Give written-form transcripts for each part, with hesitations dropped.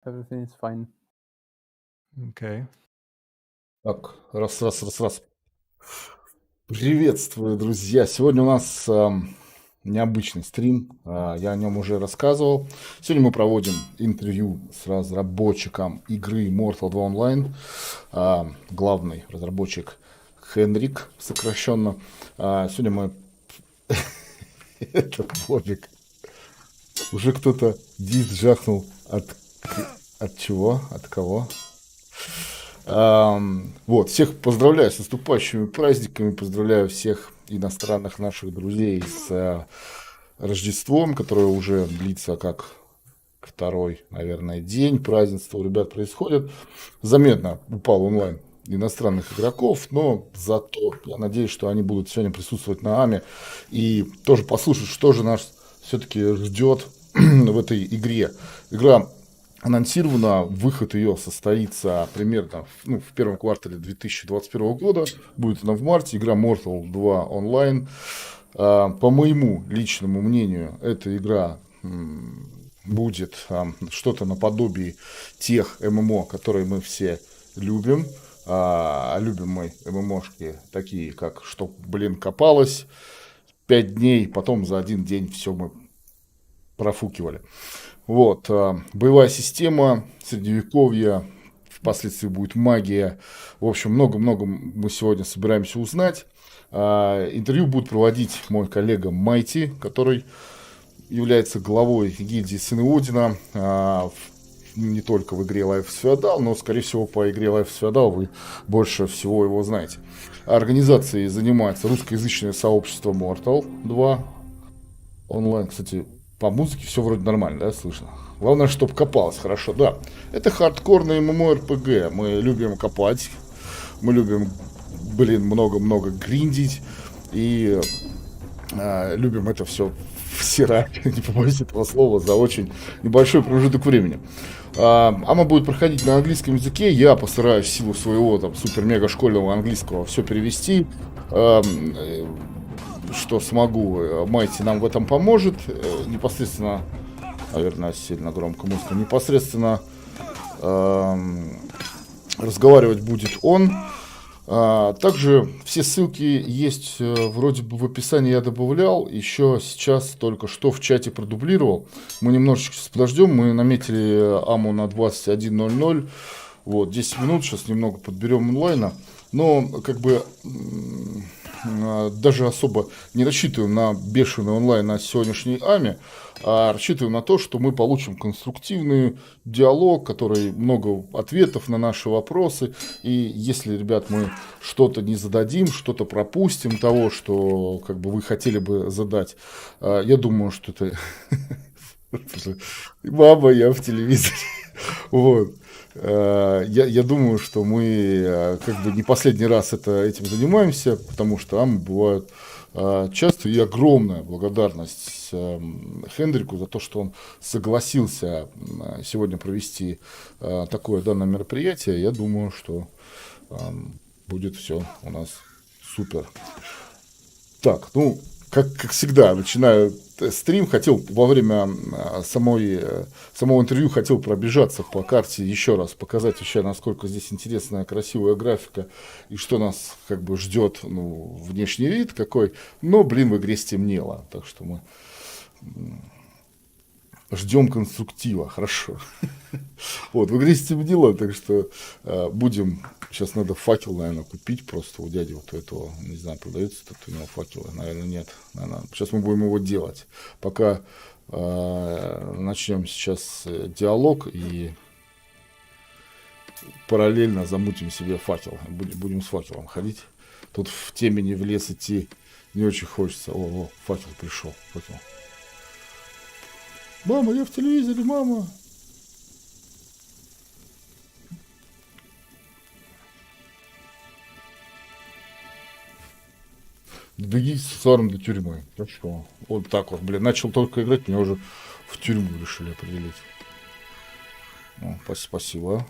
Everything is fine. Окей. Так, раз. Приветствую, друзья. Сегодня у нас необычный стрим. Я о нем уже рассказывал. Сегодня мы проводим интервью с разработчиком игры Mortal 2 Online. Главный разработчик Henrik, сокращенно. Сегодня мы... Это Бобик. Уже кто-то диск жахнул от чего? От кого? Вот, всех поздравляю с наступающими праздниками, поздравляю всех иностранных наших друзей с Рождеством, которое уже длится как второй, наверное, день празднества у ребят происходит. Заметно упал онлайн иностранных игроков, но зато я надеюсь, что они будут сегодня присутствовать на АМе и тоже послушать, что же нас все-таки ждет в этой игре. Игра анонсировано, выход ее состоится примерно в первом квартале 2021 года. Будет она в марте. Игра Mortal 2 Online. По моему личному мнению, эта игра будет что-то наподобие тех ММО, которые мы все любим. Любим мы ММОшки такие, как «Что, копалось», 5 дней, потом за один день все мы профукивали. Вот, боевая система, средневековье, впоследствии будет магия. В общем, много-много мы сегодня собираемся узнать. Интервью будет проводить мой коллега Майти, который является главой гильдии Сыны Одина. Не только в игре Life is Feudal, но, скорее всего, по игре Life is Feudal вы больше всего его знаете. Организацией занимается русскоязычное сообщество Mortal 2 Online. Кстати, по музыке все вроде нормально, да, слышно? Главное, чтобы копалось хорошо, да. Это хардкорный MMORPG. Мы любим копать, мы любим, много-много гриндить. И любим это все всирать, не побоюсь этого слова, за очень небольшой промежуток времени. Ама будет проходить на английском языке. Я постараюсь в силу своего супер-мега-школьного английского все перевести. Что смогу. Майти нам в этом поможет. Непосредственно, наверное, сильно громко музыка. Непосредственно разговаривать будет он. Также все ссылки есть вроде бы в описании, я добавлял. Еще сейчас только что в чате продублировал. Мы немножечко подождем. Мы наметили Аму на 21:00. Вот, 10 минут. Сейчас немного подберем онлайна. Но как бы даже особо не рассчитываем на бешеный онлайн на сегодняшней АМе, а рассчитываем на то, что мы получим конструктивный диалог, который много ответов на наши вопросы. И если, ребят, мы что-то не зададим, что-то пропустим того, что как бы вы хотели бы задать, я думаю, что это... Мама, я в телевизоре. Вот. Я думаю, что мы как бы не последний раз этим занимаемся, потому что амы бывают часто, и огромная благодарность Хендрику за то, что он согласился сегодня провести такое данное мероприятие. Я думаю, что будет все у нас супер. Так, как всегда, начинаю стрим, хотел во время самого интервью хотел пробежаться по карте еще раз, показать вообще, насколько здесь интересная, красивая графика и что нас как бы ждет, внешний вид какой. Но, в игре стемнело, так что мы ждем конструктива, хорошо. Вот, в игре стемнело, так что будем... Сейчас надо факел, наверное, купить просто у дяди вот этого. Не знаю, продается тут у него факелы. Наверное, нет. Сейчас мы будем его делать. Пока начнем сейчас диалог и параллельно замутим себе факел. Будем с факелом ходить. Тут в темени в лес идти не очень хочется. О, факел пришел. Факел. Мама, я в телевизоре, мама. Беги с Саром до тюрьмы. Так что, вот так вот, начал только играть, меня уже в тюрьму решили определить. Спасибо.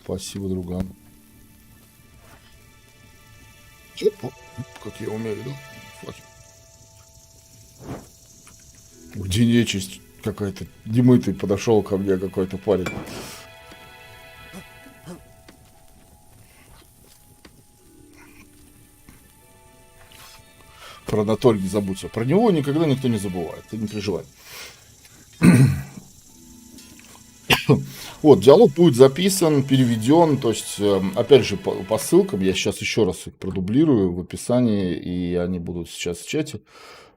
Спасибо, друган. Как я умею, да? Где нечисть? какой-то немытый подошел ко мне какой-то парень. Про Анатолия не забудьте. Про него никогда никто не забывает. Ты не переживай. Вот, диалог будет записан, переведен. То есть, опять же, по ссылкам. Я сейчас еще раз их продублирую в описании. И они будут сейчас в чате.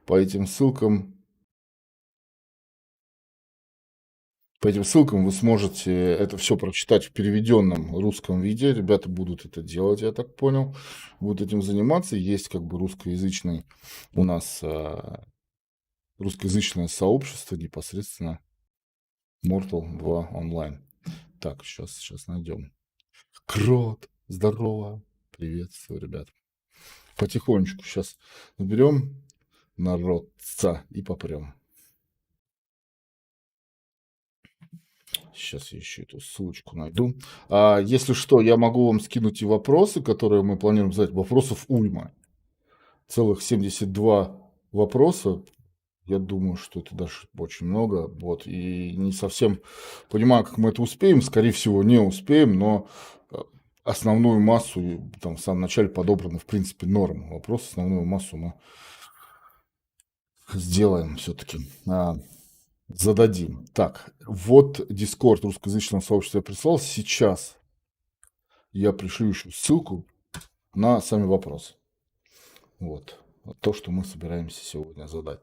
По этим ссылкам вы сможете это все прочитать в переведенном русском виде. Ребята будут это делать, я так понял. Будут этим заниматься. Есть как бы русскоязычный у нас русскоязычное сообщество непосредственно Mortal 2 онлайн. Так, сейчас найдем. Крот, здорово. Приветствую, ребят. Потихонечку сейчас наберем народца и попрем. Сейчас я еще эту ссылочку найду. Если что, я могу вам скинуть и вопросы, которые мы планируем задать. Вопросов уйма. Целых 72 вопроса. Я думаю, что это даже очень много. Вот. И не совсем понимаю, как мы это успеем. Скорее всего, не успеем, но основную массу, там в самом начале подобраны, в принципе, нормы. Вопрос, основную массу мы сделаем все-таки. Зададим. Так, вот Discord русскоязычного сообщества я прислал. Сейчас я пришлю еще ссылку на сами вопросы. Вот. То, что мы собираемся сегодня задать.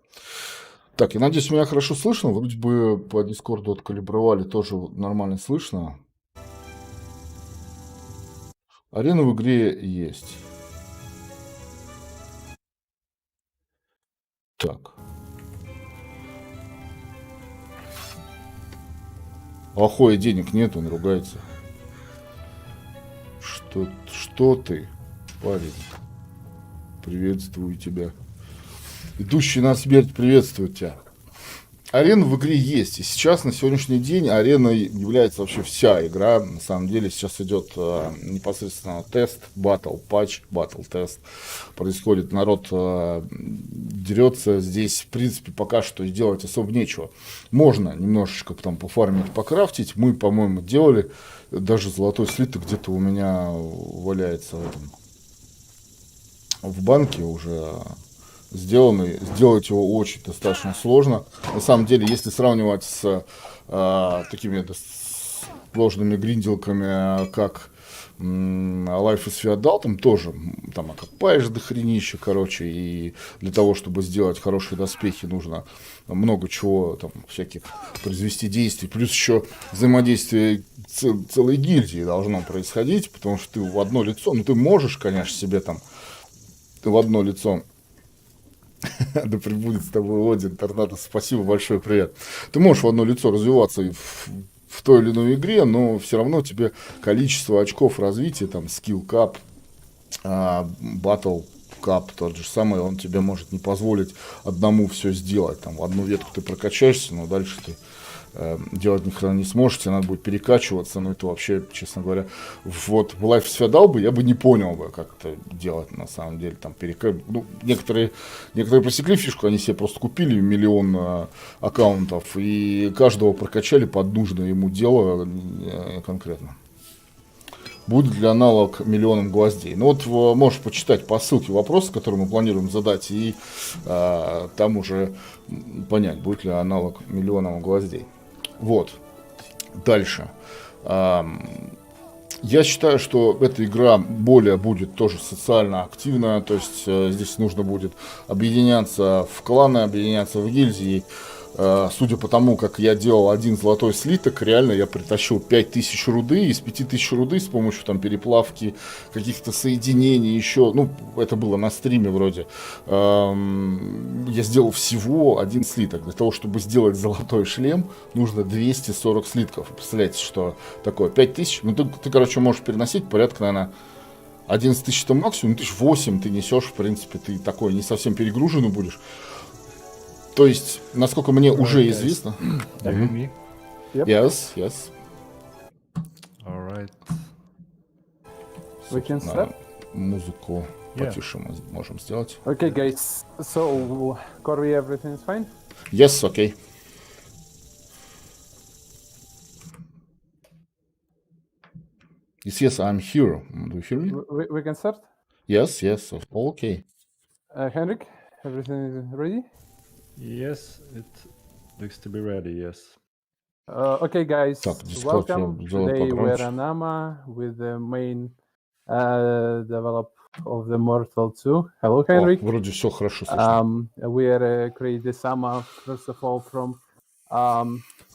Так, я надеюсь, меня хорошо слышно. Вроде бы по Discord откалибровали, тоже нормально слышно. Арена в игре есть. Так. Охуя, денег нет, он ругается. Что ты, парень? Приветствую тебя. Идущий на смерть приветствует тебя. Арена в игре есть. И сейчас, на сегодняшний день, арена является вообще вся игра. На самом деле, сейчас идет непосредственно тест, батл, патч, батл, тест. Происходит, народ дерется. Здесь, в принципе, пока что делать особо нечего. Можно немножечко там пофармить, покрафтить. Мы, по-моему, делали. Даже золотой слиток где-то у меня валяется в банке уже сделанный. Сделать его очень достаточно сложно. На самом деле, если сравнивать с такими сложными гринделками, как Life is Feudal, там тоже там окопаешь до хренища, короче, и для того, чтобы сделать хорошие доспехи, нужно много чего, там, всяких произвести действий, плюс еще взаимодействие целой гильдии должно происходить, потому что ты в одно лицо, ну ты можешь, конечно, себе там в одно лицо. Да пребудет с тобой Один, Торнадо, спасибо большое, привет. Ты можешь в одно лицо развиваться и в той или иной игре, но все равно тебе количество очков развития, там, скилл кап, батл кап, тот же самый, он тебе может не позволить одному все сделать. Там, в одну ветку ты прокачаешься, но дальше ты делать ни хрена не сможешь, тебе надо будет перекачиваться, но это вообще, честно говоря, вот в Life is Feudal бы я бы не понял бы, как это делать на самом деле, там ну, некоторые просекли фишку, они себе просто купили миллион аккаунтов и каждого прокачали под нужное ему дело конкретно. Будет ли аналог миллионам гвоздей? Ну вот можешь почитать по ссылке вопросы, которые мы планируем задать, и там уже понять, будет ли аналог миллионам гвоздей. Вот. Дальше. Я считаю, что эта игра более будет тоже социально активная, то есть здесь нужно будет объединяться в кланы, объединяться в гильдии. Судя по тому, как я делал один золотой слиток, реально я притащил 5000 руды, из 5000 руды с помощью там переплавки, каких-то соединений еще, ну, это было на стриме вроде, я сделал всего один слиток. Для того, чтобы сделать золотой шлем, нужно 240 слитков. Представляете, что такое? 5000, ну, ты короче, можешь переносить порядка, наверное, 11 тысяч это максимум, 1008 ты несешь, в принципе, ты такой не совсем перегруженный будешь. То есть, насколько мне уже известно. Me? Yep. Yes. All right. We can start. Музыку потише мы можем сделать. Okay, guys. So, Corey, everything is fine? Yes, okay. Yes, I'm here. Do you hear me? We can start. Yes. All okay. Henrik, everything is ready? Yes, it looks to be ready, yes. Okay, guys, Так, Discord я welcome. сделаю Today we're погромче. on AMA with the main develop of the Mortal 2. Hello, О, Henrik. вроде все хорошо слышно. We are create this AMA first of all from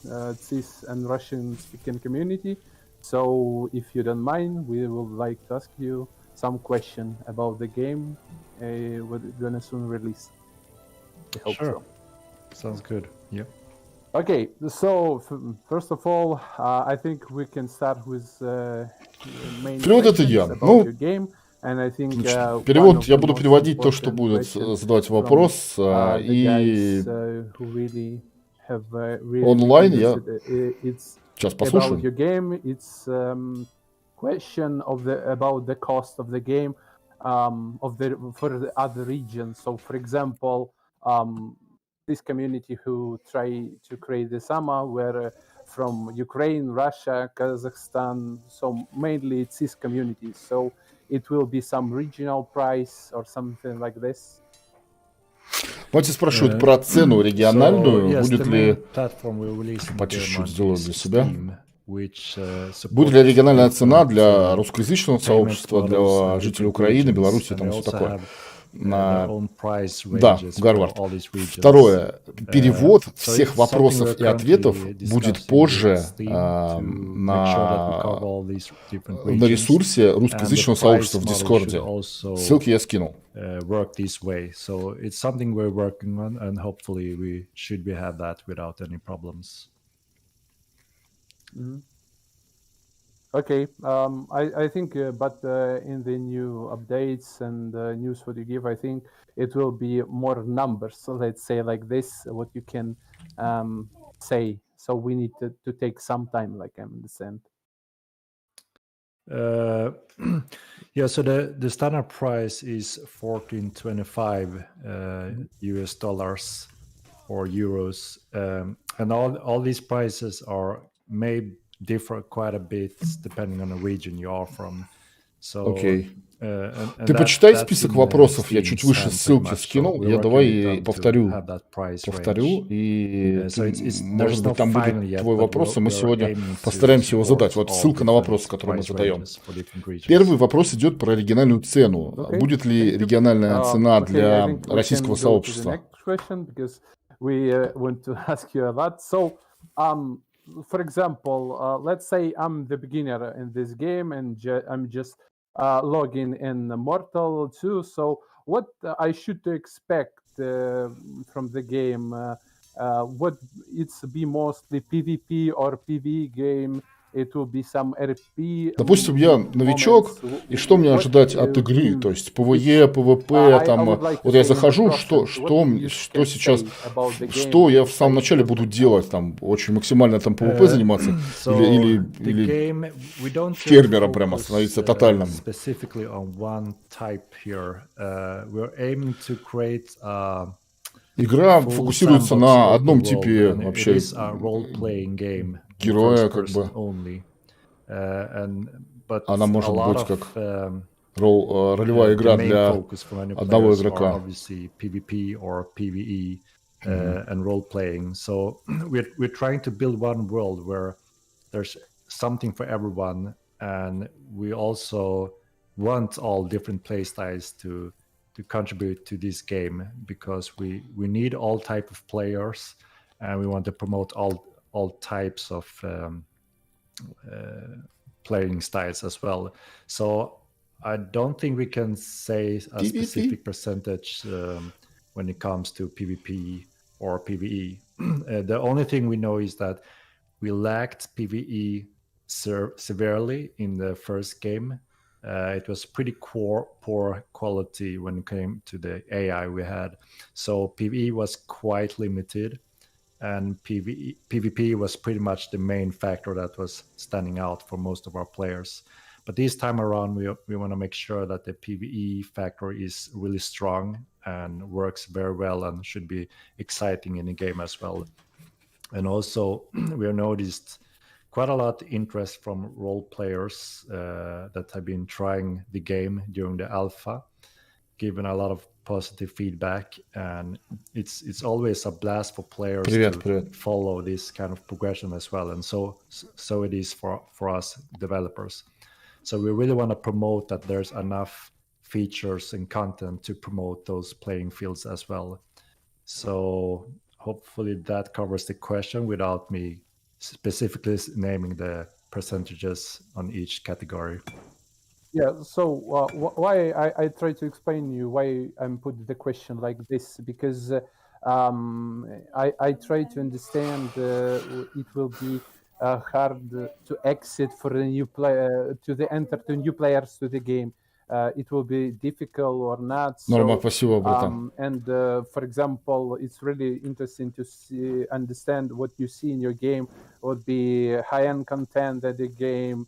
CIS and Russian speaking community. So if you don't mind, we would like to ask you some question about the game. We're gonna soon release. I hope Sure. so. Sounds good. Yep. Okay, so first of all, I think we can start with main Перевод это questions я. about Ну, your game, and I think отлично. one Перевод, of я the буду most переводить то, что important будет questions задавать from вопрос, the и guys who really have really онлайн я understood it's сейчас about послушаю. your game. It's question of the about the cost of the game of the for the other regions. So, for example, this community who try to create the SAMA were from Ukraine, Russia, Kazakhstan. So mainly it's this community. So it will be some regional price or something like this. Давайте спрашивают про цену региональную. So, yes, Будет the ли... main platform we're releasing По чуть-чуть the сделаю month для is себя. Steam, which, Будет ли региональная цена different, для русскоязычного payment сообщества, для models in жителей different Украины, regions, Беларуси, and там they все also такое? have their own price Да, ranges for Гарвард. all these regions. Второе. Перевод So всех it's вопросов something и we're ответов currently будет discussing позже with Steam to make sure that we cover all these different на regions. ресурсе And the русскоязычного price сообщества в model should Дискорде. also Ссылки я скинул. work this way. So it's something we're working on, and hopefully we should be have that without any problems. Mhm. Okay, I think, but in the new updates and news what you give, I think it will be more numbers. So let's say like this, what you can say. So we need to take some time, like I understand. Yeah, so the standard price is $14.25 US dollars or euros, and all these prices may differ quite a bit depending on the region you are from. So, Окей. and Ты that- почитай that's список in, вопросов, я Steam's чуть выше hands pretty ссылки much. So скинул, we're я working давай with them to повторю, have that price и range. So ты, it's может there's быть, no там final будет yet, твой but вопрос, и мы we're сегодня aiming to постараемся его support задать. Вот all ссылка на different вопрос, который мы price задаем. ranges for different regions. Первый вопрос идет про региональную цену. Okay, Будет ли thank you. региональная цена Okay, I для think we российского can go to the сообщества? next question because we want to ask you a lot. So, for example, let's say I'm the beginner in this game and I'm just logging in Mortal 2. So, what I should expect from the game? What it's be mostly PvP or PvE game? It will be some RP. Допустим, я новичок, и что мне ожидать от игры? То есть ПВЕ, ПВП, там, вот я захожу, что сейчас, что я в самом начале буду делать, там, очень максимально там ПВП заниматься, или фермером прямо становиться тотальным? Игра фокусируется на одном типе вообще героя, как бы. Она может быть как ролевая игра для одного игрока. PvP or PvE and role playing. So we're trying to build one world where there's something for everyone, and we also want all different play styles to contribute to this game because we need all type of players, and we want to promote all types of playing styles as well. So I don't think we can say a specific percentage when it comes to PvP or PvE. The only thing we know is that we lacked PvE severely in the first game. It was pretty poor quality when it came to the AI we had. So PvE was quite limited, and PvP was pretty much the main factor that was standing out for most of our players. But this time around, we want to make sure that the PvE factor is really strong and works very well and should be exciting in the game as well. And also, we have noticed quite a lot of interest from role players that have been trying the game during the alpha, given a lot of positive feedback, and it's always a blast for players to follow this kind of progression as well, and so it is for us developers. So we really want to promote that there's enough features and content to promote those playing fields as well. So hopefully that covers the question without me specifically naming the percentages on each category. Yeah, so why I try to explain you why I'm put the question like this, because I try to understand it will be hard to exit for a new player to enter to new players to the game. It will be difficult or not. Норма, спасибо, братан. And for example, it's really interesting to understand what you see in your game would be high-end content at the game.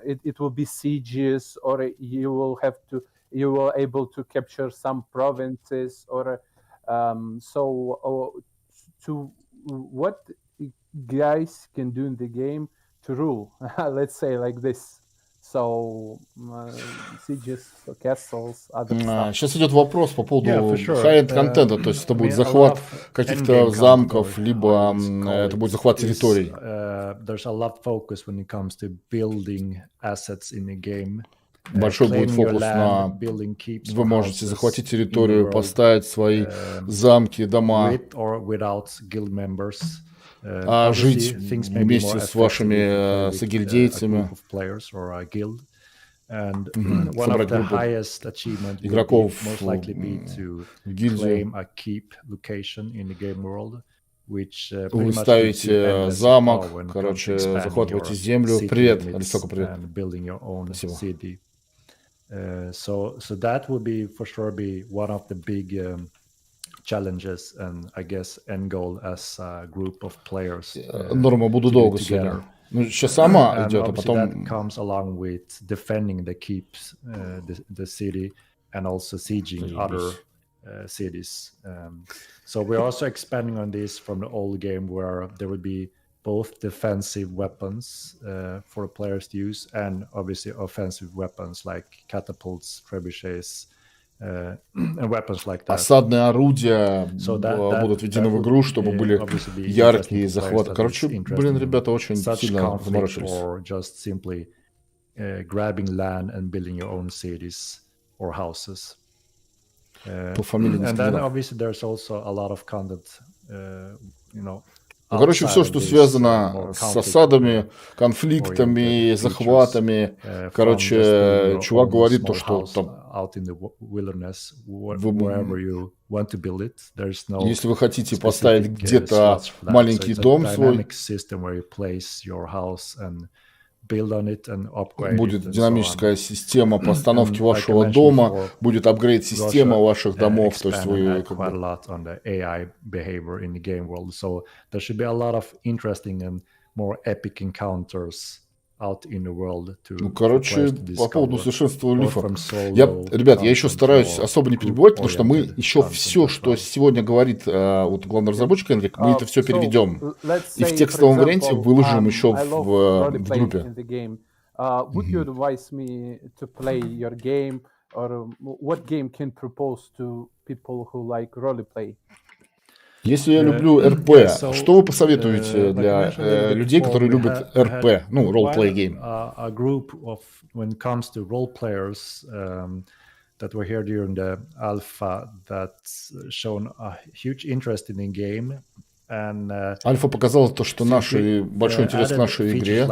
It will be sieges, or you will able to capture some provinces, or to what guys can do in the game to rule. Let's say like this. So sieges, castles, other stuff. Сейчас идет вопрос по поводу high-end контента, то есть это будет захват каких-то замков, либо это будет захват территорий. There's a lot of focus when it comes to building assets in a game. Большой будет фокус на вы можете захватить территорию, поставить свои замки, дома, жить вместе с вашими согильдейцами, собрать группу игроков в гильдию. Вы ставите замок, короче, захватываете землю. Привет, Алисока, привет. Спасибо. So that would be for sure be one of the big challenges and I guess end goal as a group of players. Норма, буду долго сегодня. Ну, сейчас сама идет, а потом... That comes along with defending the keeps, the city, and also sieging other cities. So we're also expanding on this from the old game where there would be both defensive weapons for the players to use and obviously offensive weapons like catapults, trebuchets, and weapons like that. Осадные орудия будут введены в игру, чтобы были яркие захваты. Короче, блин, ребята очень сильно заморочились. Or just simply grabbing land and building your own cities or houses. And then obviously there's also a lot of content, Короче, все, что связано с осадами, конфликтами, захватами. Короче, чувак говорит то, что там... Если вы хотите поставить где-то маленький дом свой, будет динамическая система постановки вашего дома, будет апгрейд-система ваших домов, то есть вы как Ну, короче, по поводу совершенства лифа. Ребят, я еще стараюсь особо не перебивать, потому что мы еще все, что сегодня говорит вот главный разработчик Henrik, мы это все переведем. И в текстовом варианте выложим еще в группе. Would you advise me to play your game, or what game can propose to people who like roleplay? Если я люблю РП, что вы посоветуете для людей, которые любят РП, ну, role-play game? A group of, when it comes to role players that were here during the alpha, that's shown a huge interest in the game. And Альфа показала то, что большой интерес к нашей игре.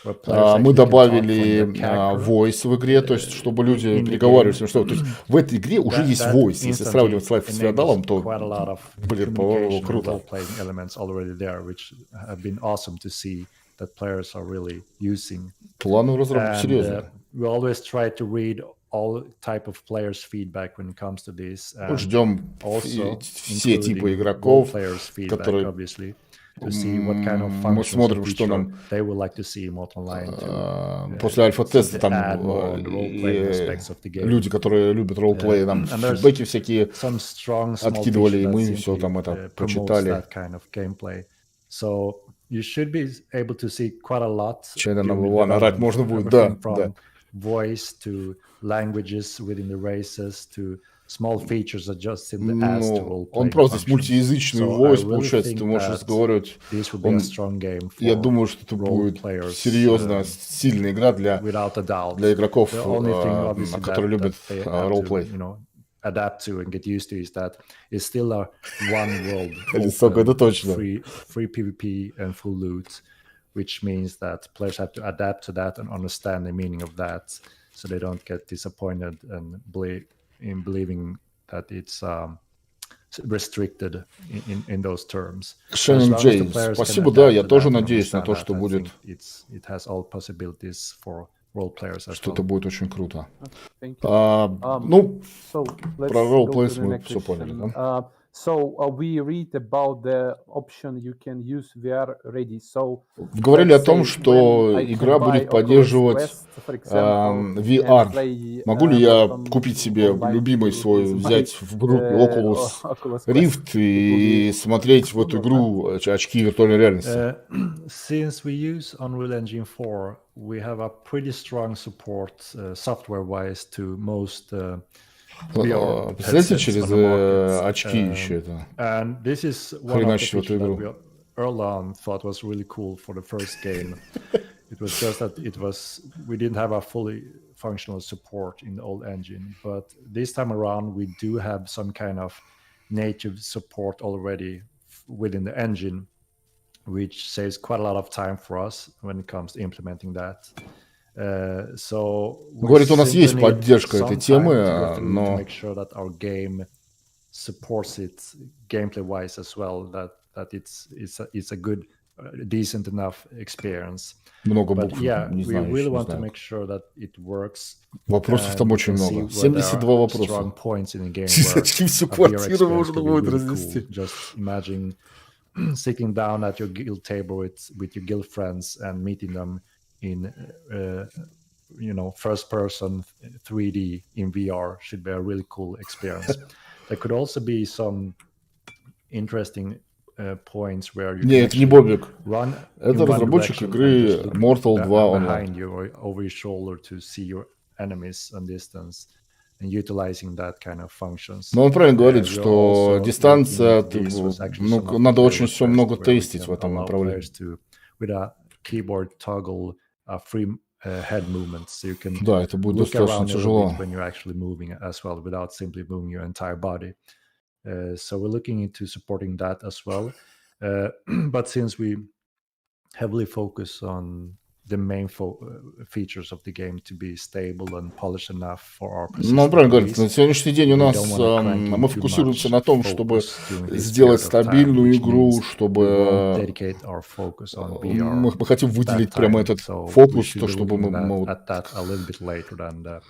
Мы добавили voice в игре, то есть, чтобы люди переговаривались. То есть, в этой игре уже есть voice. Если сравнивать с Life с Феодалом, то, блин, по-моему, круто. Планы разработки серьезные. Ждем все типы игроков, которые... Мы смотрим, что нам после альфа-теста там люди, которые любят ролл-плей, нам фидбэки всякие откидывали, и мы все там это прочитали. So you should be able to see quite a lot. Чайно нам орать можно будет, да. From voice to languages within the races to small features that just simply adds to role-playing. Он просто здесь мультиязычный voice, получается, ты можешь разговаривать. Я думаю, что это будет серьезная, сильная игра для игроков, которые любят ролл-плей. Adapt to and get used to is that it's still a one world free PvP and full loot, which means that players have to adapt to that and understand the meaning of that, so they don't get disappointed and in believing that it's restricted in those terms. Shining Jay, спасибо, да, я тоже надеюсь на то, что будет. It has all possibilities for role players. Что это будет очень круто. Ну, про ролл-плейс мы все поняли, да? So we read about the option you can use VR ready. So говорили о том, что игра будет поддерживать VR. Могу ли я купить себе любимый свой, взять в группе Oculus Rift и смотреть в эту игру очки виртуальной реальности? Since we use Unreal Engine 4, we have a pretty strong support software-wise to most представляете, через очки еще это. Хреначить в эту игру. Early on thought was really cool for the first game. It was just that we didn't have a fully functional support in the old engine, but this time around we do have some kind of native support already within the engine, which saves quite a lot of time for us when it comes to implementing that. Говорит, у нас есть поддержка этой темы, но make sure that our game supports it gameplay-wise as well, that it's a good, decent enough experience. Много букв, не знаю. We really want to make sure that it works. Вопросов там очень много. 72 вопроса. Очки все квартиру можно будет разнести. Just imagine sitting down at your guild table with your guild friends and meeting them in first person 3D in VR should be a really cool experience. There could also be some interesting points where you это не Бобик. Run это разработчик игры Mortal 2 behind you or over your shoulder to see your enemies on distance and utilizing that kind of functions. Но он правильно говорит, что дистанция, надо очень все много тестить в этом направлении. With a keyboard toggle, free head movements, so you can да, это будет достаточно тяжело. When you're actually moving as well, without simply moving your entire body. So we're looking into supporting that as well. But since we heavily focus on the main features of the game to be stable and polished enough for our Ну, он правильно говорит, на сегодняшний день у нас мы фокусируемся на том, чтобы сделать стабильную игру, чтобы мы хотим выделить прямо этот фокус, то, чтобы мы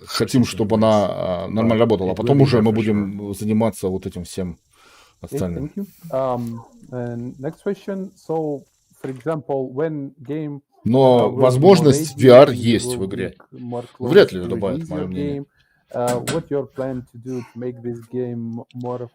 хотим, чтобы она нормально работала, а потом уже мы будем заниматься вот этим всем остальным. Next question. So, for example, when game Но возможность VR есть в игре. Вряд ли добавит, мое мнение. What your plan to do to make this game more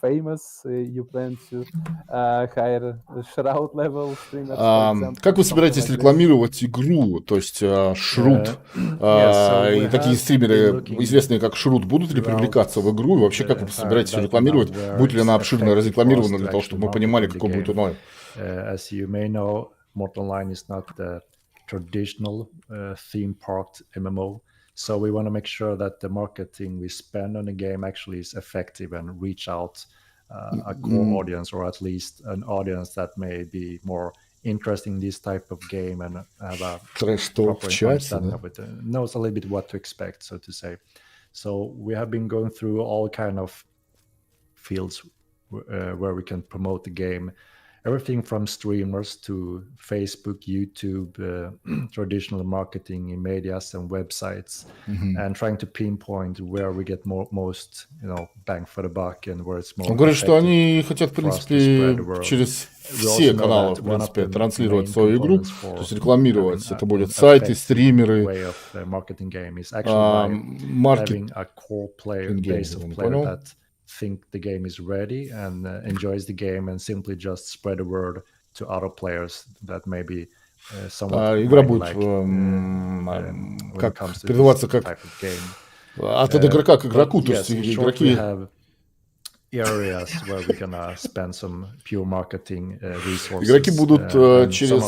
famous? You plan to hire shroud level streamers? Как вы собираетесь рекламировать игру? То есть Шрут и такие стримеры, известные как Шрут, будут ли привлекаться в игру? И вообще, как вы собираетесь ее рекламировать? Будет ли она обширно разрекламирована для того, чтобы мы понимали, какой будет онлайн? As you may know, Mortal Online is not the traditional theme parked MMO. So we want to make sure that the marketing we spend on the game actually is effective and reach out a core audience, or at least an audience that may be more interested in this type of game and have a proper understanding of it, knows a little bit what to expect, so to say. So we have been going through all kind of fields where we can promote the game. Everything from streamers to Facebook, YouTube, traditional marketing in medias and websites, and trying to pinpoint where we get most, bang for the buck and where it's more. Он говорит, что они хотят, в принципе, через все каналы, в принципе, транслировать свою игру, то есть рекламировать. Это будут сайты, стримеры, marketing game is actually having a core player base of player that think the game is ready and enjoys the game and simply just spread the word to other players that maybe Игра будет как передаваться как от игрока к игроку, то есть игроки... areas where we're gonna spend some pure marketing resources. Игроки будут через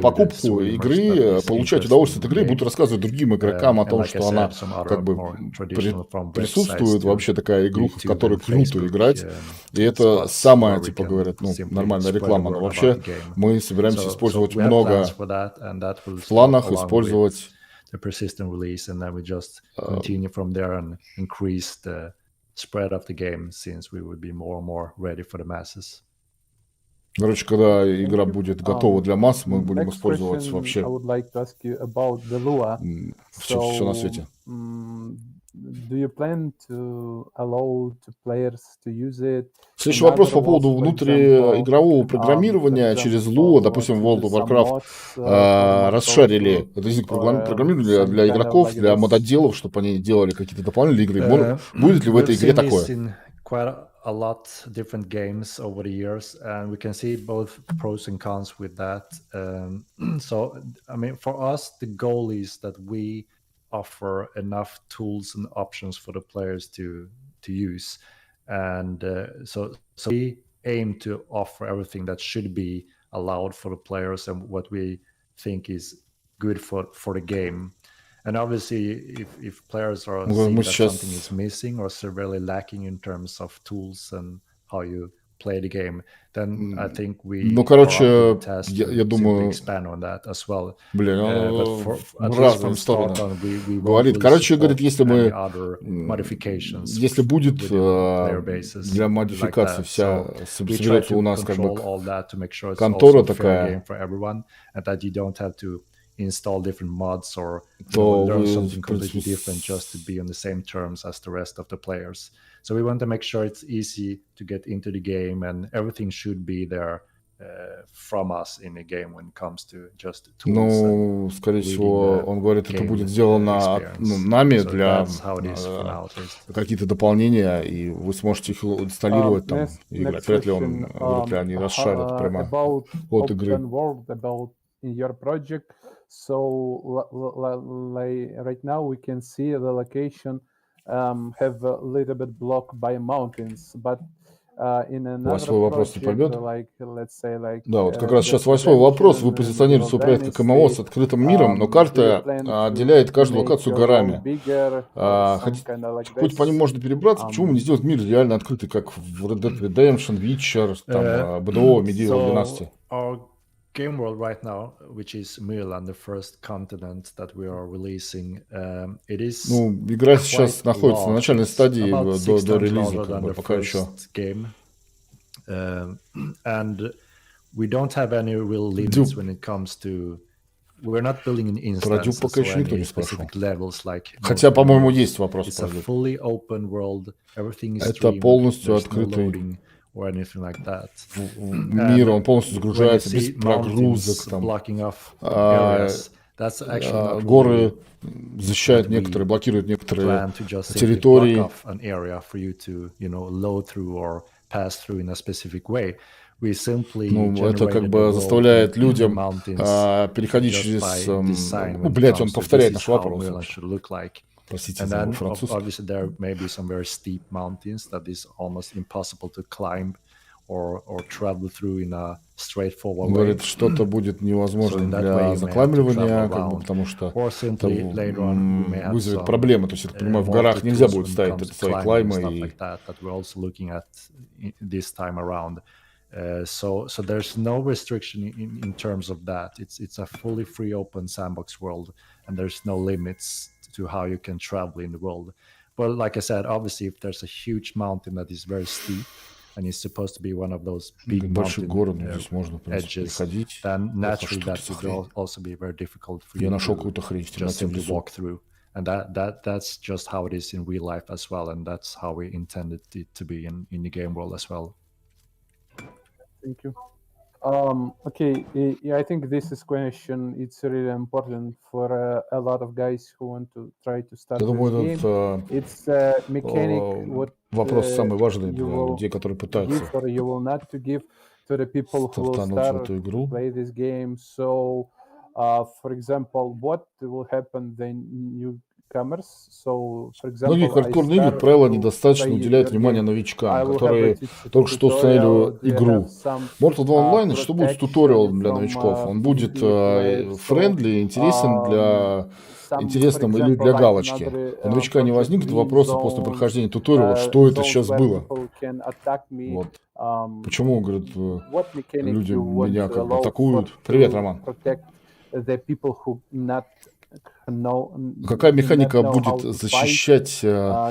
покупку игры получать удовольствие от игры, будут рассказывать другим игрокам о том, что она как бы присутствует, вообще такая игруха, в которой круто играть. И это самая, типа говорят, ну, нормальная реклама. Но вообще мы собираемся использовать много в планах, использовать the persistent release, and then we just continue from there and increase the spread of the game, since we would be more and more ready for the masses. Короче, когда игра будет готова для масс, мы будем использовать вообще все на свете. Следующий вопрос по поводу внутриигрового программирования через Lua, допустим, World of Warcraft расширили язык программирования для игроков, для мододелов, чтобы они делали какие-то дополнительные игры. Будет ли в этой игре такое? A lot different games over the years, and we can see both pros and cons with that. So, I mean, for us, the goal is that we offer enough tools and options for the players to use, and so we aim to offer everything that should be allowed for the players and what we think is good for the game. And obviously, if players are seeing that something is missing or severely lacking in terms of tools and how you play the game, then I think we я думаю, expand on that as well. Блин, разные стороны говорит. Короче, говорит, если будет для модификации вся соберется у нас как бы контора такая, install different mods or learn something completely different just to be on the same terms as the rest of the players. So we want to make sure it's easy to get into the game, and everything should be there from us in the game when it comes to just tools. Ну, скорее всего, он говорит, это будет сделано нами для какие-то дополнения, и вы сможете их инсталлировать там и играть. Вряд ли они расшарят прямо от игры. So right now we can see the location have a little bit blocked by mountains, but in another project, like let's say, like да, вот как раз сейчас 8-й вопрос. Вы позиционируете свой проект как ММО с открытым миром, но карта отделяет каждую локацию горами. Хоть по ним можно перебраться, почему не сделать мир реально открытый, как в Red Dead Redemption, Witcher, там, BDO, Medieval Dynasty? Game world right now, which is Mirland, the first continent that we are releasing, it is. Ну, игра сейчас находится на начальной стадии до релиза, как бы, пока еще. Game, and we don't have any real limits when it comes to. We're not building an instance or any specific levels like. Хотя, по-моему, есть вопрос. It's a fully open world. Everything is это полностью открытый. Or anything like that. Мир, он полностью загружается без прогрузок. Там. Горы защищают некоторые, блокируют некоторые территории. Ну, это как бы заставляет людям переходить через... Ну, блядь, он повторяет наш вопрос. Простите за французский. Obviously, there may be some very steep mountains that is almost impossible to climb or travel through in a straightforward way. Говорит, что-то будет невозможно для закламывания, как бы, потому что это вызовет проблемы. То есть, я так понимаю, в горах нельзя будет ставить свои клаймы. So there's no restriction in terms of that. It's a fully free, open sandbox world, and there's no limits to how you can travel in the world. But like I said, obviously, if there's a huge mountain that is very steep and is supposed to be one of those big mountain edges, then naturally that would also be very difficult for you to just simply walk through. And that's just how it is in real life as well, and that's how we intended it to be in the game world as well. Thank you. Okay, I think this is question. It's really important for a lot of guys who want to try to start Я this думаю, game. этот It's mechanic what вопрос самый важный you для will людей, которые give пытаются or you will not to give to the people who will стартануть в start эту to игру. play this game. So, for example, what will happen the newcomers? So, for Многие example, I хардкорные игры, как start правило, to недостаточно play уделяют your внимания game. новичкам, I will have a которые только что установили tutorial. Do you have игру. some Mortal 2 Online, что будет с protection туториалом для from новичков? Он будет PvP players? So, френдли, интересен для some, for интересным или example, для like галочки. another У новичка не project возникнет meme вопроса после zones, прохождения туториала, что это zones сейчас where было. people can attack me. Вот. Почему, говорит, What mechanic люди you want меня to как бы allow for атакуют? Привет, to Роман. protect the people who not know, Какая do not механика know how будет to fight? защищать I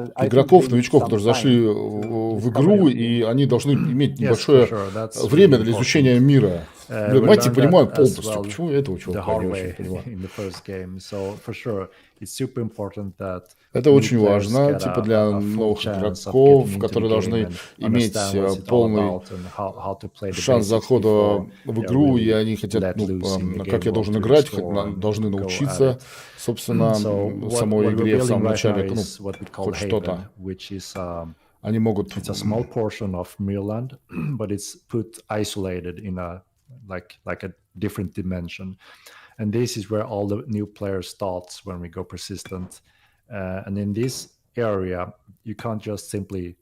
think игроков, they need новичков, some которые зашли time to в discover игру, the и game. они должны иметь Yes, for небольшое sure. That's время really для изучения important. мира? Блин, We мать, learned понимаю that as полностью. well Почему я этого the чувака hard не очень way понимаю? in the first game. So for sure, it's super important that Это new очень players важно, get типа для a full новых chance of игроков, getting into the которые game должны and иметь understand what's it all полный about and how to play the шанс basics захода before в they're игру, и really они хотят, let loose in the как game я world должен to играть, explore and должны go at научиться, it. собственно, So what самой we're игре в building самом right now начале, is what we call хоть что-то. Haven, which is Они могут... it's a small portion of Mirland, but it's put isolated in a like a different dimension. And this is where all the new players starts when we go persistent. And in this area, you can't just simply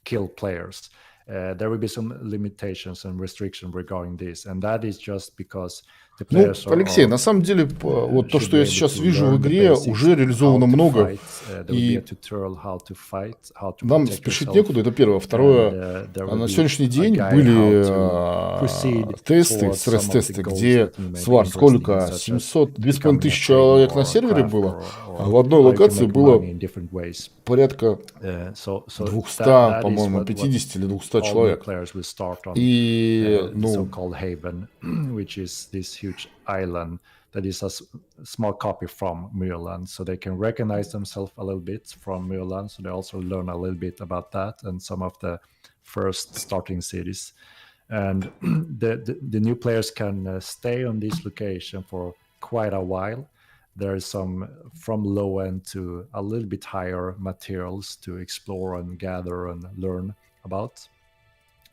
kill players. There will be some limitations and restrictions regarding this, and that is just because the Ну, players Алексей, на самом деле, вот то, что я сейчас вижу в игре, уже реализовано много, и нам спешить некуда, это первое. Второе, на сегодняшний день были тесты, стресс-тесты, где свар сколько? 700, 2500 человек на сервере было, а в одной локации было порядка 200, по-моему, 50 или 200 человек. И, ну, island that is a small copy from Mirland, so they can recognize themselves a little bit from Mirland, so they also learn a little bit about that and some of the first starting cities. And the new players can stay on this location for quite a while. There is some from low end to a little bit higher materials to explore and gather and learn about,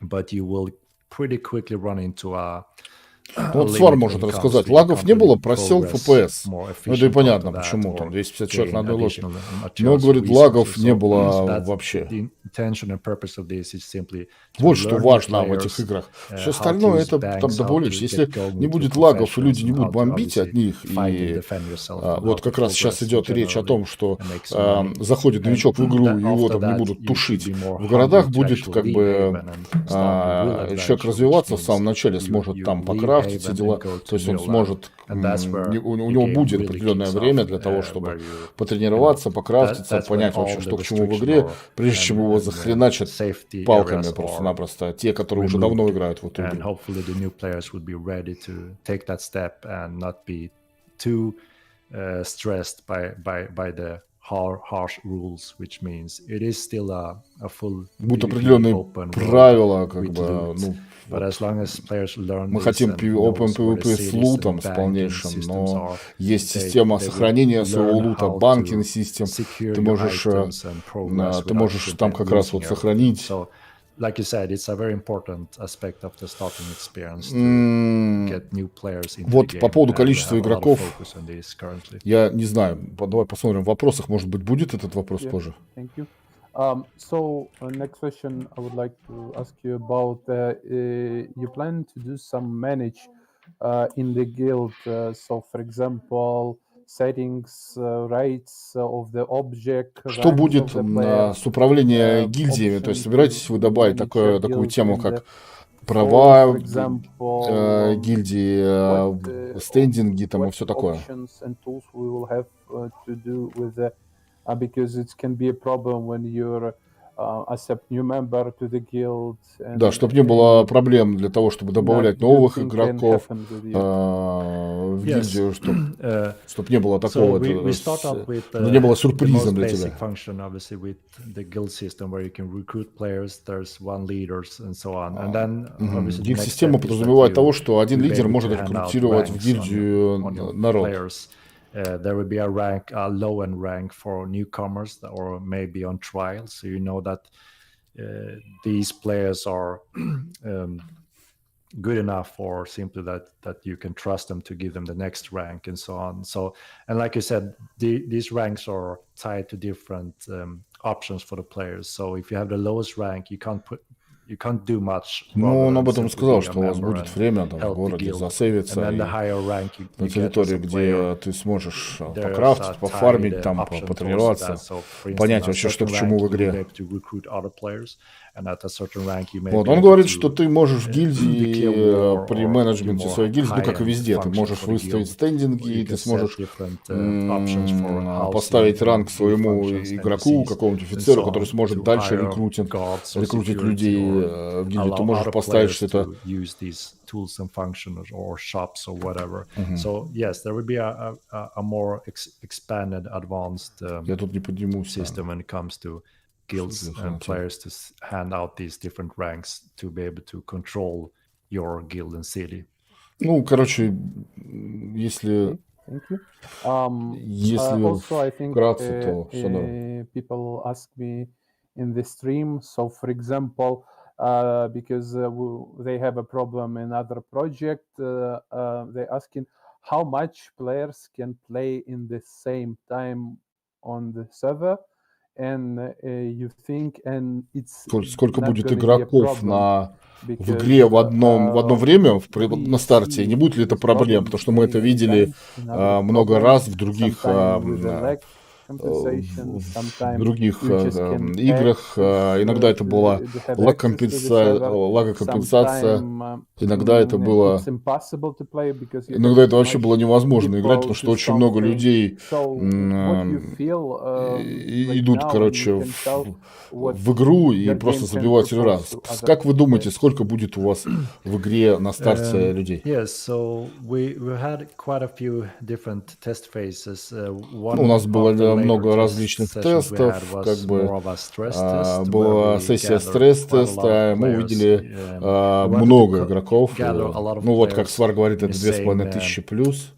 but you will pretty quickly run into a вот Свар может рассказать. Лагов не было, просел FPS. Ну, это и понятно, почему. Там 250 человек на одной лодке. Но, говорит, лагов не было вообще. Вот что важно в этих играх. Все остальное это там добавляешь. Если не будет лагов, и люди не будут бомбить от них, и вот как раз сейчас идет речь о том, что заходит новичок в игру, и его там не будут тушить. В городах будет как бы человек развиваться в самом начале, сможет там покрафтить все дела, то есть он сможет, у него будет определенное время для того, чтобы потренироваться, покрафтиться, понять вообще, что к чему в игре, прежде чем его захреначат палками просто-напросто, те, которые уже давно играют в эту игру. Harsh rules, which means it is still a full будут определенные правила, как бы, ну, мы хотим Open PvP с лутом, с полнейшим, но есть система сохранения своего лута, банкинг систем, ты можешь там как раз вот сохранить. Like you said, it's a very important aspect of the starting experience to get new players into вот the game. По поводу количества игроков, я не знаю, давай посмотрим в вопросах, может быть, будет этот вопрос позже. Thank you. So next question I would like to ask you about, you plan to do some manage in the guild, so for example, settings, rights of the object. Что будет с управлением гильдиями? То есть собираетесь вы добавить такую тему, как права гильдии, стендинги там и все такое? Because it can be a problem when you're accept new member to the guild. Да, чтобы не было проблем для того, чтобы добавлять новых игроков в гильдию, чтобы не было такого, чтобы не было сюрпризом для тебя. Гильд-система подразумевает того, что один лидер может рекрутировать в гильдию народ. There will be a rank, a low-end rank for newcomers or maybe on trial, so you know that these players are good enough, or simply that you can trust them to give them the next rank and so on. So, and like you said, these ranks are tied to different options for the players. So if you have the lowest rank, you can't do much. Ну, он об этом сказал, что у вас будет время там, в городе засейвиться и на территории, где ты сможешь покрафтить, пофармить, там, потренироваться, понять вообще, что к чему в игре. Вот, он говорит, что ты можешь в гильдии при менеджменте своей гильдии, ну, как и везде, ты можешь выставить стендинги, ты сможешь поставить ранг своему игроку, какому-нибудь офицеру, который сможет дальше рекрутить людей в гильдию. Ты можешь поставить, что это... tools and functions or shops or whatever. So yes, there will be a more expanded, advanced system when it comes to guilds and players to hand out these different ranks to be able to control your guild and city. Ну, короче, если вкратце, то все нормально. People ask me in the stream, so for example, because they have a problem in other project, they asking how much players can play in the same time on the server, and you think, and it's сколько будет игроков в игре в одно время на старте, не будет ли это проблем, потому что мы это видели много раз в других играх. Иногда это была лагокомпенсация, иногда это было... Иногда это вообще было невозможно играть, потому что очень много людей идут, короче, в игру и просто забивают сервера. Как вы думаете, сколько будет у вас в игре на старте людей? У нас было много различных тестов, как бы была сессия стресс-теста, мы увидели много игроков. Ну вот, как Свар говорит, это 2500 плюс.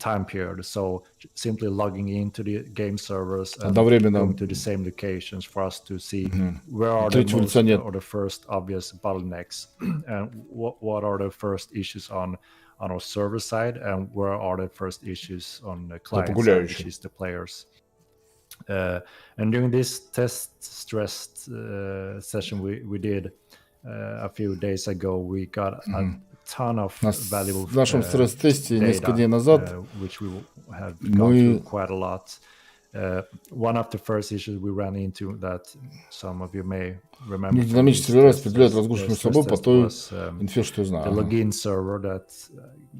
Simply logging into the game servers and одновременно going to the same locations for us to see where are the most or the first obvious bottlenecks and what are the first issues on our server side and where are the first issues on the client side, which is the players. And during this test stress session we did a few days ago, we got a ton of valuable в нашем стресс-тесте несколько дней назад мы quite a lot. One of the first issues we ran into that some of you may remember. Динамический сервер распределяет разгрузку между собой по той инфе, что я знаю. The login server that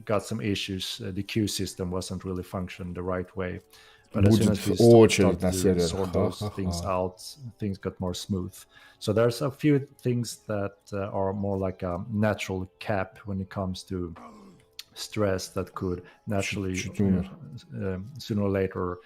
got some issues. The queue system wasn't really functioning the right way. But as soon as we started to sort those things out, things got more smooth. So there's a few things that are more like a natural cap when it comes to stress that could naturally sooner or later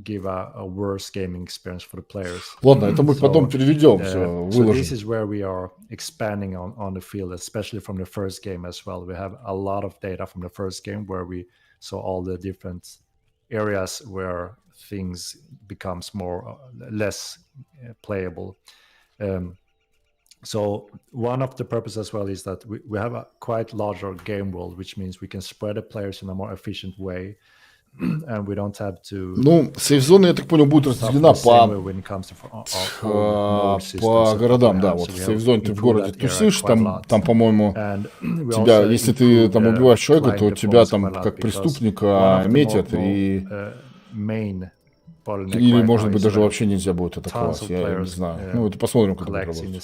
give a worse gaming experience for the players. Ладно, это мы потом переведем, so this is where we are expanding on the field, especially from the first game as well. We have a lot of data from the first game where we saw all the different areas where things becomes less playable. So one of the purposes as well is that we have a quite larger game world, which means we can spread the players in a more efficient way, and we don't have to. Ну, сейф-зона, я так понял, будет разделена по городам, да. Вот в сейф-зоне ты в городе тусишь, там, по-моему, тебя, если ты там убиваешь человека, то тебя там как преступника метят и или, может быть, даже вообще нельзя будет атаковать, я не знаю. Ну, это посмотрим, как это работает.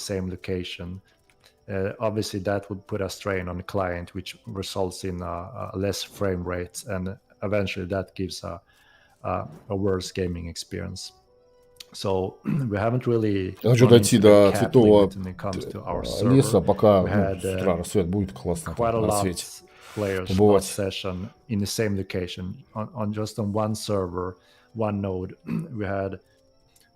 Obviously, that would put a strain on the client, which results in a less frame rate, and eventually that gives a worse gaming experience. So we haven't really Я хочу gone дойти into the до cap цветового limit when it comes to our леса, server. пока We ну, had с утра рассвет будет классно quite a там, на lot рассвете players last побывать. session in the same location on just on one server, one node. We had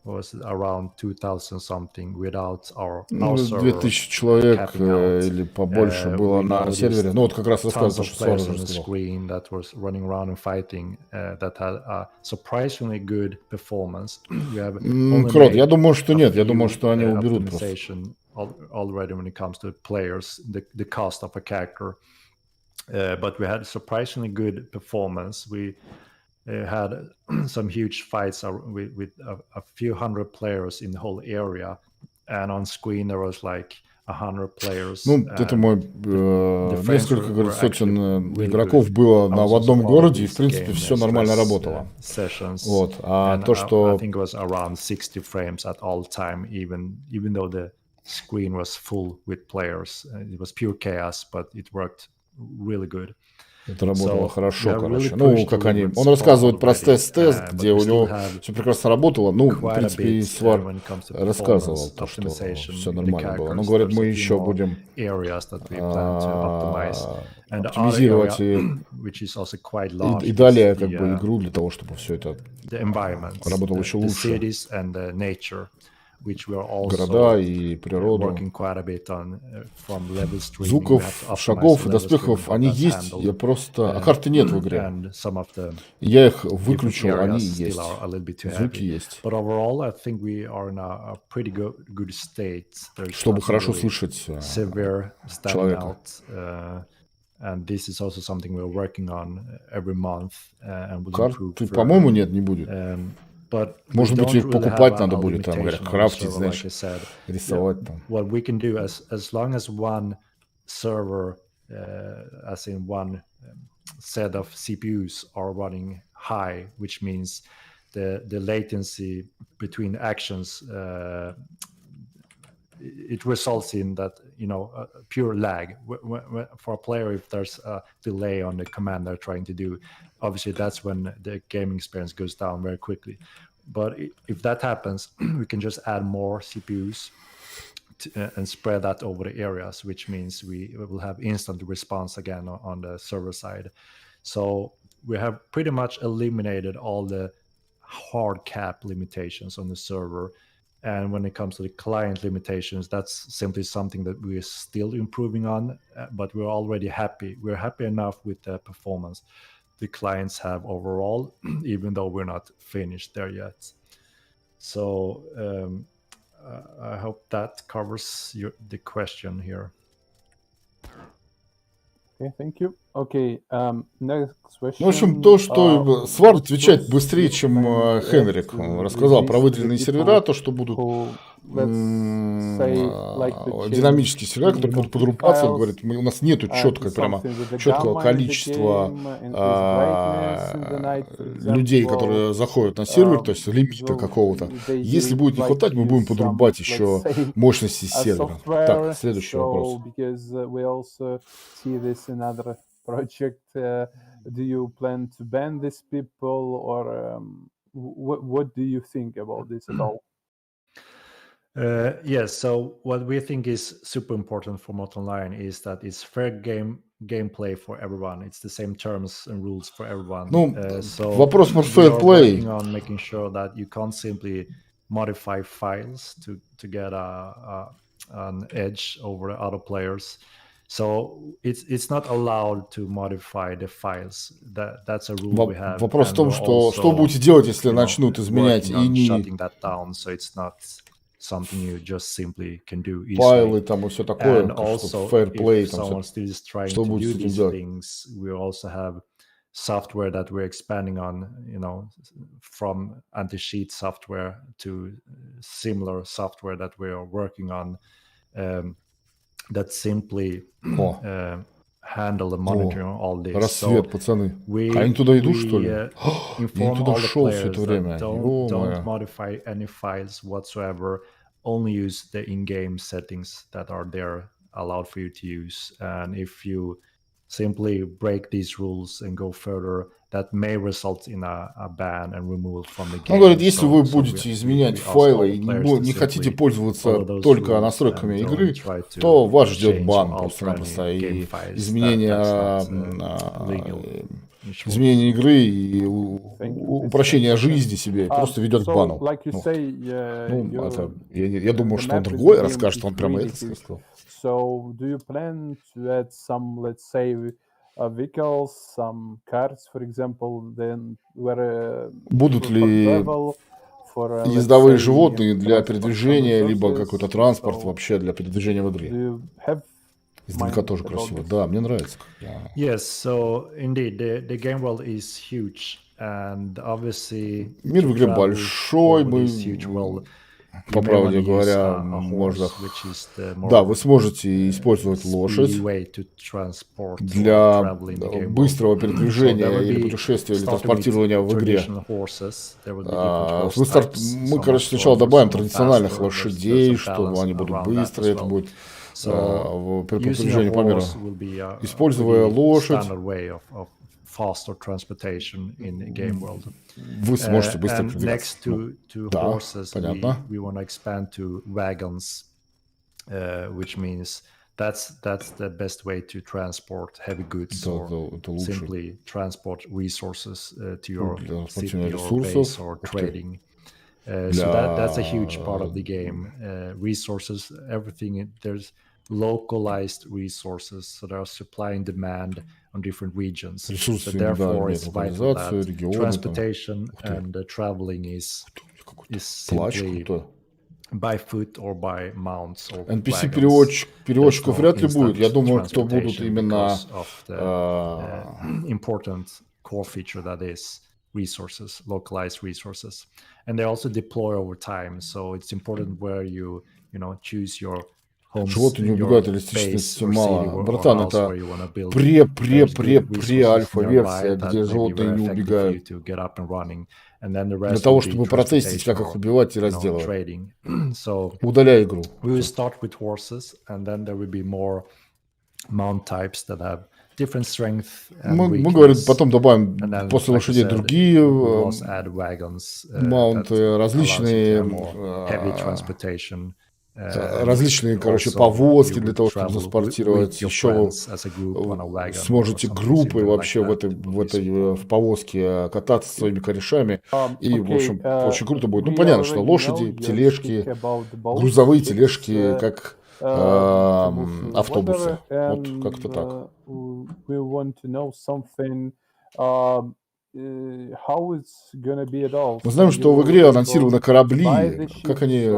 was around 2000 something without our Ну, server 2000 человек capping out. или побольше было We на сервере. noticed Ну, вот как раз tons рассказывал, то, of что Свар players уже on the сказал. screen that was running around and fighting that had a surprisingly good performance. We have only Крот, я made думаю, что a нет. Я few думаю, что они уберут просто. optimization already when it comes to players, the cost of a character. But we had surprisingly good performance. We had some huge fights with a few hundred players in the whole area, and on screen there was like 100 players. Ну, это мой несколько, говорит, сотен игроков было в одном городе, и, в принципе, все нормально работало. Вот. А то, что... I think it was around 60 frames at all time, even though the screen was full with players. It was pure chaos, but it worked really good. Это работало хорошо, короче. Ну, как они... Он рассказывает про тест, где у него все прекрасно работало. Ну, в принципе, и Свар рассказывал, то, что все нормально было. Но, говорит, мы еще будем оптимизировать и далее как бы игру для того, чтобы все это работало еще лучше. Города и природу. Звуков, шагов и доспехов, они есть, я просто... А карты нет в игре. Я их выключил, они есть. Звуки есть. Чтобы хорошо слышать человека. Карты, по-моему, нет, не будет. Может быть, их покупать надо будет, там, говорят, крафтить, знаешь, рисовать там. What we can do, as long as one server, as in one set of CPUs are running high, which means the latency between actions, it results in that, you know, pure lag. For a player, if there's a delay on the command they're trying to do, obviously that's when the gaming experience goes down very quickly. But if that happens, we can just add more CPUs and spread that over the areas, which means we will have instant response again on the server side. So we have pretty much eliminated all the hard cap limitations on the server. And when it comes to the client limitations, that's simply something that we're still improving on, but we're already happy. We're happy enough with the performance the clients have overall, even though we're not finished there yet. So I hope that covers the question here. Okay, thank you. Okay, next question. Ну, в общем, то, что Свар отвечает быстрее, чем Хенрик. Он рассказал про выделенные сервера, то, что будут динамические сервера, которые будут подрубаться. Он говорит, у нас нету четкого количества людей, которые заходят на сервер, то есть лимита какого-то. Если будет не хватать, мы будем подрубать еще мощности сервера. Так, следующий вопрос. Project, do you plan to ban these people, or what do you think about this at all? Yes, so what we think is super important for Mod Online is that it's fair gameplay for everyone. It's the same terms and rules for everyone. Ну, so вопрос про fair play. Working on making sure that you can't simply modify files to get an edge over other players. So it's not allowed to modify the files. That's a rule we have. Вопрос в том, что будете делать, если начнут изменять и не shutting that down, so it's not something you just simply can do easily. Файлы там и все такое, and also, fair play, if someone still is trying to do these things, we also have software that we're expanding on, you know, from anti-cheat software to similar software that we are working on. That simply handle the monitoring all this. Рассвет, пацаны. Они туда идут, что ли? Я туда шел все это время. Don't modify any files whatsoever. Only use the in-game settings that are there allowed for you to use. And if you simply break these rules and go further, that may result in a ban and removal from the game. Он говорит, если вы будете изменять файлы и не хотите пользоваться только настройками игры, то вас ждет бан просто-напросто, и изменение игры и упрощение жизни себе просто ведет к бану. Я думаю, что он другое расскажет, он прямо это сказал. So, do you plan to add some, let's say, vehicles, some cars, for example, then where будут ли ездовые животные для передвижения, либо какой-то транспорт вообще для передвижения в игре? Издалека тоже красиво. Да, мне нравится. Yes, so indeed, the game world is huge, and obviously мир в игре большой, по правде говоря, можно... Да, вы сможете использовать лошадь для быстрого передвижения или путешествия, или транспортирования в игре. Мы, короче, сначала добавим традициональных лошадей, что они будут быстрые, это будет при передвижении по миру. Используя лошадь, faster transportation in the game world. Вы сможете быстро передвигаться. Next to да, horses, понятно. We want to expand to wagons, which means that's the best way to transport heavy goods or simply transport resources to your city or base or trading. So that's a huge part of the game. Resources, everything, there's localized resources, so there are supply and demand on different regions. So therefore, it's vital that transportation and traveling is simply by foot or by mounts or NPC-переводчиков вряд ли будет. Я думаю, кто будут именно important core feature that is resources, localized resources, and they also deploy over time. So it's important where you choose your животные не убегают, эластичности мало. Братан, это пре-альфа-версия, где животные не убегают. Для того, чтобы протестить, как их убивать и разделывать. Удаляй игру. Мы говорим, потом добавим после лошадей другие маунты, различные, короче, повозки для того, чтобы транспортировать. Еще вы сможете группы вообще в повозке кататься со своими корешами. И, в общем, очень круто будет. Ну, понятно, что лошади, тележки, грузовые тележки, как автобусы. Вот как-то так. Мы знаем, что в игре анонсированы корабли. Как они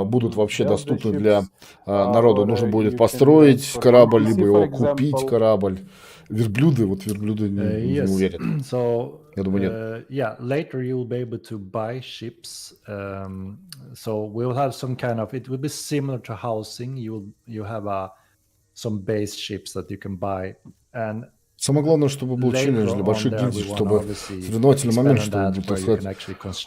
будут вообще доступны для народа? Нужно будет построить корабль, либо его купить корабль. Верблюды, не уверен. Я думаю, нет. Yeah, later you will be able to buy ships. So we'll have some kind of, it will be similar to housing. You have some base ships that you can buy. And самое главное, чтобы был челлендж для больших гильдий, чтобы соревновательный момент, чтобы, так сказать,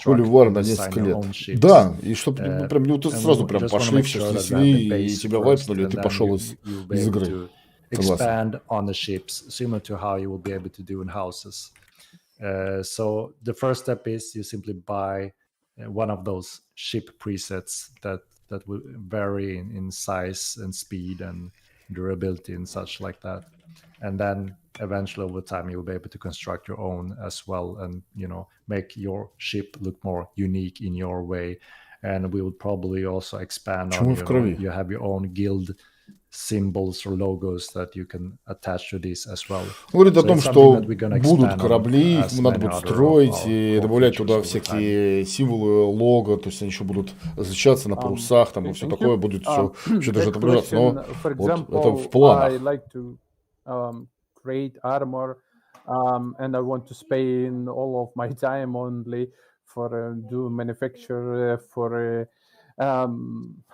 холивар на несколько лет. Да, и чтобы прям не сразу прям пошли, все снесли, и тебя вайпнули, и ты пошел из игры. Expand on the ships, similar to how you will be able to do in houses. So the first step is you simply buy one of those ship presets that will vary in size and speed and durability and such like that. And then eventually over time you'll be able to construct your own as well and make your ship look more unique in your way. And we will probably also expand on you have your own guild symbols or logos that you can attach to this as well. Говорит о том, что будут корабли, их надо будет строить и добавлять туда всякие символы, лого, то есть они еще будут различаться на парусах, там и все такое будет все даже отображаться. Но вот это в планах. Create armor, and I want to spend all of my time only for do manufacture for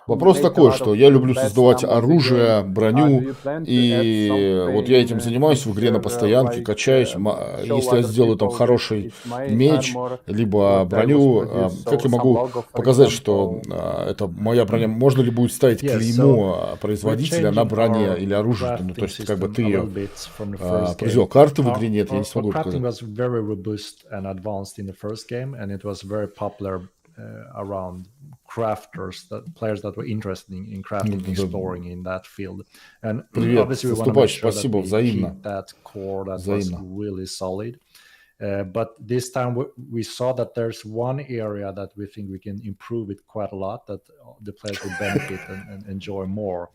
Вопрос такой, что я люблю создавать оружие, броню, и вот я этим занимаюсь в игре на постоянке, качаюсь. Если я сделаю там хороший меч, либо броню, как я могу показать, что это моя броня? Можно ли будет ставить клеймо производителя на броне или оружие? Ну, то есть, как бы ты ее произвел. Карты в игре нет, я не смогу показать. Around crafters, players that were interested in crafting, exploring in that field. And obviously we want to make sure that we keep that core that was really solid. But this time we saw that there's one area that we think we can improve it quite a lot, that the players will benefit and enjoy more,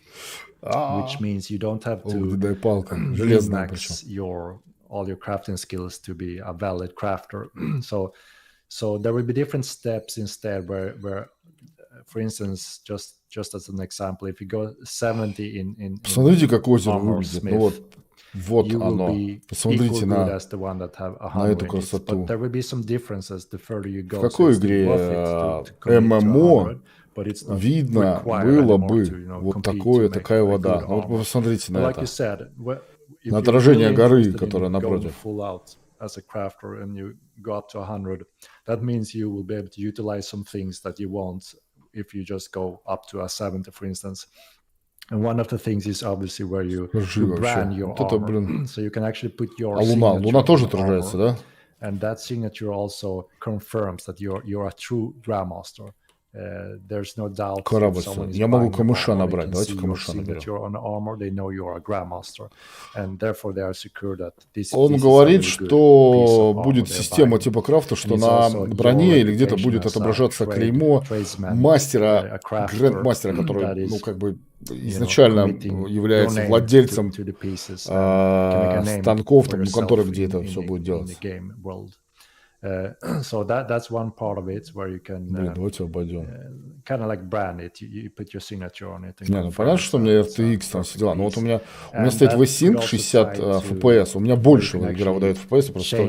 which means you don't have to max all your crafting skills to be a valid crafter. So there will be different steps instead where for instance, just as an example, if you go 70 in Посмотрите, как озеро Armor выглядит. Smith, Ну вот you will оно. be Посмотрите equal на good as the one that have эту 100 in it. красоту. But there will be some differences the further you В go. какой So it's игре worth it to commit to ММО 100, but it's not видно required было anymore бы to, you know, вот compete такое, to make такая a вода? good Ну, вот armor. посмотрите на But like это. you said, if На you're отражение really горы, interested которая in going напротив. full out as a crafter and you go up to 100, that means you will be able to utilize some things that you won't if you just go up to a 70, for instance. And one of the things is obviously where you brand your armor. So you can actually put your signature Луна тоже on the отражается, armor. да? And that signature also confirms that you're a true grandmaster. There's no doubt if someone is Я могу buying your камыша armor, they набрать. can Давайте see your камыша наберем. signature on the armor, they know you're a grandmaster. And therefore they are secure that this Он is говорит, a really good что piece of armor будет they're система buying. типа крафта, что And it's на also броне your или где-то reputation будет as a отображаться клеймо tradesman, мастера, a crafter грэндмастера, который, that is, ну, как бы you know, изначально committing your является name владельцем to the pieces and can make a name станков, for там, yourself конторы, где это in все будет the делаться. game world. So that's one part of it where you can Давайте обойдем. kind of like brand it. You put your signature on it. Не, ну понятно, что у меня RTX там все дела. Но вот у меня стоит V-Sync 60 FPS, у меня больше игра выдает FPS, просто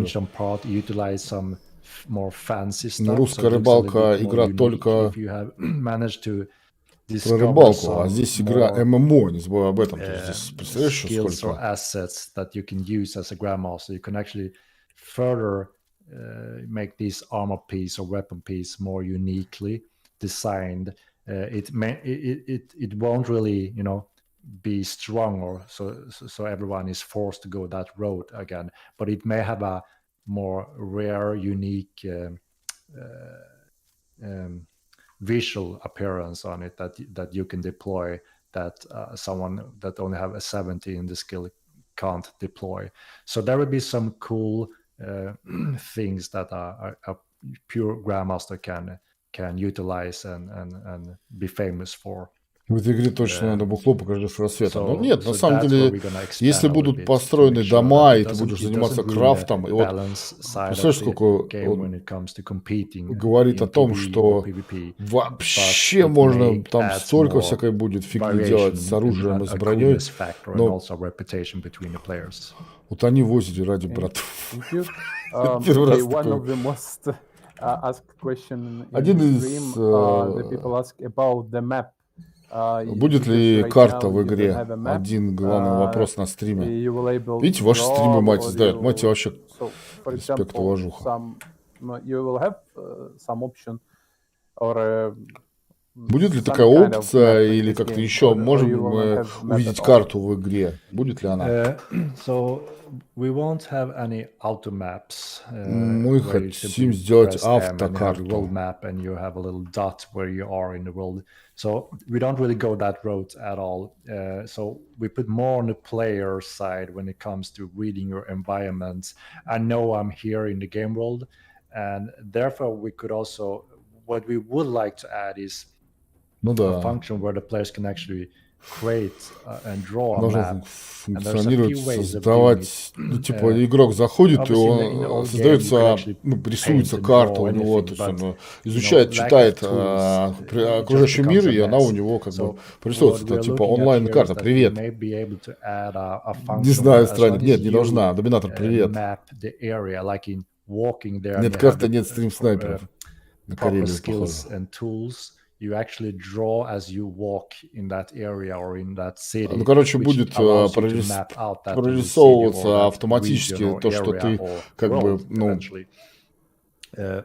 на русская рыбалка игра только про рыбалку, а здесь игра ММО, не забывай об этом. Здесь, представляешь, сколько? Make this armor piece or weapon piece more uniquely designed. It won't really, you know, be strong or so everyone is forced to go that road again. But it may have a more rare, unique visual appearance on it that you can deploy that someone that only have a 70 in the skill can't deploy. So there will be some cool things that a pure grandmaster can utilize and be famous for. В этой игре точно надо бухло покажи с рассветом. Но нет, на самом деле, если будут построены дома, и ты будешь заниматься крафтом, и вот представляешь, сколько он говорит о том, что вообще можно там столько всякой будет фигни делать с оружием и с броней, но вот они в озере ради братов. Первый раз такой. Один из... Будет ли карта в игре? Один главный вопрос на стриме. Видите, ваши стримы мать издают. Мать, я вообще респект, уважуха. Будет ли такая опция или как-то еще можем мы увидеть карту в игре? Будет ли она? Мы хотим сделать автокарту. So we don't really go that route at all. So we put more on the player side when it comes to reading your environments. I know I'm here in the game world, and therefore we could also, what we would like to add is a function where the players can actually create and draw a map. Функционирует, создавать, ну, типа игрок заходит, и он создается, ну, рисуется карта у него, то есть он изучает, читает окружающий мир, и она у него как бы присутствует, это типа онлайн-карта, привет. Не знаю, странник, нет, не должна, доминатор, привет. Нет карты, нет стрим-снайперов. На Карелию, похоже. you actually draw as you walk in that area or in that city. Ну, короче, будет прорисовываться автоматически то, что ты как бы, ну, по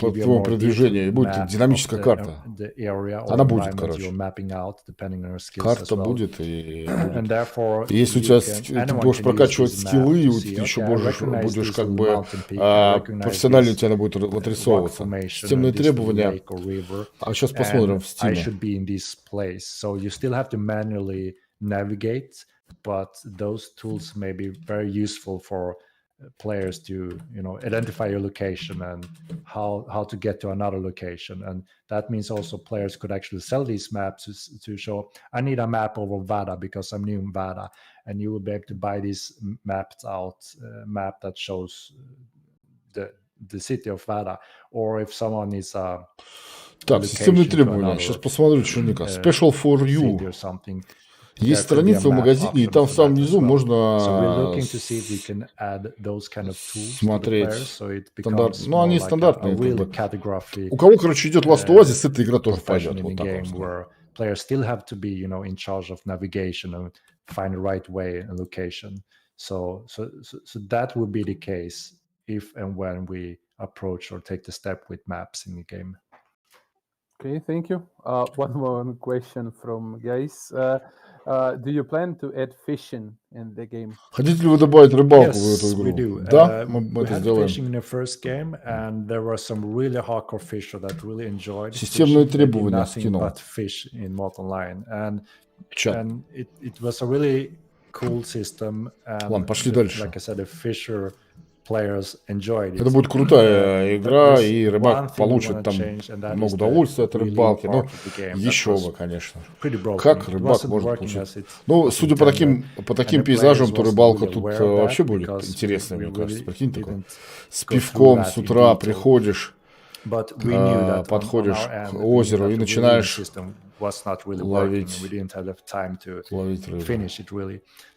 твоему продвижению будет динамическая карта. Она будет, короче. Карта будет, и если у тебя ты будешь прокачивать скиллы, и ты еще будешь как бы профессионально у тебя она будет отрисовываться. Системные требования. А сейчас посмотрим в Steam. But those tools may be very useful for players to, you know, identify your location and how to get to another location. And that means also players could actually sell these maps to show, I need a map over Vada because I'm new in Vada, and you will be able to buy this mapped out map that shows the city of Vada. Or if someone is a так, системные требования. Сейчас посмотрю, что у них. Special for you. Есть страница в магазине, и там в самом низу можно смотреть стандарт. Ну, они стандартные. У кого, короче, идет Last Oasis, эта игра тоже пойдет. Вот так вот. Players still have to be, you know, in charge of navigation and find the right way and location. So that would be the case if and when we approach or take the step with maps in the game. Okay, thank you. One more question from guys. Do you plan to add fishing in the game? Хотите ли вы добавить рыбалку в эту игру? Да, мы это сделаем. Системные требования скинул. Чат. Ладно, пошли дальше. Это будет крутая игра, и рыбак получит там много удовольствия от рыбалки. Ну, еще бы, конечно. Как рыбак может получить? Ну, судя по таким пейзажам, то рыбалка тут вообще будет интересная, мне кажется. Прикинь, такой с пивком с утра приходишь, подходишь к озеру и начинаешь ловить рыбу.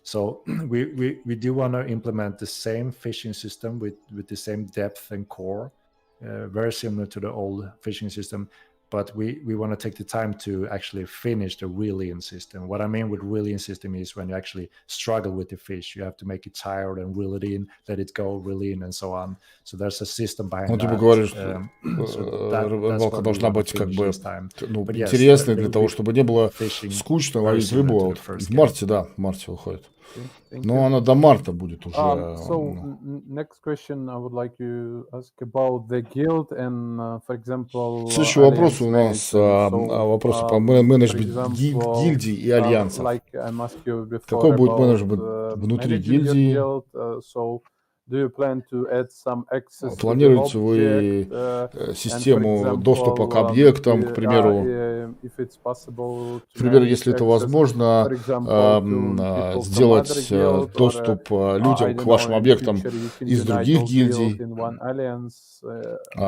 So we do want to implement the same fishing system with the same depth and core, very similar to the old fishing system, but we want to take the time to actually finish the reel-in system. What I mean with reel-in system is when you actually struggle with the fish, you have to make it tired and reel it in, let it go, reel in, and so on. So there's a system behind that. Ну, ты говоришь, рыбалка должна быть как бы интересной для того, чтобы не было скучно ловить рыбу. В марте, да, в марте выходит. Но она до марта будет уже. So next question I would like to ask about the guild and, for example. Следующий вопрос у нас вопросы по менеджменту гильдий и альянсов. Какой будет менеджмент внутри гильдии? Планируете вы систему доступа к объектам, к примеру, если это возможно, сделать доступ людям к вашим объектам из других гильдий,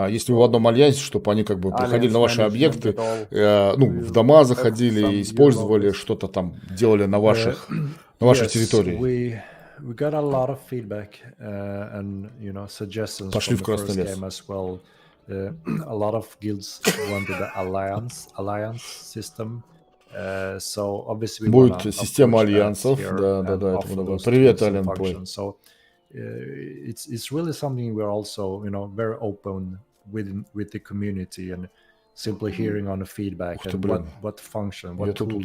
если вы в одном альянсе, чтобы они как бы приходили на ваши объекты, ну, в дома заходили, использовали что-то там, делали на вашей территории. We got a lot of feedback and, you know, suggestions from the first game as well. A lot of guilds wanted the alliance system. So obviously we будет система альянсов. Да. Привет, Ален Плей. So it's really something we're also, you know, very open with the community and simply hearing on the feedback and what function, what tools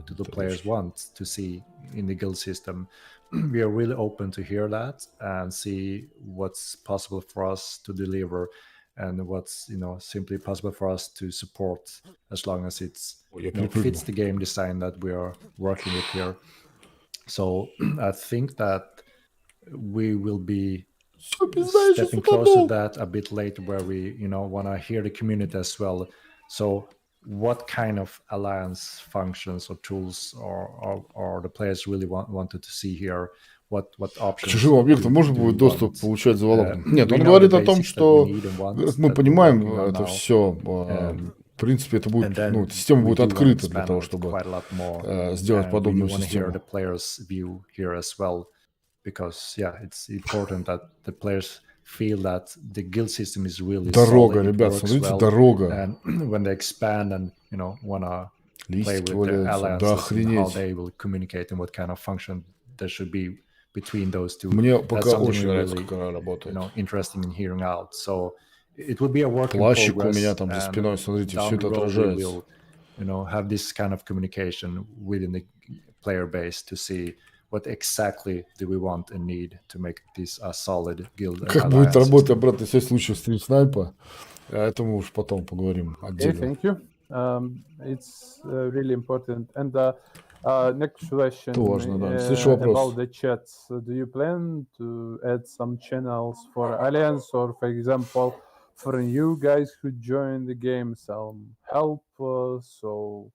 do the players want to see in the guild system. We are really open to hear that and see what's possible for us to deliver and what's, you know, simply possible for us to support as long as it's, you know, fits the game design that we are working with here. So I think that we will be stepping closer to that a bit later, where we, you know, want to hear the community as well. So what kind of alliance functions or tools or the players really wanted to see here? What options? К чужим объектам можно будет доступ получать за валом? Нет, он говорит о том, что мы понимаем это все. В принципе, это будет, ну, система будет открыта для того, чтобы сделать подобную систему. Because, yeah, it's important that the players feel that the guild system is really Дорога, solid, it ребят, works смотрите, well, дорога. and when they expand and wanna play Листики with their валяются, да alliances and how охренеть. they will communicate and what kind of function there should be between those two. Мне That's пока something очень нравится, really, как она работает. interesting in hearing out. So it will be a work in Плащик у progress, меня там за and спиной, смотрите, down все the это road we отражается. will, have this kind of communication within the player base to see what exactly do we want and need to make this a solid guild. Как будет работать обратная связь в случае стрим снайпа, это мы уж потом поговорим Okay, отдельно. thank you. It's really important. And next question Это важно, да. Следующий вопрос. about the chats. Do you plan to add some channels for Alliance or, for example, for you guys who join the game, some help so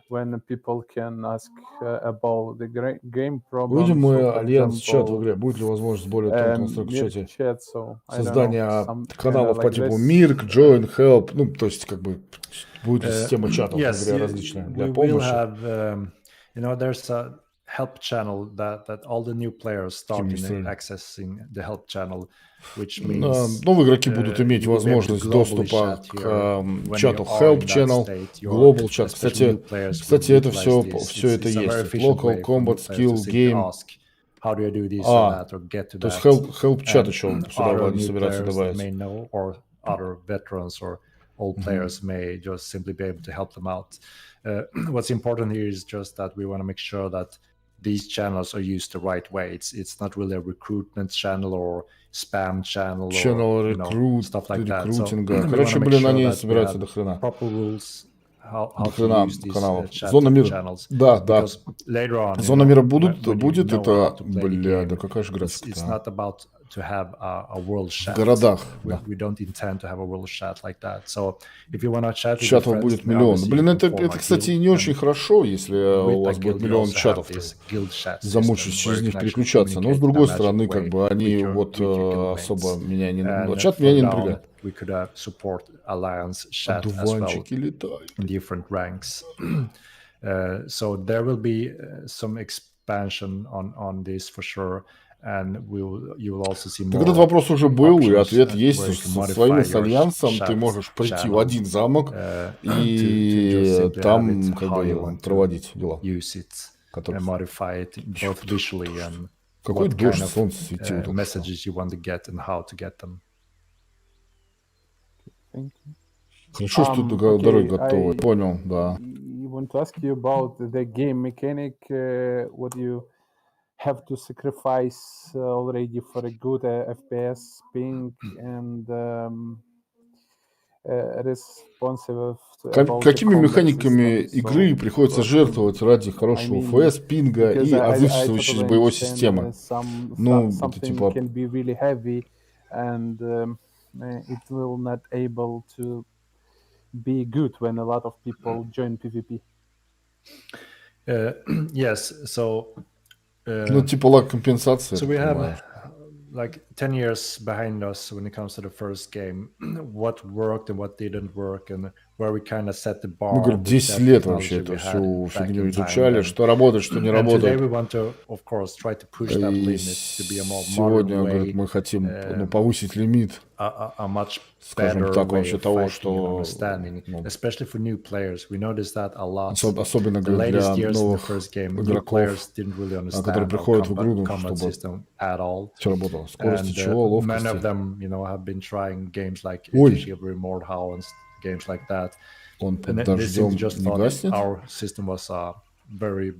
when people can ask about the game problems? Будем мы so, for альянс-чат в example, игре? Будет ли возможность более тонкой настройки в Mir чате? chat, so I don't know, Создание some kind каналов of по like типу this. Mirk, Join, Help, ну, то есть, как бы, будет ли система чатов в Yes, игре различная для we will помощи? have, there's a help channel that all the new players start in accessing the help channel, which means Новые игроки будут иметь you will be able to возможность globally доступа chat к here when чату you are Help in that Channel, state. Your Global Chat. especially new players will Кстати, это utilize все this. это It's a very есть. efficient Local, way for new Combat, players to Skill, simply Game. ask, how do I do this or that, or get to То есть that. Help Chat And еще сюда other они new собираются players that добавить. may know, or other veterans or old players may just simply be able to help them out. What's important here is just that we want to make sure that these channels are used the right way. It's not really a recruitment channel or spam channel or stuff like that. So we want Короче, to make блин, sure они that we собираются have до хрена. proper rules how До to хрена use these каналов. chat Зона мира. channels. Да. Because later on, Зона мира when будет you know how это, to play the бля, game, да какая же it's графика-то, not about to have a world chat. В городах, да. We don't intend to have a world chat like that. So if you want to chat with your Чатов friends, будет then миллион. obviously Блин, you can это, form a кстати, guild, не очень and хорошо, если у with вас a будет guild you миллион also have чатов. this guild chat Замучишь system через where you них can actually переключаться. Но с communicate in a другой magic стороны, как way бы они with your вот guildmates. особо меня не... And Чат меня не further on, напрягает. we could support alliance chat as well Одуванчики летают. in different ranks. So there will be some expansion on this for sure, and you will also see more. Так этот вопрос уже был, и options, ответ есть. where you can Со modify своими your альянсом ты chat можешь прийти в channel, один замок to и just simply have там it как how you бы want to проводить дела. use it Которые... and modify it both visually and Какой what дождь, kind солнце светило of только что. messages you want to get and how to get them. Thank you. Хорошо, что дороги готовы. Понял, да. I want to ask you about the game mechanic. What you have to sacrifice already for a good FPS ping and responsive. Какими механиками игры приходится жертвовать ради хорошего FPS, пинга и отзывчивости боевой системы? Ну, это типа... Can be really heavy and it will not able to be good when a lot of people join PvP. Yes, so ну, типа лаг компенсации. So we have like 10 years behind us when it comes to the first game. What worked and what didn't work, and where we kind of set the bar. Мы, говорит, 10 лет вообще эту всю фигню изучали, что работает, что не работает. Today we want to, of course, try to push that limit to be a more сегодня, modern way, говорит, мы хотим повысить лимит. A much скажем так, вообще того, что... Especially for new players. We noticed that a lot. Особенно для новых игроков, которые приходят в игру, чтобы все работало. Скорости чего, ловкости. Many of them, have been trying games like Remote Hounds, games like that. Он под дождем не гаснет? Our system was a very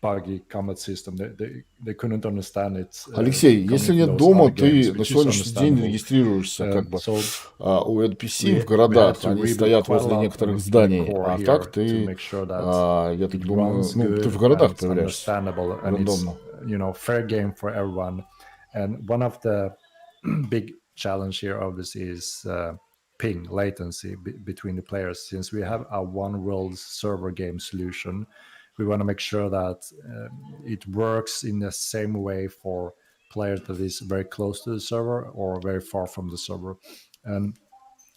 buggy combat system. They couldn't understand it. Алексей, если нет дома, ты на сегодняшний день регистрируешься как бы у NPC в городах, они стоят возле некоторых зданий, а так ты, я так думаю, ты в городах появляешься рандомно. Fair game for everyone. And one of the big challenge here obviously is ping latency between the players. Since we have a one world server game solution, we want to make sure that it works in the same way for players that is very close to the server or very far from the server. And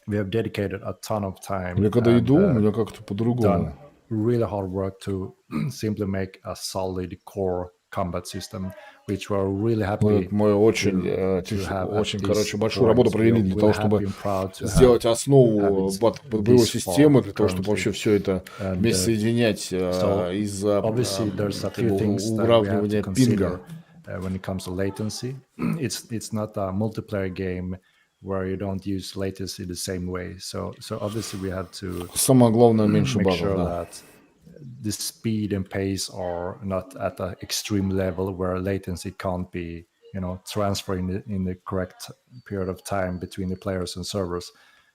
we have dedicated a ton of time done really hard work to simply make a solid core combat system, which we're really happy. Мы очень, короче, большую работу провели для того, чтобы сделать основу боевой системы, для того, чтобы вообще все это вместе соединять из-за уравнивания пинга. When it comes to latency, it's not a multiplayer game where you don't use latency the same way. So obviously we had to Самое главное, меньше make багов, sure да. that the speed and pace are not at an extreme level where latency can't be, transferring in the correct period of time between the players and servers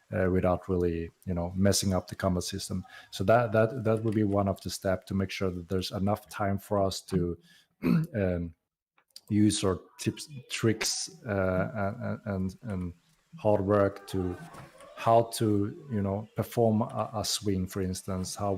without really, messing up the combat system. So that would be one of the steps to make sure that there's enough time for us to use our tips, tricks, and hard work to how to perform a swing, for instance, how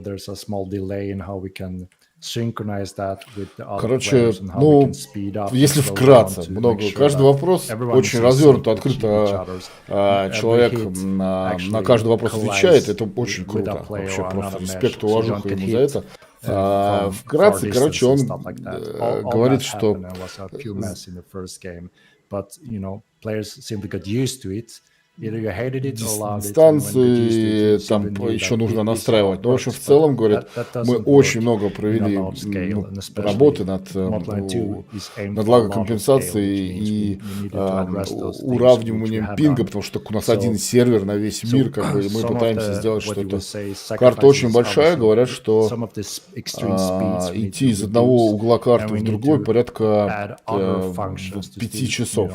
there's a small delay and how we can synchronize that with the other players and how we can speed up. Если вкратце, много. Каждый вопрос очень развернуто, открыто. Человек на каждый вопрос отвечает. Это очень круто. Вообще просто респект, уважуха ему за это. Вкратце, короче, он говорит, что инстанции там еще нужно настраивать. Но, в общем, в целом, говорят, мы очень много провели работы над лагокомпенсацией и уравниванием пинга, потому что у нас один сервер на весь мир, как бы, и мы пытаемся сделать что-то. Карта очень большая, говорят, что идти из одного угла карты в другой порядка 5 часов.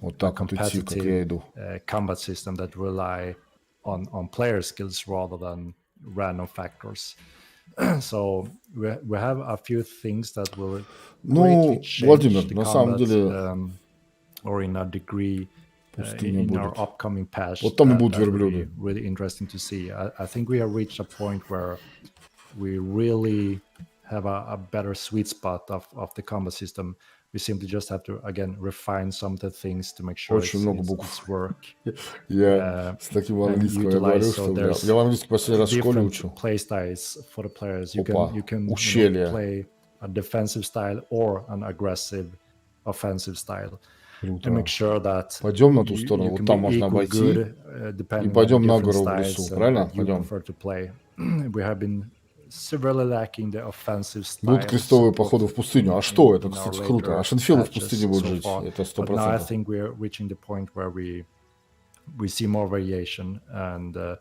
Вот так вот идти, как я иду. Combat system that rely on player skills rather than random factors. So we have a few things that will greatly change Владимир, the на самом combat, деле, or in a degree in our upcoming patch. Вот там и будут that will верблюды. be really interesting to see. I think we have reached a point where we really have a better sweet spot of the combat system. We simply just have to, again, refine some of the things to make sure Очень много букв. it's work. Я с таким английским я говорю, что я в английском последний раз в школе учил. Play styles for the players. You can play a defensive style or an aggressive offensive style. To make sure that пойдем на ту сторону, вот там можно обойти, и пойдем на гору в лесу, правильно? Пойдем. We have been severely lacking the offensive styles. Будут крестовые походы в пустыню. А что? Это, кстати, круто. А Шинфилд в пустыне будет жить. Это 100%. But now I think we're reaching the point where we see more variation and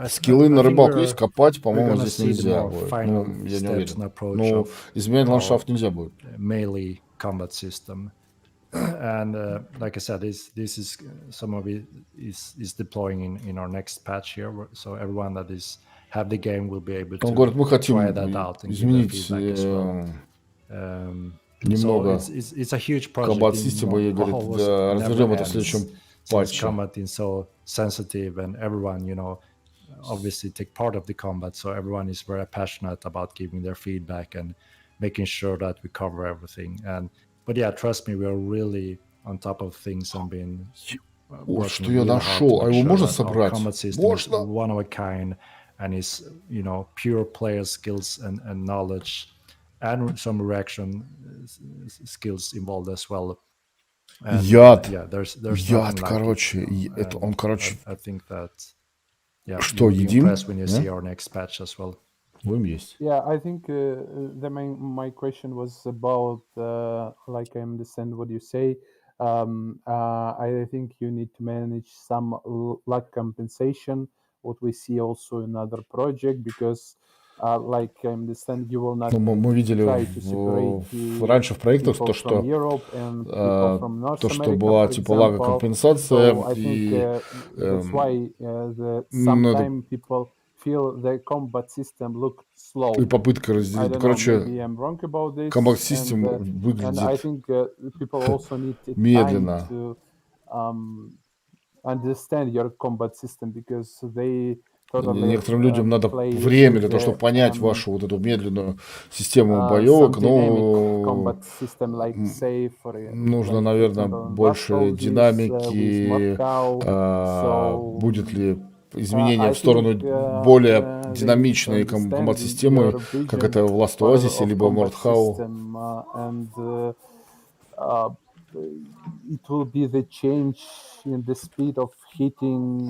скиллы на рыбалку есть, копать, по-моему, здесь нельзя будет. Ну, я не уверен. Но изменять ландшафт нельзя будет. Melee combat system. And like I said, this is some of it is deploying in our next patch here. So everyone that is have the game will be able to говорит, мы хотим try that out and изменить немного комбат-систему и говорит, развернем это в следующем патче. Combat is so sensitive and everyone, obviously take part of the combat. So everyone is very passionate about giving their feedback and making sure that we cover everything. But yeah, trust me, we are really on top of things and been что я нашел, а его можно собрать? Можно. One of a kind, and is pure player skills and knowledge, and some reaction skills involved as well. And, Яд, yaad, короче, это он, короче. I think that, что едим? When you see our next patch as well. Будем есть. Yeah, I think my question was about like I understand what you say. I think you need to manage some lag compensation. What we see also in other project, because like I understand you will not мы видели раньше в проектах то, что была типа лагокомпенсация, и и попытка разделить. Короче, комбат-систем выглядит медленно. Некоторым людям надо время для того, чтобы понять вашу вот эту медленную систему боевок, но нужно, наверное, больше динамики, будет ли изменения I в сторону think более they динамичной understand комбат-системы, your как vision это в Last Oasis, of либо combat Mordhau? system, and it will be the change in the speed of hitting.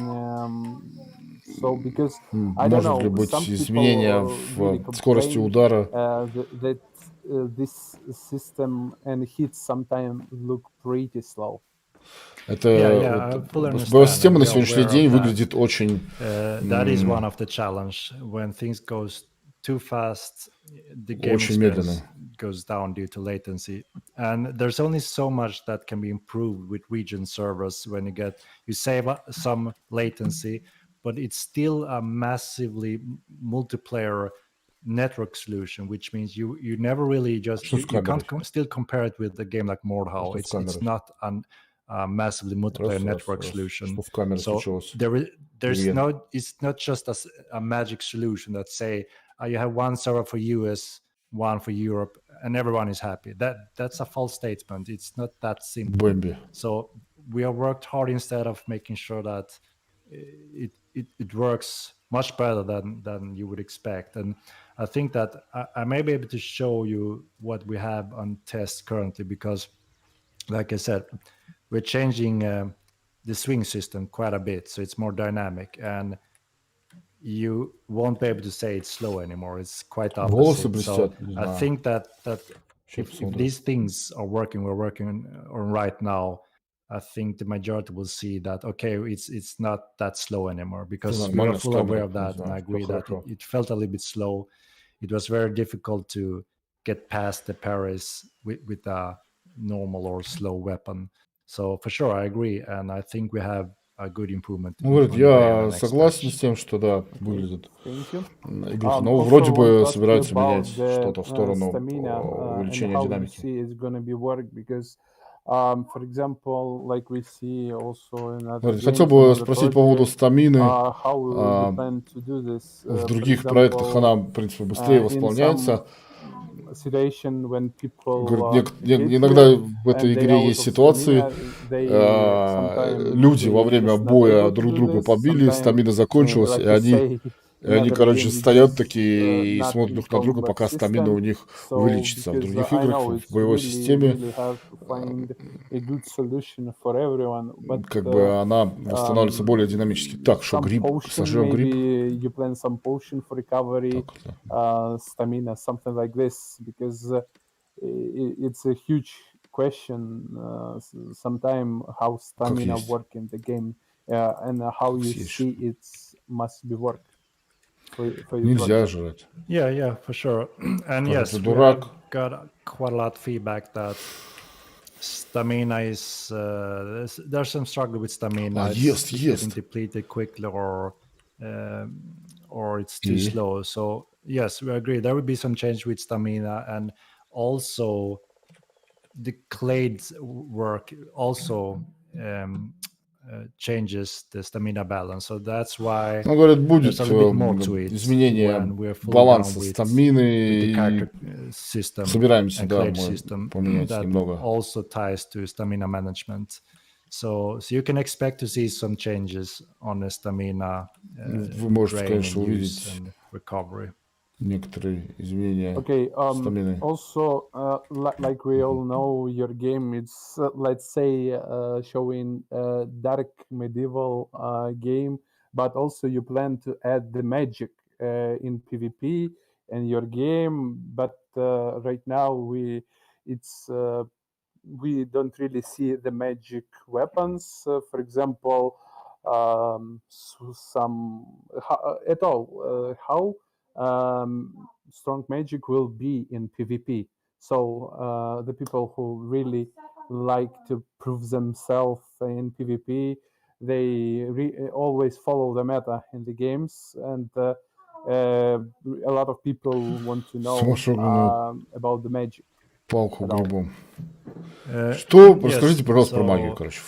So because I don't Может ли know, быть some изменение people really в скорости complain удара? that this system and hits sometimes look pretty slow. Это I fully вот understand, боевая-система and на we are сегодняшний aware день of that. выглядит очень... That is one of the challenge. When things goes too fast, the game Очень медленно. experience goes down due to latency. And there's only so much that can be improved with region servers when you save some latency, but it's still a massively multiplayer network solution, which means you never really just Что с you can't камерой? still compare it with a game like Mordhau. Что с It's камерой? not a massively multiplayer network solution. Что с камерой So случилось? there's Привет. no, it's not just a magic solution that say you have one server for US, one for Europe, and everyone is happy. That's a false statement. It's not that simple. Бэмби. So we have worked hard instead of making sure that it works much better than you would expect. And I think that I may be able to show you what we have on test currently, because like I said, we're changing the swing system quite a bit, so it's more dynamic, and you won't be able to say it's slow anymore. It's quite Волосы opposite. So блестят. Не I знаю. think that Сейчас if посмотрим. these things are working, we're working on right now, I think the majority will see that, okay, it's not that slow anymore, because Всё we are нормально с fully aware камерой. of Не that, and знаю, I всё agree that хорошо. it felt a little bit slow. It was very difficult to get past the parries with a normal or slow weapon. So for sure, I agree, and I think we have a good improvement. Ну, говорит, on the way in the я next согласен patch. с тем, что да, Okay, выглядит thank you. игрушка. Но Also, вроде want бы to ask you собираются about менять the что-то в сторону stamina and увеличения how you динамики. see it's going to be work, because for example, like we see also in other Говорит, games, хотел in бы other спросить по поводу projects, стамины. how you plan to do this. В For других проектах она, example, в принципе, быстрее in восполняется. some situation when people Говорит, hit иногда you в этой and they игре out есть of ситуации, stamina, they sometimes люди во they время just not боя able to друг do друга this. побили, Sometimes, стамина закончилась, like you say, и они, another короче, game you стоят just такие и not смотрят in друг на друга, combat пока стамина у system. них So увеличится. В because других I играх, know в it's боевой really системе, hard to find a good solution for everyone, but как бы она восстанавливается более динамически. Так, что, some гриб? potion, Сожжем гриб? maybe you plan some potion for recovery, Так, stamina, something like this, because it's a huge question sometimes how stamina есть? work in the game, and how you съесть, see it must be work for your Нельзя project. жрать. Yeah, for sure. And Скажи, yes, ты we дурак? have got quite a lot of feedback that stamina is there's some struggle with stamina. It's getting depleted quickly, or it's too slow. So yes, we agree. There will be some change with stamina, and also the clades work also changes the stamina balance. So that's why Ну, говорят, будет there's a little bit more to it изменение when we're fully баланса done with стамины, the и character system собираемся, and да, clade мы system поменять that немного. also ties to stamina management. So you can expect to see some changes on the stamina Вы можете, drain конечно, and use увидеть and recovery. некоторые изменения Okay. стамины. Also, like we all know, your game it's let's say showing dark medieval game, but also you plan to add the magic in PvP in your game. But right now we don't really see the magic weapons. For example, some at all how strong magic will be in PvP. So the people who really like to prove themselves in PvP, they always follow the meta in the games, and a lot of people want to know about the magic. Палку грибом. Что? Что? Расскажите, пожалуйста, про магию, короче.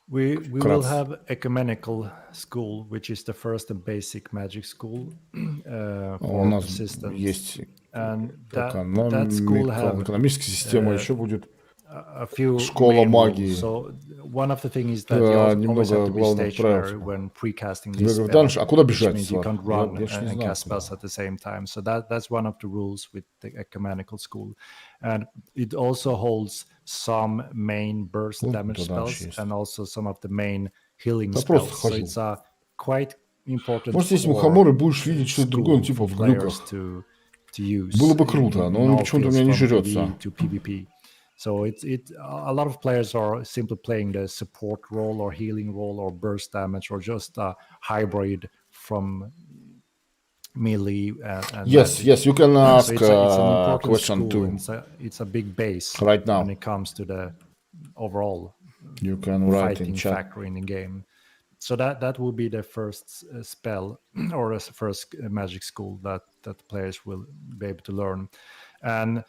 We will have ecumenical school, which is the first and basic magic school for persistence. Есть And that school have экономическая система, еще будет a few Школа main магии. rules. So one of the things is that you always Немного have to be главных правил. stationary when precasting Тебе this говорят, spell, Данш, а куда which бежать, means you Свар? can't run Я ж не and знаю, cast куда. spells at the same time. So that's one of the rules with the ecumenical school. And it also holds some main burst Вот damage туда spells дальше есть. and also some of the main healing Да просто spells. So хожу. it's a quite important Может, есть core мухоморы, будешь видеть что-то другое, school типа for в players глюках. to use Было бы круто, но in он all почему-то у fields меня не from жрется. PvE to PvP. So a lot of players are simply playing the support role or healing role or burst damage or just a hybrid from melee and Yes, magic. yes, you can ask So it's an a important question school too. and it's a big base Right now. when it comes to the overall You can write in fighting chat. factor in the game. So that will be the first spell or the first magic school that players will be able to learn, and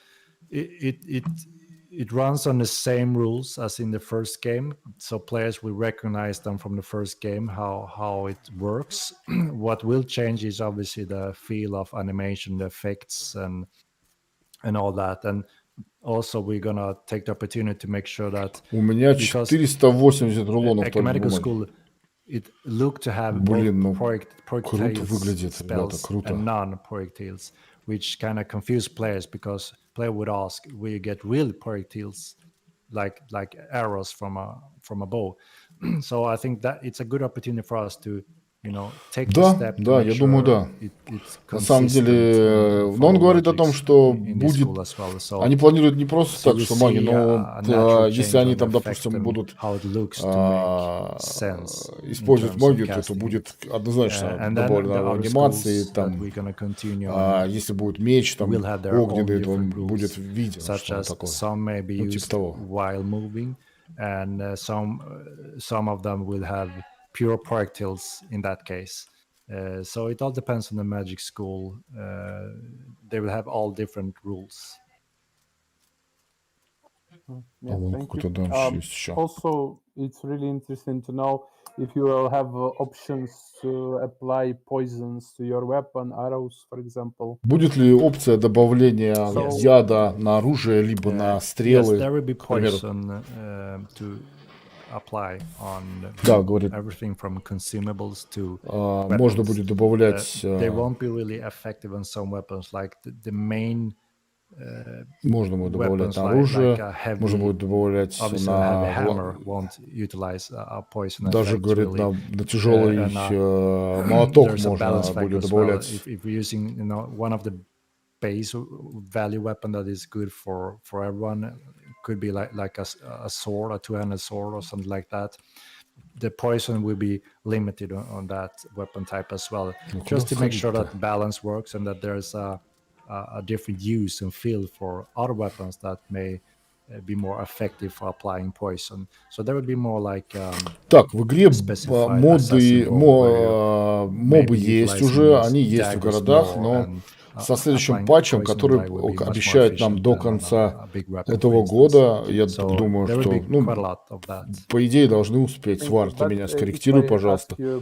it runs on the same rules as in the first game. So players will recognize them from the first game how it works. What will change is obviously the feel of animation, the effects, and all that. And also we're gonna take the opportunity to make sure that У меня because 480 рулонов только ecumenical бумаги. school, it looked to have Блин, ну both круто projectiles выглядит, ребята, spells круто. and non-projectiles, which kind of confuse players because player would ask, will you get real projectiles like arrows from a bow? So I think that it's a good opportunity for us to take the Да, step to да, make я sure думаю, да. it's На самом consistent деле, in но он follow говорит о том, logics что in this будет, school as well. So они планируют не просто so так, you что маги, see но a natural если change они on the там, effect допустим, and будут how it looks to make sense in использовать terms of магию, то это casting будет it. однозначно And then the добавлено other анимации, schools that там, we're gonna continue on если будет меч, там, will have their own огненный, то он different будет rules, виден, such что as такое. some may be Ну, типа used того. while moving, and some of them will have pure projectiles in that case. So it all depends on the magic school. They will have all different rules. Yeah, По-моему, thank какой-то you. дальше есть еще. Also, it's really interesting to know if you will have options to apply poisons to your weapon, arrows, for example. Будет ли опция добавления So, яда на оружие, либо на Yes, стрелы, there will be к примеру? poison to apply on Да, говорит, everything from consumables to можно weapons. будет добавлять, They won't be really effective on some weapons, like the main можно будет добавлять weapons, на like оружие, a можно heavy, будет добавлять obviously a heavy на hammer won't utilize a poison даже, effect говорит, really. на тяжелый молоток There's a можно balance factor будет as well. добавлять. If you're using, one of the base value weapon that is good for everyone, could be like a sword, a two-handed sword or something like that. The poison will be limited on that weapon type as well, just to make sure that balance works and that there's a different use and feel for other weapons that may be more effective for applying poison. So there would be more like Так, в игре specified моды, assassin role where you may мобы be есть utilizing уже, these они есть в daggers городах, more, но and со следующим applying патчем, poison который light will be much more обещают нам efficient до than on конца a big weapon, for этого instance. года, я So так думаю, there will что, be quite a lot of that. по идее, должны успеть. thank Свар, you. ты But меня if скорректируй, I пожалуйста. ask you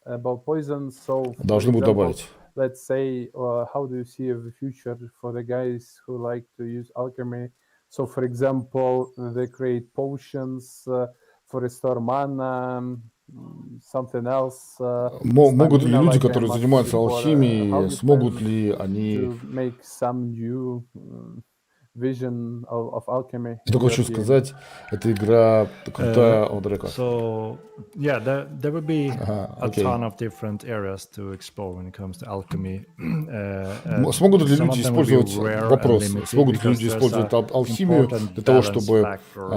about poison, so for Должны будут example, добавить. let's say, how do you see the future for the guys who like to use alchemy? So, for example, they create potions for restore mana, something else. Могут ли Stamina, люди, like I которые asked занимаются before, how алхимией, you смогут plan ли они... to make some new vision of alchemy Я in только your хочу game? сказать, эта игра крутая от рекорд. So yeah, there will be a окей. ton of different areas to explore when it comes to alchemy. Смогут ли Some люди of them will be использовать, rare and вопрос, limited смогут ли because люди there's использовать a алхимию important для того, balance чтобы factor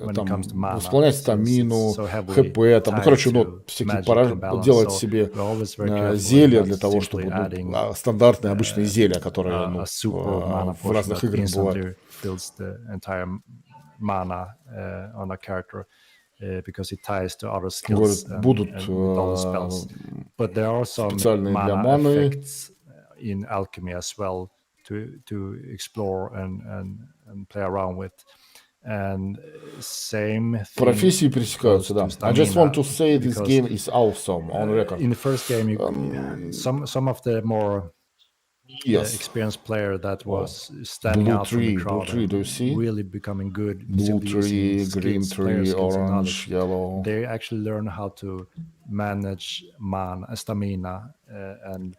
when it там, comes to mana, восполнять since стамину, it's so heavily ХП, там, ну, tied короче, to всякие magic and balance. делать So себе we're always very careful зелья not для того, simply чтобы adding стандартные обычные зелья, которые a super mana в разных potion that играх бывают. instantly fills the entire mana on a character because it ties to other skills Говорят, будут and with all the spells. But there are some специальные для mana маны. effects in alchemy as well to explore and play around with. And same thing. Профессии пересекаются, да. I just want to say this game is awesome on record. In the first game, some of the more Yes. experienced player that was standing out from the crowd, blue tree, do you see? really becoming good. Blue simply tree, using green skills, player tree, skills and orange, knowledge. yellow. They actually learn how to manage stamina and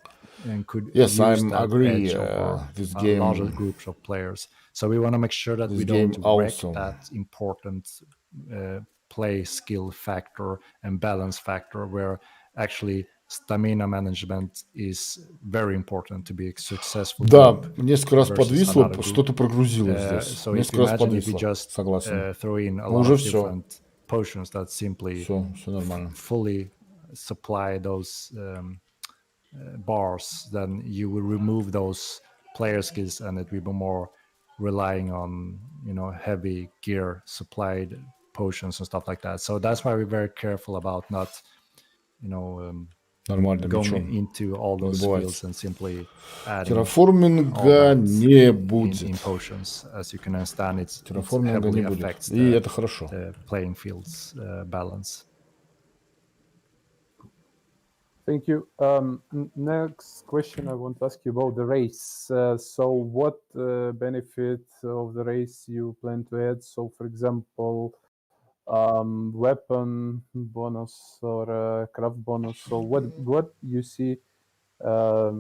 could Yes, use I'm that agree. edge over This larger game, groups of players. So we want to make sure that this we game don't wreck awesome. that important play skill factor and balance factor, where actually stamina management is very important to be a successful Да, group несколько раз versus подвисло, another group. что-то прогрузилось здесь. So if Несколько you раз imagine if you подвисло, just согласен. throw in a Ну, lot уже of все, different potions that simply все нормально. fully supply those bars, then you will remove those player skills and it will be more relying on, you know, heavy gear supplied potions and stuff like that. So that's why we're very careful about not, you know, Нормально, going ничего. into all Не those забывайте. skills and simply adding Терраформинга all that не будет. in potions. As you can understand, it Терраформинга heavily не будет. affects И это хорошо. the playing field's balance. Thank you. Next question I want to ask you about the race. So what benefit of the race you plan to add? So for example, weapon bonus or craft bonus. So what you see, how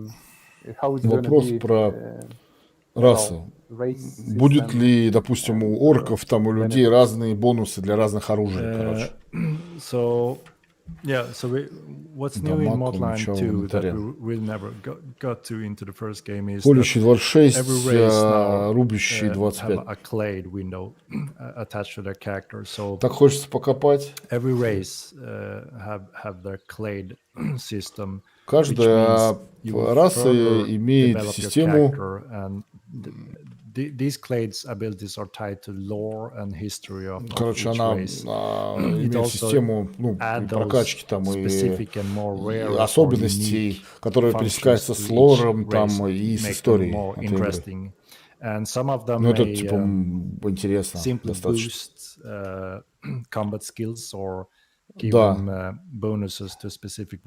it's going to Вопрос be про расы. race Будет system ли, допустим, у орков там у людей benefits. разные бонусы для разных оружий, короче? So yeah, so what's new in Дамаг, Modline меча, 2 that инвентаря. we really never got to into the first game is Колющий that 26, every race now рубящий have 25. a clade window attached to their character. So Так хочется покопать. every race have their clade system. Каждая раса имеет систему. These clades abilities are tied to lore and history of Короче, each она race. имеет систему, ну, и прокачки там и особенностей, которые пересекаются с лором там и с историей этой игры. Ну, это типа интересно достаточно. Combat skills or Да,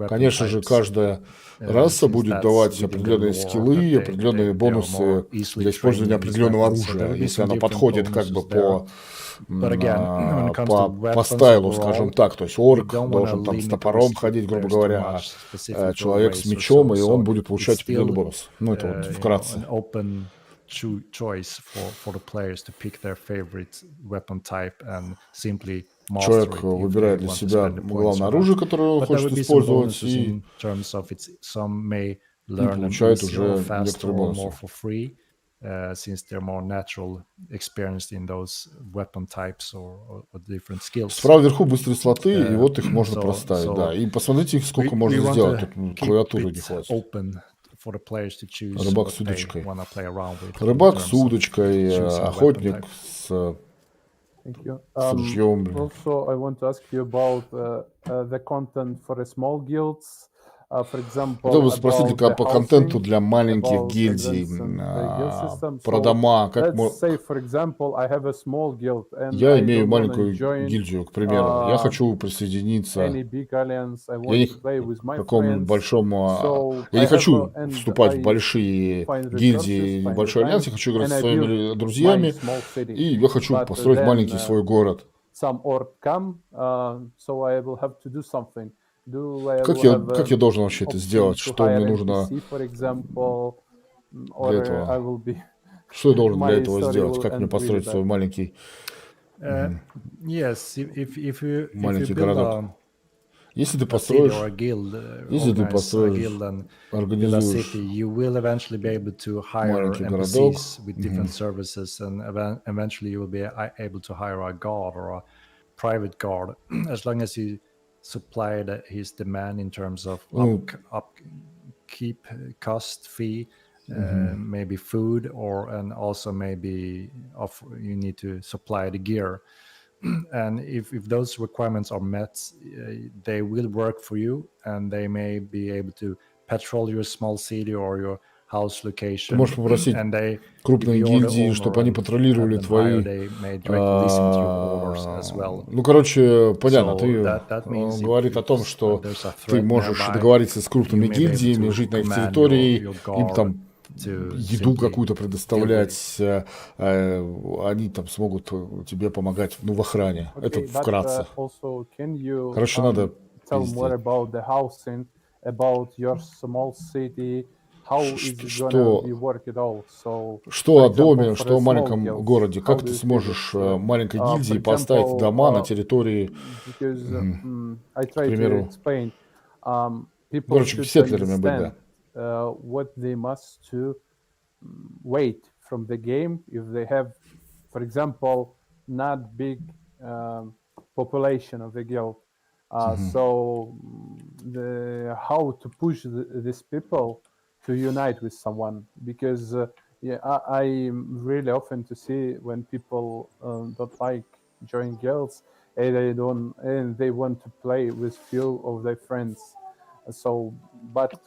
конечно же, каждая раса будет давать определенные скиллы, определенные бонусы для использования определенного оружия, если оно подходит как бы по стайлу, скажем так. То есть орк должен там с топором ходить, грубо говоря, а человек с мечом, и он будет получать определенный бонус. Ну, это вот вкратце. Choice for the players to pick their favorite weapon type and simply Человек выбирает для себя главное оружие, которое он хочет использовать, и получает уже некоторые бонусы. Since they're more natural experienced in those weapon types or different skills. Справа вверху быстрые слоты, и вот их можно проставить, да. И посмотрите, их сколько можно сделать, тут клавиатуры не хватит. Рыбак с удочкой. Рыбак с удочкой, охотник с ружьем. Also, I want to ask you about the content for small guilds. Хотел бы спросить по контенту для маленьких гильдий, про дома. Как я имею маленькую гильдию, к примеру. Я хочу присоединиться. Я не хочу вступать в большие гильдии, в большой альянс. Я хочу играть со своими друзьями. И я хочу построить маленький свой город. Как я должен вообще это сделать? Что мне нужно для этого? Что я должен для этого сделать? Как мне построить свой маленький городок? Если ты построишь, организуешь маленький городок, supply his demand in terms of upkeep cost fee, maybe food, and also maybe you need to supply the gear. And if those requirements are met, they will work for you, and they may be able to patrol your small city or your house location. Ты можешь попросить крупные гильдии, чтобы они патрулировали твои... Ну, короче, понятно, он говорит о том, что ты можешь договориться с крупными гильдиями, жить на их территории, им там еду какую-то предоставлять, они там смогут тебе помогать, ну, в охране. Это вкратце. Короче, надо пиздеть. Что о доме, что о маленьком городе? Как ты сможешь маленькой гильдии поставить дома на территории, к примеру, городчик с сетлерами быть, да? What they must to wait from the game if they have, for example, not big population of the guild. So how to push these people to unite with someone, because I really often to see when people don't like join guilds and they want to play with few of their friends. So, but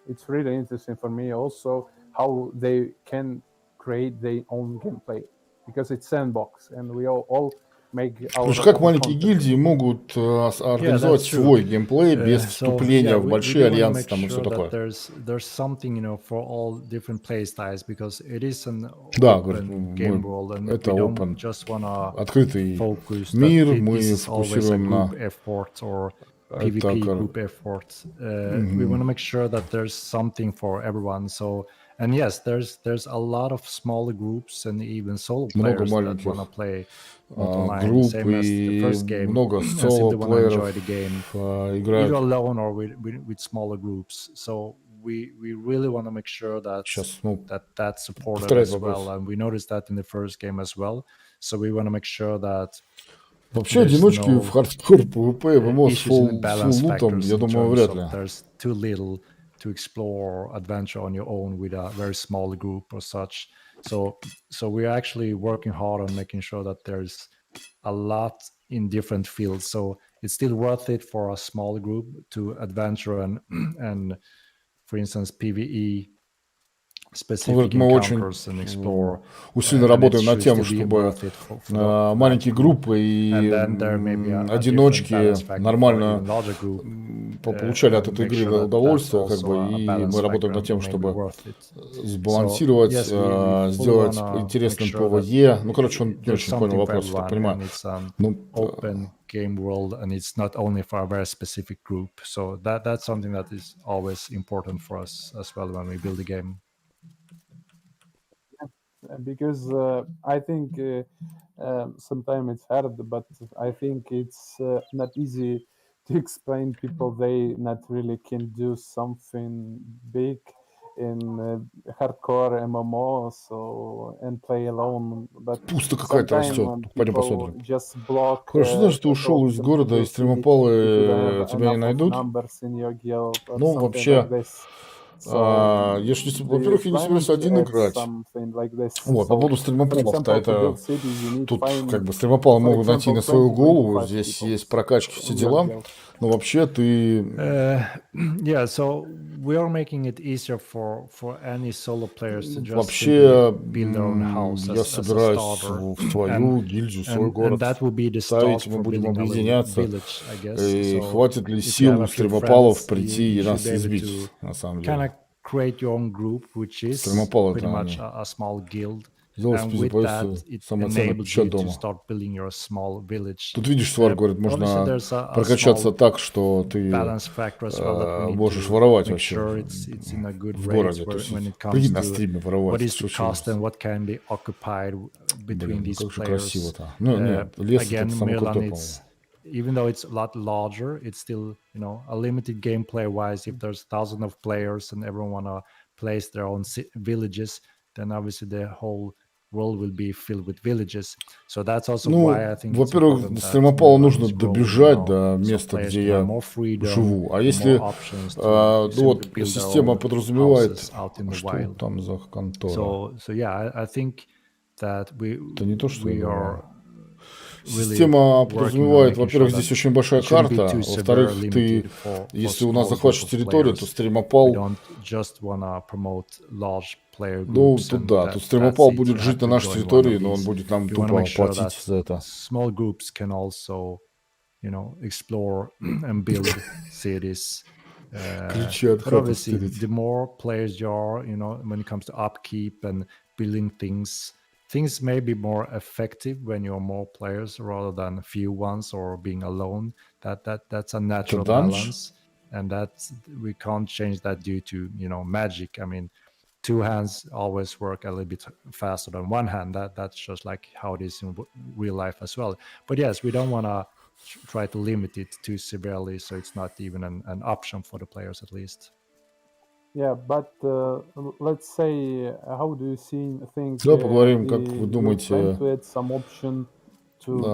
it's really interesting for me also how they can create their own gameplay, because it's sandbox and we all make our. Потому что как маленькие гильдии могут организовать свой геймплей без вступления в большие альянсы там и все такое? There's something, you know, for all different play styles, because it is an Да, open game world, and это we open, don't just wanna открытый focus мир, that мы this is always a фокусируем на group effort or PvP group efforts. We want to make sure that there's something for everyone. So, and yes, there's a lot of smaller groups and even solo players that want to play online, same as the first game. Много And simply want to соло-плееров enjoy the game, играют. either alone or with smaller groups. So we really want to make sure that that's supported as well. And we noticed that in the first game as well. So we want to make sure that вообще одиночки в хардкор PvP, ММО с full лутом, я думаю, вряд ли. There's too little to explore adventure on your own with a very small group or such. So we're actually working hard on making sure that there's a lot in different fields. So it's still worth it for a small group to adventure and for instance, PvE. Мы очень усиленно работаем над тем, чтобы маленькие группы и одиночки нормально получали от этой игры удовольствие, как бы, и мы работаем над тем, чтобы сбалансировать, сделать интересным PvE. Ну, короче, он не очень понял вопрос, я так понимаю. Game world, and it's not only for a very specific group. So that's something that is always important for us as well when we build a game. Because I think sometimes it's hard, but I think it's not easy to explain people they not really can do something big in hardcore MMO, so and play alone. But пусто какая-то растет. Пойдем посмотрим. Just block. Хорошо, знаешь, ты ушел из города, и стримопалы тебя не найдут. Ну, вообще, во-первых, я не собираюсь один играть. Вот, по поводу стримопалов-то это... Тут как бы стримопалы могут найти на свою голову, здесь есть прокачки, все дела. Но вообще ты... Yeah, so we are making it easier for any solo players to just вообще, build their own house я собираюсь в твою гильдию, свой город ставить, мы будем объединяться. И хватит ли сил у стримопалов прийти и нас избить, на самом деле. Create your own group, which is pretty much a small guild. And with that, it enables you to start building your small village. Тут видишь, Свар говорит, можно прокачаться так, что ты можешь воровать вообще в городе. То есть, прийти на стриме воровать. What is the cost and what can be occupied between these как же players? красиво-то. Ну, нет, лес это самое крутое, по-моему. Even though it's a lot larger, it's still, you know, a limited gameplay wise. If there's thousands of players and everyone wanna place their own villages, then obviously the whole world will be filled with villages. So that's also why I think. Во-первых, стримопалу нужно добежать до места, где я живу. А если вот система подразумевает, что там за контора? So yeah, I think that это не то, что система подразумевает, во-первых, здесь очень большая карта, во-вторых, ты, если у нас захватишь территорию, то стримопал, ну, тут да, тут стримопал будет жить на нашей территории, но он будет нам тупо платить за это. Small groups can also, you know, explore and build cities Ключи от But хаты obviously, стырить. the more players you are, when it comes to upkeep and building things may be more effective when you're more players rather than few ones or being alone. That's a natural balance, and we can't change that due to magic. I mean, two hands always work a little bit faster than one hand. That's just like how it is in real life as well. But yes, we don't want to try to limit it too severely, so it's not even an option for the players at least. Yeah, but let's say, how do you think Давай поговорим, как вы you plan думаете, to add some option to,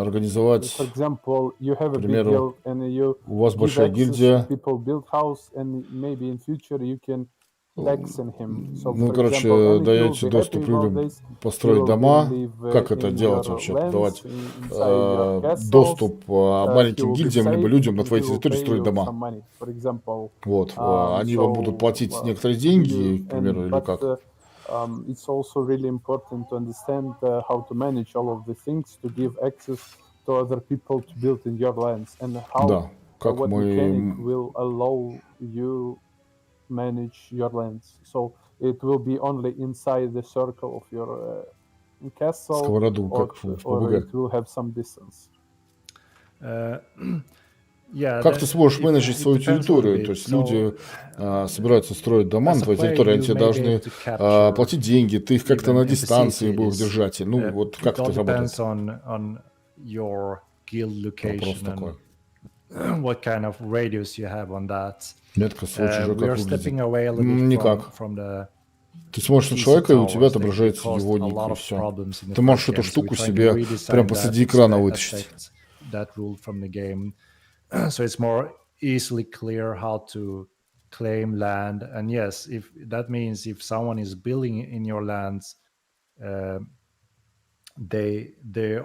организовать, for example, you have к a big примеру, guild and you у вас give большая access, гильдия, people build house, and maybe in future you can tax in him. So, ну, for короче, example, and he will даете be доступ happy about людям this. He построить will be дома. live Как это in делать your вообще? lands, Давать inside your castles. доступ He маленьким will be гильдиям, либо safe, людям на and he твоей will территории pay строить you дома. some money, for example. Вот. Они вам будут платить некоторые деньги, к примеру, или как? It's also really important to understand how to manage all of the things, to give access to other people to build in your lands, and how what mechanic will allow you manage your lands. So it will be only inside the circle of your castle, Сковороду, как в or PUBG. it will have some distance. Как ты сможешь менеджить свою территорию? То есть люди собираются строить дома на твоей территории, они тебе должны платить деньги, ты их как-то на дистанции будешь держать. Ну, вот как это работает? Вопрос такой. What kind of radius you have on that? Метка свой чужой как выглядит? Никак. Ты смотришь на человека, и у тебя отображается его ник, и все. Ты можешь эту штуку себе прямо посреди экрана вытащить. That rule from the game, so it's more easily clear how to claim land. And yes, if that means if someone is building in your lands, they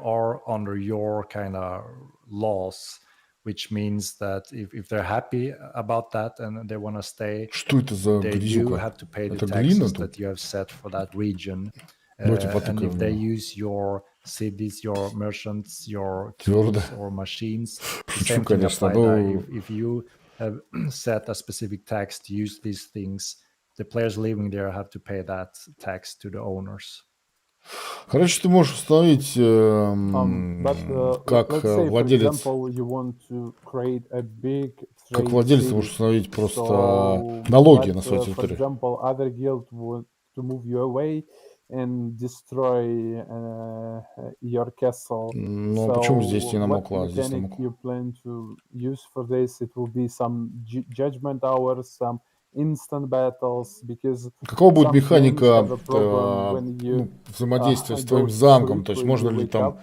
are under your kind of laws, which means that if they're happy about that and they want to stay, they do have to pay the taxes that you have set for that region. And if they use your cities, your merchants, your tools or machines, the same thing apply there. If you have set a specific tax to use these things, the players living there have to pay that tax to the owners. Короче, ты можешь установить, как владелец, ты можешь установить просто налоги на свою территорию. And destroy your castle. Но почему здесь не намокло, а здесь намокло? You plan to use for this? It will be some judgment hours, some instant battles, because какова будет механика взаимодействия с твоим замком? То есть можно ли там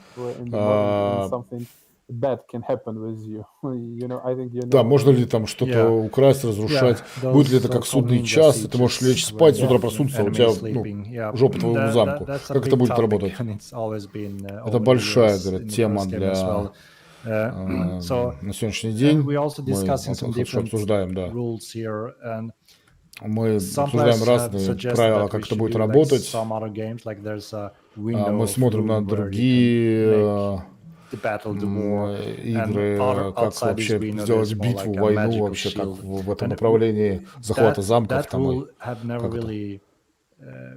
bad can happen with you. I think да, можно ли там что-то украсть, разрушать? Будет ли это как судный час, и ты можешь лечь спать, с утра проснуться, у тебя жопа твоему замку? Как это будет работать? Это большая, говорят, тема для на сегодняшний день. Мы хорошо обсуждаем, да. Мы обсуждаем разные правила, как это будет работать. Мы смотрим на другие игры, как вообще сделать битву, войну, вообще как в этом направлении захвата замков.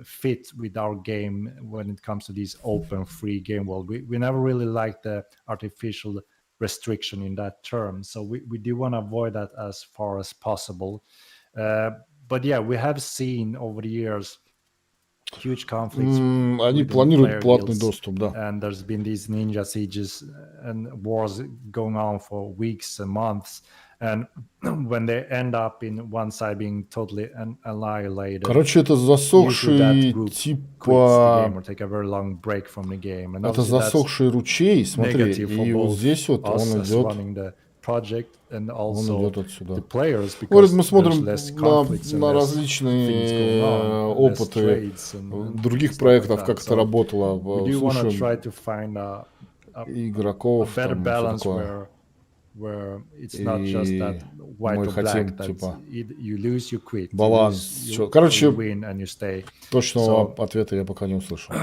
Fit with our game when it comes to this open free game world. We never really liked the artificial restriction in that term, so we do want to avoid that as far as possible. But yeah, we have seen over the years huge conflicts. Они планируют платный доступ, да. And there's been these ninja sieges and wars going on for weeks and months. And when they end up in one side being totally annihilated, короче, это засохший типа... Это засохший ручей, смотри, и вот здесь вот он идет... Он идет отсюда. Говорит, мы смотрим на различные опыты других проектов, как это работало, слушаем игроков, там, все такое. И мы хотим, типа, баланс. Короче, точного ответа я пока не услышал.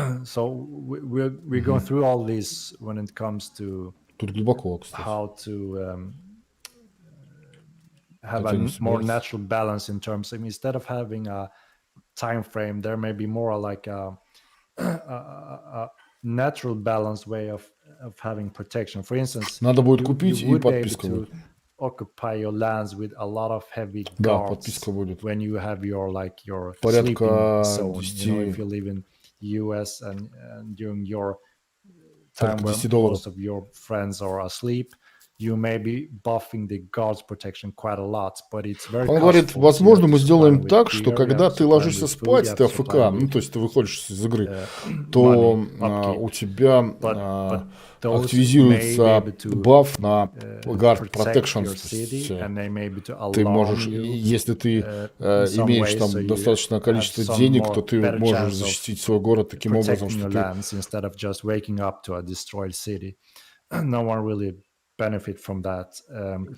Тут глубоко, кстати. have a more natural balance in terms of, instead of having a time frame, there may be more like a natural balanced way of having protection. For instance, Надо будет купить you и would be able подписка to будет. occupy your lands with a lot of heavy Да, guards подписка будет. when you have your your Порядка sleeping zone. 10, You know, if you live in US and during your time порядка when $10. most of your friends are asleep, you may be buffing the guards protection quite a lot, but it's very Он говорит, costly. возможно, You мы have to сделаем supply with так, gear, что you когда have to ты supply ложишься with food, спать, you have ты to АФК, supply ну, with, то есть ты выходишь из игры, то money, upkeep. у тебя But those may be активизируется able to баф на Guard protect Protection. your city, and they may be to Ты alarm можешь, you если ты in some имеешь ways, там so you достаточное have количество some денег, more то ты better можешь chance of защитить свой город таким образом, protecting что your ты... lands instead of just waking up to a destroyed city. No one really benefit from that.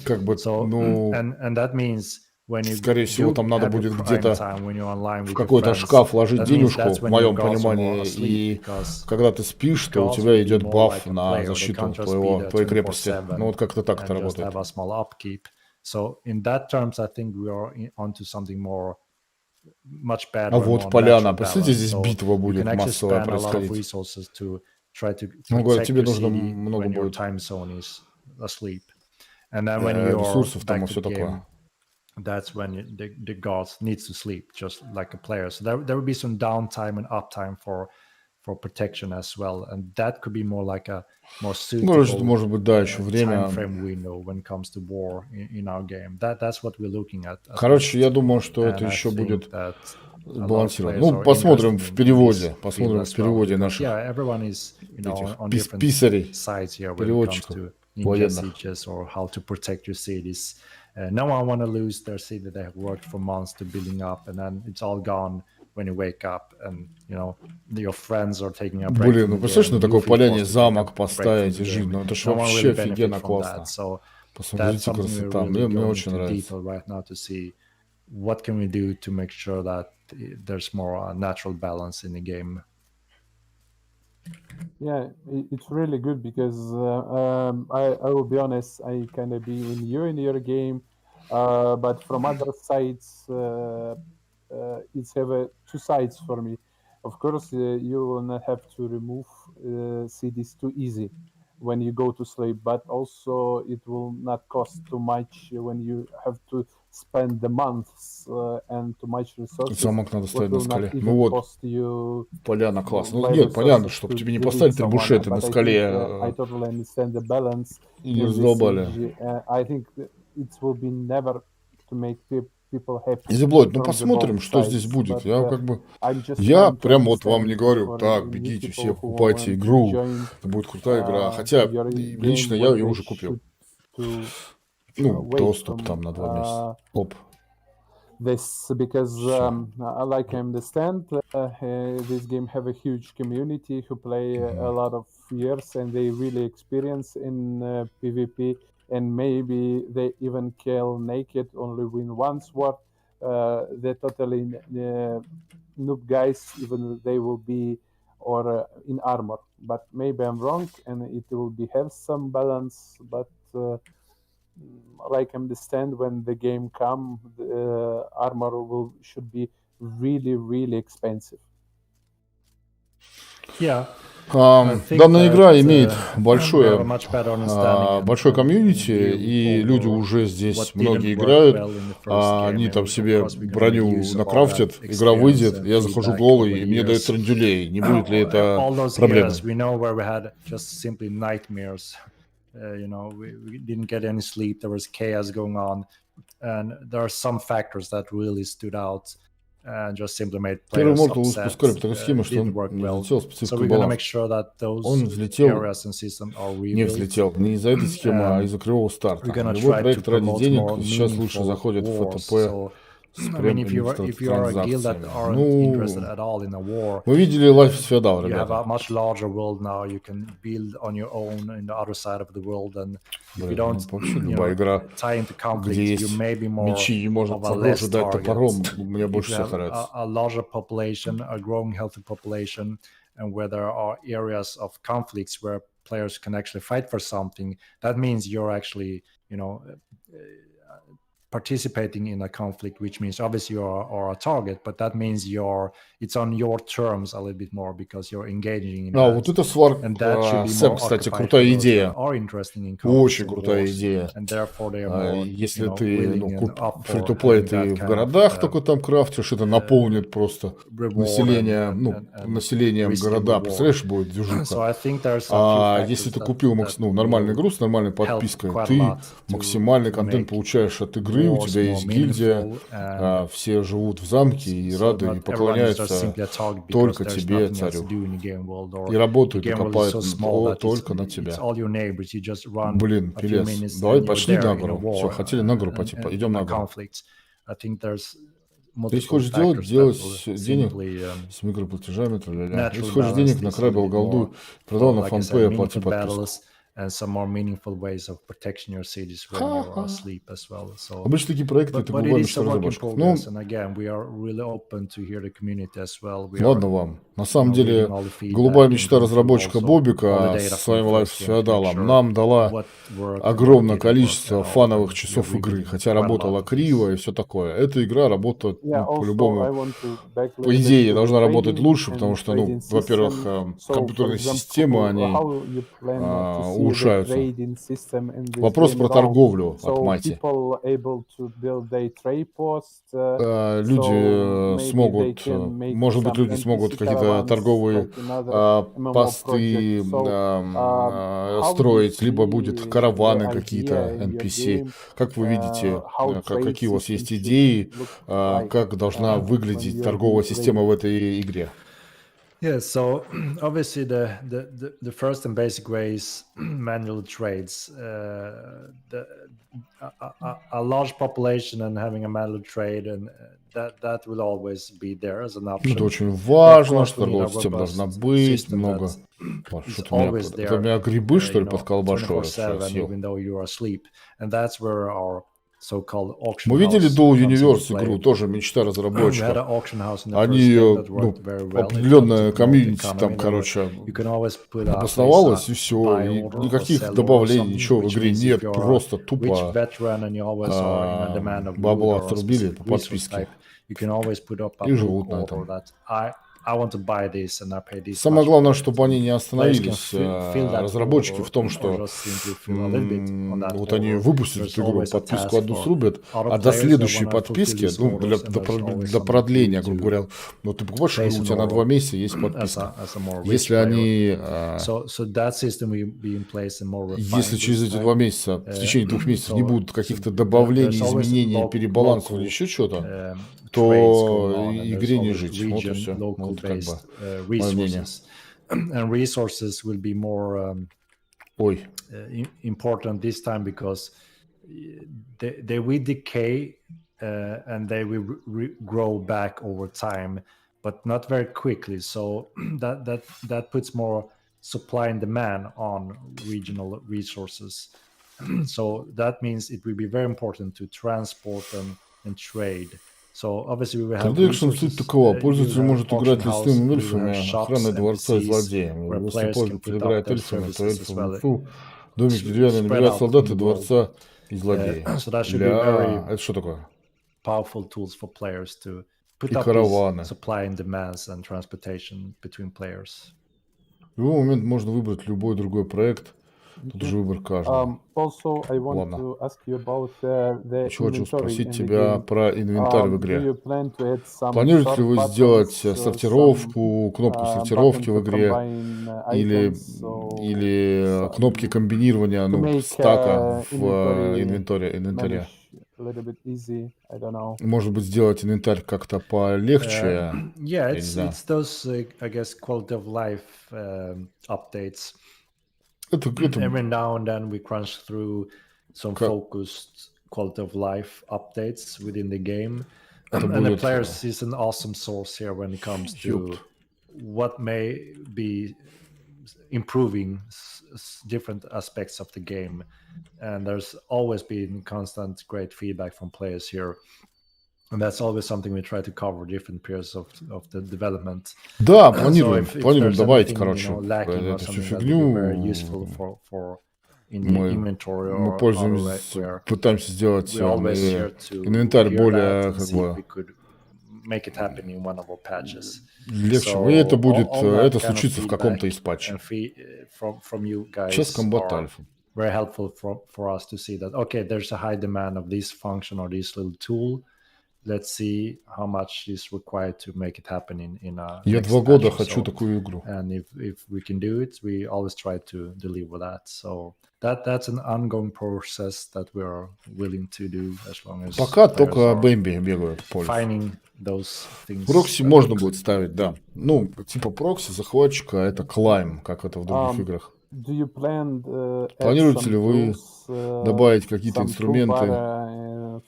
Как бы, So, ну, and that means when you скорее всего, do там надо have your будет prime где-то time, when you're online в with your какой-то friends, шкаф ложить that means денежку, that's в when your моем gods are more понимании, asleep, и because когда ты спишь, то у gods тебя will be идет more баф like a на player. They защиту can't just be there твоей крепости. 24/7 Ну, вот как-то так это and just работает. have a small upkeep. So in that terms, I think we are onto something more much better А and вот more поляна, natural представьте, balance. здесь So битва you будет can actually массовая spend a lot of происходить. resources to try to Он говорит, protect тебе your нужно city много when your будет time zone is asleep. And then when you're ресурсов там и back to все the такое. game, that's when the guards needs to sleep, just like a player. So there will be some downtime and uptime for protection as well, and that could be more like a more suitable Может быть, да, еще time время. frame window when it comes to war in our game. That's what we're looking at. Короче, я думаю, что And это I еще think будет that a lot of сбалансировано. players Ну, are посмотрим interested в in переводе. this Посмотрим field в as well, переводе because наших everyone is, you know, этих on different писарей, sides here when it comes переводчиков to ninja военных. sieges or how to protect your cities. No one want to lose their city they have worked for months to building up, and then it's all gone when you wake up, and you know your friends are taking a break Блин, from ну the представляешь, game, на and you такой feel поляне forced to take a замок break from поставить the и жить, game. ну это ж No one вообще really benefit офигенно from классно. that. So that's Посмотрите, something we're красота. really Мне going очень into нравится. detail right now to see what can we do to make sure that there's more natural balance in the game. Yeah, it's really good because I will be honest, I kind of be in your game, but from other sides, it's have two sides for me. Of course, you will not have to remove CDs too easy when you go to sleep, but also it will not cost too much when you have to spend the months and too much resources. Замок надо What ставить на will not скале. even Ну вот, cost you поляна классно. Ну by нет, понятно, resources чтобы to тебе не delete поставили someone, трибушеты на but I think скале I totally understand the balance и не in this раздолбали. age. I think it will be never to make people happy Изиблойд, ну from the посмотрим, both что здесь sides. будет. But Я как бы, I'm just я trying to прям вот вам не understand говорю, for так, new бегите все, people who покупайте want to игру, join это будет крутая игра. Хотя your лично game, я what ее they уже купил. should to Ну, wait доступ from там на 2 месяца. Оп. this, because Все. like I understand this game have a huge community who play a lot of years, and they really experience in PvP, and maybe they even kill naked, only win one sword. They're totally noob guys, even they will be or in armor, but maybe I'm wrong, and it will be have some balance, but like understand when the game come, the armor should be really expensive. Yeah. Данная игра имеет большое большой комьюнити, и люди уже здесь многие играют. Они там себе броню накрафтят, игра выйдет, я захожу голый, и мне дают трендюлей. Не будет ли это проблемой? You know, we didn't get any sleep. There was chaos going on, and there are some factors that really stood out and just simply made players upset. Didn't work well. So we're gonna make sure that those areas and systems are rebuilt. Не взлетел не из-за этой схемы, а из-за кривого старта. Любой проект ради денег сейчас лучше заходит в ФТП. I mean, if you are a guild that aren't interested at all in a war, мы видели Life is Feudal, you have ребята. a much larger world now. You can build on your own in the other side of the world, and if you don't tie into conflict, you may be more of a less target. If you have a larger population, a growing healthy population, and where there are areas of conflicts where players can actually fight for something, that means you're actually, you know, participating in a conflict, which means obviously you are a target, but that means it's on your terms a little bit more because you're engaging in that. Вот это сварк, And that should be Сэм, more кстати, occupied крутая for those идея. that are interested in conflicts Очень and крутая wars, идея. and therefore they are more, Если you know, ты willing and up for фри-то-плей, having ты that в kind городах of только там крафтишь, это наполнит просто reward население, and населением risky города. reward. Представляешь, будет So движуха. I think there's a few А если factors ты купил нормальный will груз с нормальной help подпиской, quite a ты lot максимальный to контент make получаешь от игры, у wars тебя more есть гильдия, meaningful, and все живут в замке и so рады, и not everyone is just поклоняются simply a target because только there's тебе, nothing else to царю. do in the game world, or И the работают, и game world is копают so small that только на it's тебя. all your neighbors. You just run Блин, a few пилец. minutes Давай and you're пошли there на in a гору. Все, war хотели на гору пойти, and идем in на a гору. conflict. I think there's Если multiple хочешь factors that делать will денег simply с микроплатежами, тра-ля-ля. Если naturally хочешь balance денег, this a накрабил little bit more голду, продал for, на like I фанпе, said, оплати meaningful подписку. battles and some more meaningful ways of protecting your cities when you're asleep as well. So, Обычно такие проекты это but it глобальный is a мечта work in разработчиков. Ну, progress, and again, we are really open to hear the community as well. We ладно are, вам. На you самом know, деле, reading all the feedback голубая and мечта going through разработчика also all Бобика the с data from своим the first game to make лайф-феодалом sure нам дала what worked and what огромное didn't work количество at all, фановых and we are часов игры, reading хотя quite a работала lot of криво this. и все такое. Эта игра работает, Yeah, also I по-любому, want to back a по little bit идее, to the должна работать trading лучше, потому and что, trading во-первых, system. So, for компьютерные системы, example, они how you plan to see the улучшаются. trading system in this Вопрос game про at all? торговлю от So Мати. people able to build their trade post. Люди So maybe they смогут, can make может быть, some люди смогут NPC какие-то caravans торговые like in other MMO посты projects. So how do you строить, либо see будут the караваны idea какие-то in your NPC. game? Как вы видите, How trade какие у вас system есть should идеи, look like как должна when выглядеть you're торговая doing система trading? в этой игре? Yeah, so obviously the first and basic way is manual trades. A large population and having a manual trade, and that will always be there as an option. Это очень But of важно, course, что we need a торговая система должна robust быть, system много. that is Что-то у меня, always это у there, меня грибы, что you ли, под know, колбасой сейчас 24/7, съел. even though you are asleep. And that's where our so-called auction Мы видели house Dual comes into Universe play. игру, тоже мечта We had разработчиков. an auction house in the Они first game ее, that worked very well. It helped to определенная promote the комьюнити там, economy. There were, короче, you can always put a place обосновалась, и a все, buy и order or никаких sell order or добавлений, something, ничего в which игре means if нет, you're a просто rich тупо veteran and you always are in a demand of wood бабла or a отрубили specific по resource подписке type, you can always put up a и book живут на order этом. that I want to buy this and I pay this Самое much главное, for it. чтобы они And не players can остановились, fill that разработчики, в том, order or что just simply fill a little bit on that вот они order. выпустят There's эту игру, always a подписку task одну for срубят, other а до players that следующей want to fulfill подписки, these orders, and there's always для some продления, way грубо to говоря, вот ты покупаешь игру, place у an тебя на 2 order месяца есть as подписка. a more Если risk player. они, So that system will be in place and more если refined через this эти time. 2 месяца, в течение 2 месяцев не So будут каких-то there's добавлений, always изменений, перебалансов или local еще что-то, trades going то on, and there's игре не always жить. Вот и region, все. local Вот как бы based мое мнение. resources. And resources will be more Ой, important this time because they will decay and they will grow back over time, but not very quickly. So that puts more supply and demand on regional resources. So that means it will be very important to transport them and trade. So obviously we will have Tradition суть resources. такова. You Пользователь will have может auction играть house, лесными we will эльфами, have shops, охраной дворца и NPCs, злодеями. where Если players can пользователь put up играет their эльфами, то services эльфы as в well, лесу, домики деревянные, spread набирают out in солдаты, the world. дворца и злодеи. So that should be very Это что такое? powerful tools for players to put И up караваны. these supply and demands and transportation between players. В любой момент можно выбрать любой другой проект. Тут же выбор каждого. Also, I want Ладно. to ask you about the Еще хочу inventory спросить in the тебя game. про инвентарь в Do игре. you plan to add some Планируете ли sort вы сделать buttons, сортировку, кнопку some сортировки button в to игре combine или, items, so или кнопки комбинирования to make стака в inventory инвентаре? manage a little bit easy? I don't know. Может быть, сделать инвентарь как-то полегче? Yeah, Я не знаю. it's those I guess quality of life updates. Это Every now and then we crunch through some focused quality of life updates within the game. Это And the будет players is an awesome source here when it comes to what may be improving different aspects of the game. And there's always been constant great feedback from players here. And that's always something we try to cover different periods of the development. Да, So планируем. if Планируем there's добавить, anything, короче, lacking or эту всю something that would be very фигню. useful for in the inventory мы or пользуемся, пытаемся сделать we're always here to инвентарь hear более that and как see if we бы could make it happen in one of our patches. легче. И это будет, это случится в каком-то из патчей. From you guys Сейчас комбат are альфа. very helpful for us to see that, okay, there's a high demand of this function or this little tool. Let's see how much is required to make it happen in a Я next 2 года patch or хочу so. такую игру. And if we can do it, we always try to deliver that. So that's an ongoing process that we are willing to do as long as Пока players только are Бэмби бегают в поле. finding those things. Прокси можно будет ставить, да. Ну, типа прокси захватчика это клайм, как это в других играх. Do you plan, Планируете ли вы добавить какие-то инструменты,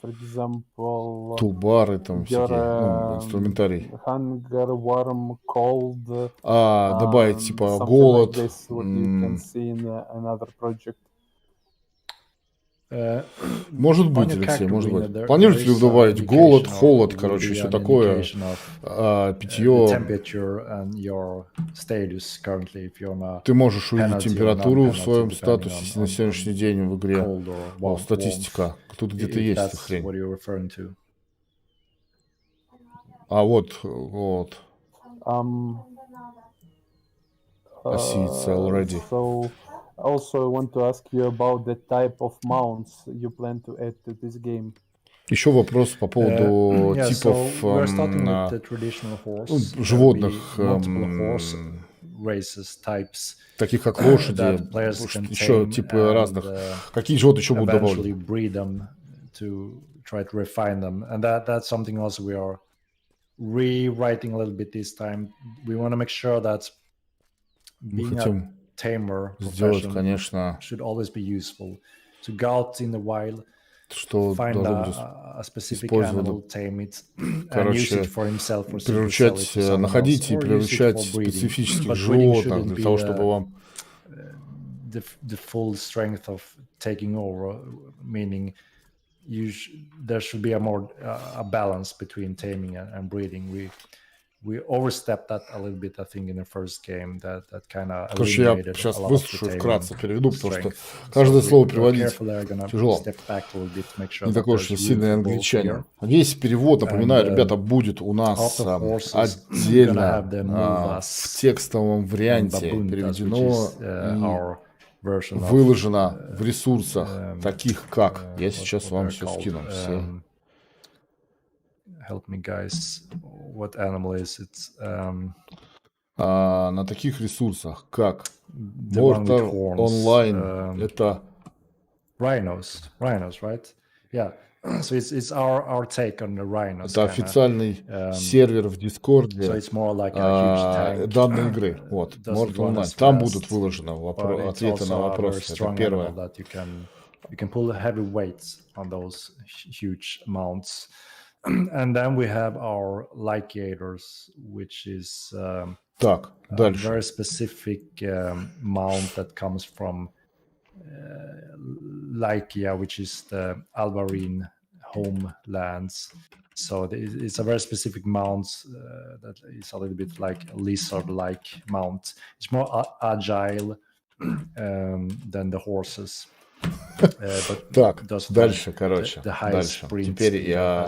for example, тулбары, там всякие, ну, инструментарий? Hunger, warm, cold, Добавить типа something голод. like this, what you can see in another project. Может быть, Алексей, может быть. Планируете ли вы добавить голод, холод, короче, еще такое, питье? Ты можешь увидеть температуру в своем статусе на сегодняшний день в игре. О, статистика. Тут где-то есть эта хрень. Вот. I see it's already. So also I want to ask you about the type of mounts you plan to add to this game. Еще вопрос по поводу типов животных, таких как лошади, еще типы разных. Какие животные еще будут добавлены? Rewriting a little bit this time. We want to make sure that being a tamer сделать, конечно, should always be useful. To go out in the wild, что find a specific animal, tame it, and use it for himself, or приручать, находить и приручать специфических животных для того, чтобы вам the full strength of taking over, meaning there should be a more a balance between taming and breeding. We overstepped that a little bit, I think, in the first game. That kind of eliminated сейчас a lot выслушаю, вкратце переведу, потому что strength. каждое So слово we're переводить careful there, gonna тяжело. step back a little bit to make sure Не that такой уж there's сильный room for both англичанин. here. Весь перевод, напоминаю, ребята, будет у нас отдельно в текстовом варианте переведено и выложено в ресурсах, таких как... Я сейчас вам все скину. Help me, guys. What animal is it? На таких ресурсах, как Mortar Online, это... Rhinos, right? Yeah. So it's our take on the rhinos. Это официальный сервер в Дискорде данной игры. Вот, Mortar Online. Там будут выложены ответы на вопросы. Это первое. You can pull heavy weights on those huge mounts. And then we have our ligators, which is a very specific mount that comes from Lycia, which is the Alvarine homelands. So it's a very specific mount that is a little bit like a lizard-like mount. It's more agile than the horses. Так, дальше, короче, дальше. Теперь я...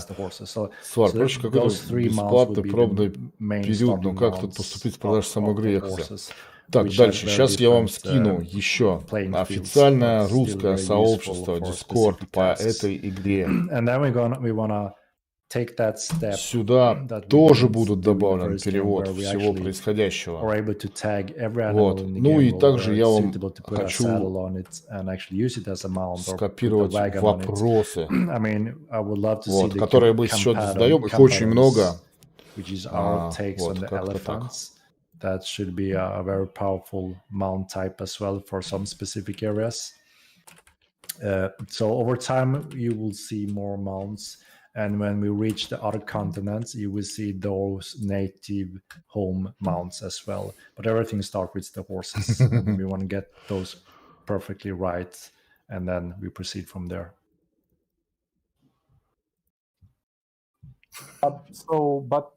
Свар, короче, какой-то бесплатный пробный период, но как тут поступить с продажей самой игры, я хотел. Так, дальше. Сейчас я вам скину еще официальное русское сообщество Discord по этой игре. Сюда тоже будут добавлен перевод всего происходящего. Вот. Ну и также я вам хочу скопировать вопросы, вот, которые мы сейчас задаем. Их очень много. Вот, как-то так. That should be a very powerful mount type as well for some specific areas. So over time, you will see more mounts. And when we reach the other continents, you will see those native home mounts as well. But everything starts with the horses. We want to get those perfectly right. And then we proceed from there. But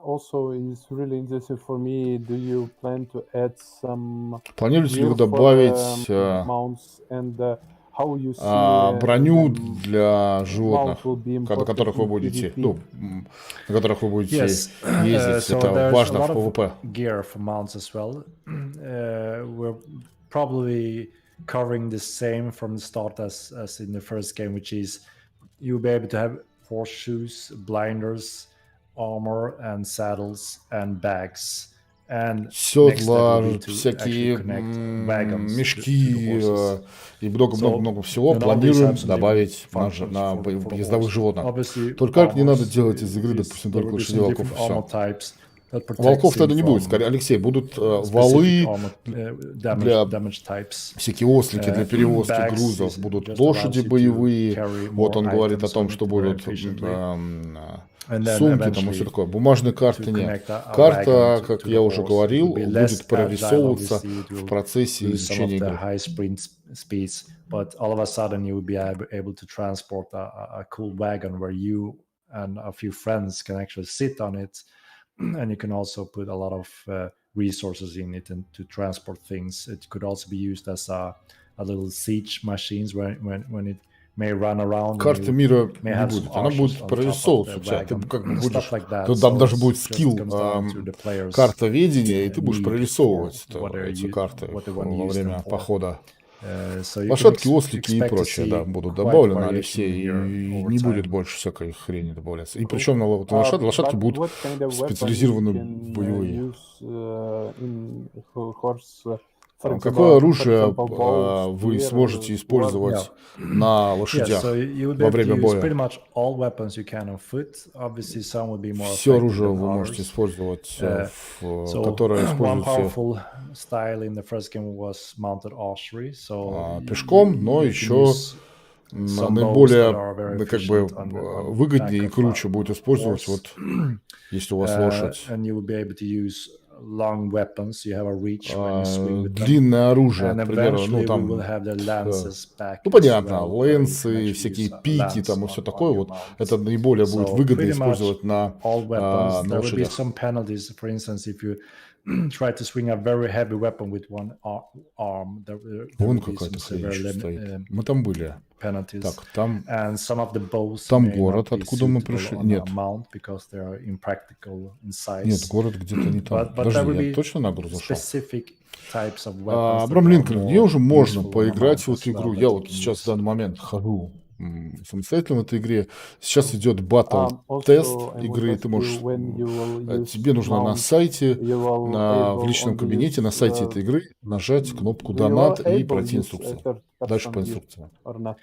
also is really interesting for me. Do you plan to add some Планируете ли вы gear for добавить mounts and how you see броню when для mount животных, will be на important которых вы in будете, PvP? ну, на которых вы будете Yes, ездить? so Это there's a важно в lot of PvP. gear for mounts as well. We're probably covering the same from the start as in the first game, which is you'll be able to have horseshoes, blinders, armor, and saddles, and bags. And next step Седла, will be to всякие actually connect wagons to the мешки horses. и много-много-много всего and all these планируем have some добавить different на functions for the ездовых horse. животных. Obviously, Только как не надо armors делать из игры, is- допустим, there только will be лошадей, some волков и different все. armor types that protects Волков тогда him не будет, from скорее, Алексей, будут specific валы, armor, для damage types. всякие ослики для перевозки Bags грузов, is будут just лошади allows you to боевые. carry Вот more он говорит о items том, on что it very будут efficiently. And then сумки там и все eventually такое. Бумажной to карты нет. connect a Карта, wagon как to я the уже horse, it говорил, will be less будет agile, прорисовываться obviously, it в will процессе lose some of изучения the игры. high sprint speeds, but all of a sudden you will be able to transport a cool wagon where you and a few friends can actually sit on it, and you can also put a lot of resources in it and to transport things. It could also be used as a little siege machines when it may run around. Карты мира may не have будет, some она archers будет on top of прорисовываться the у тебя. Ты wagon, как бы stuff будешь, like that. там So даже it будет just скилл comes down to the players' картоведения, и ты будешь need прорисовывать for what they're эти карты what they want to во use them время for. похода. So you can Лошадки, ослики и expect to прочее, да, see будут quite добавлены, variation Алексей, и here over не будет time. больше всякой хрени добавляться. И причем на лошадки But будут what kind of weapon you специализированные can боевые. use in horse? For Какое example, оружие bows, вы spear, сможете sword. использовать на Yes, лошадях so you will be во able to время use боя? pretty much all weapons you can on foot. Obviously, some will be more Все effective оружие than вы можете others. использовать, So которое one используете powerful style in the first game was mounted archery. So пешком, но you can еще use some bows that наиболее are very как бы efficient on выгоднее и back of круче будет использовать, horse. вот если у вас лошадь. And you will be able to use long weapons. You have a reach when you swing with them. Длинное оружие, And к примеру, eventually ну там, we will have the lances back ну as понятно, well, where you can лэнсы, actually всякие use a пики, lance там и все on такое, your вот mount. это наиболее будет So выгодно pretty much использовать на all weapons. There will be лошадях. some penalties. For instance, if you try to swing a very heavy weapon with one arm, there Вон will be some какая-то хрень severe еще стоит. Мы там были. penalties. Так, там, And some of the bows там may город, not be откуда мы suitable пришли. on Нет, a mount because they are impractical in нет, size. город где-то не там. But there will Подожди, я be точно на город зашел? specific types of weapons that Абрам are Линкольн, где more уже можно useful on a поиграть mount в as эту well игру? that Я you вот can сейчас в use. данный момент хожу самостоятельно в этой игре. Сейчас идет батл-тест Also, I игры, would и ты ask можешь... you when you will use Тебе нужно на mount, сайте, you will в able личном only кабинете, на use сайте этой игры нажать кнопку do you «Донат» и able пройти use a инструкцию. third Дальше по person view инструкции. or not?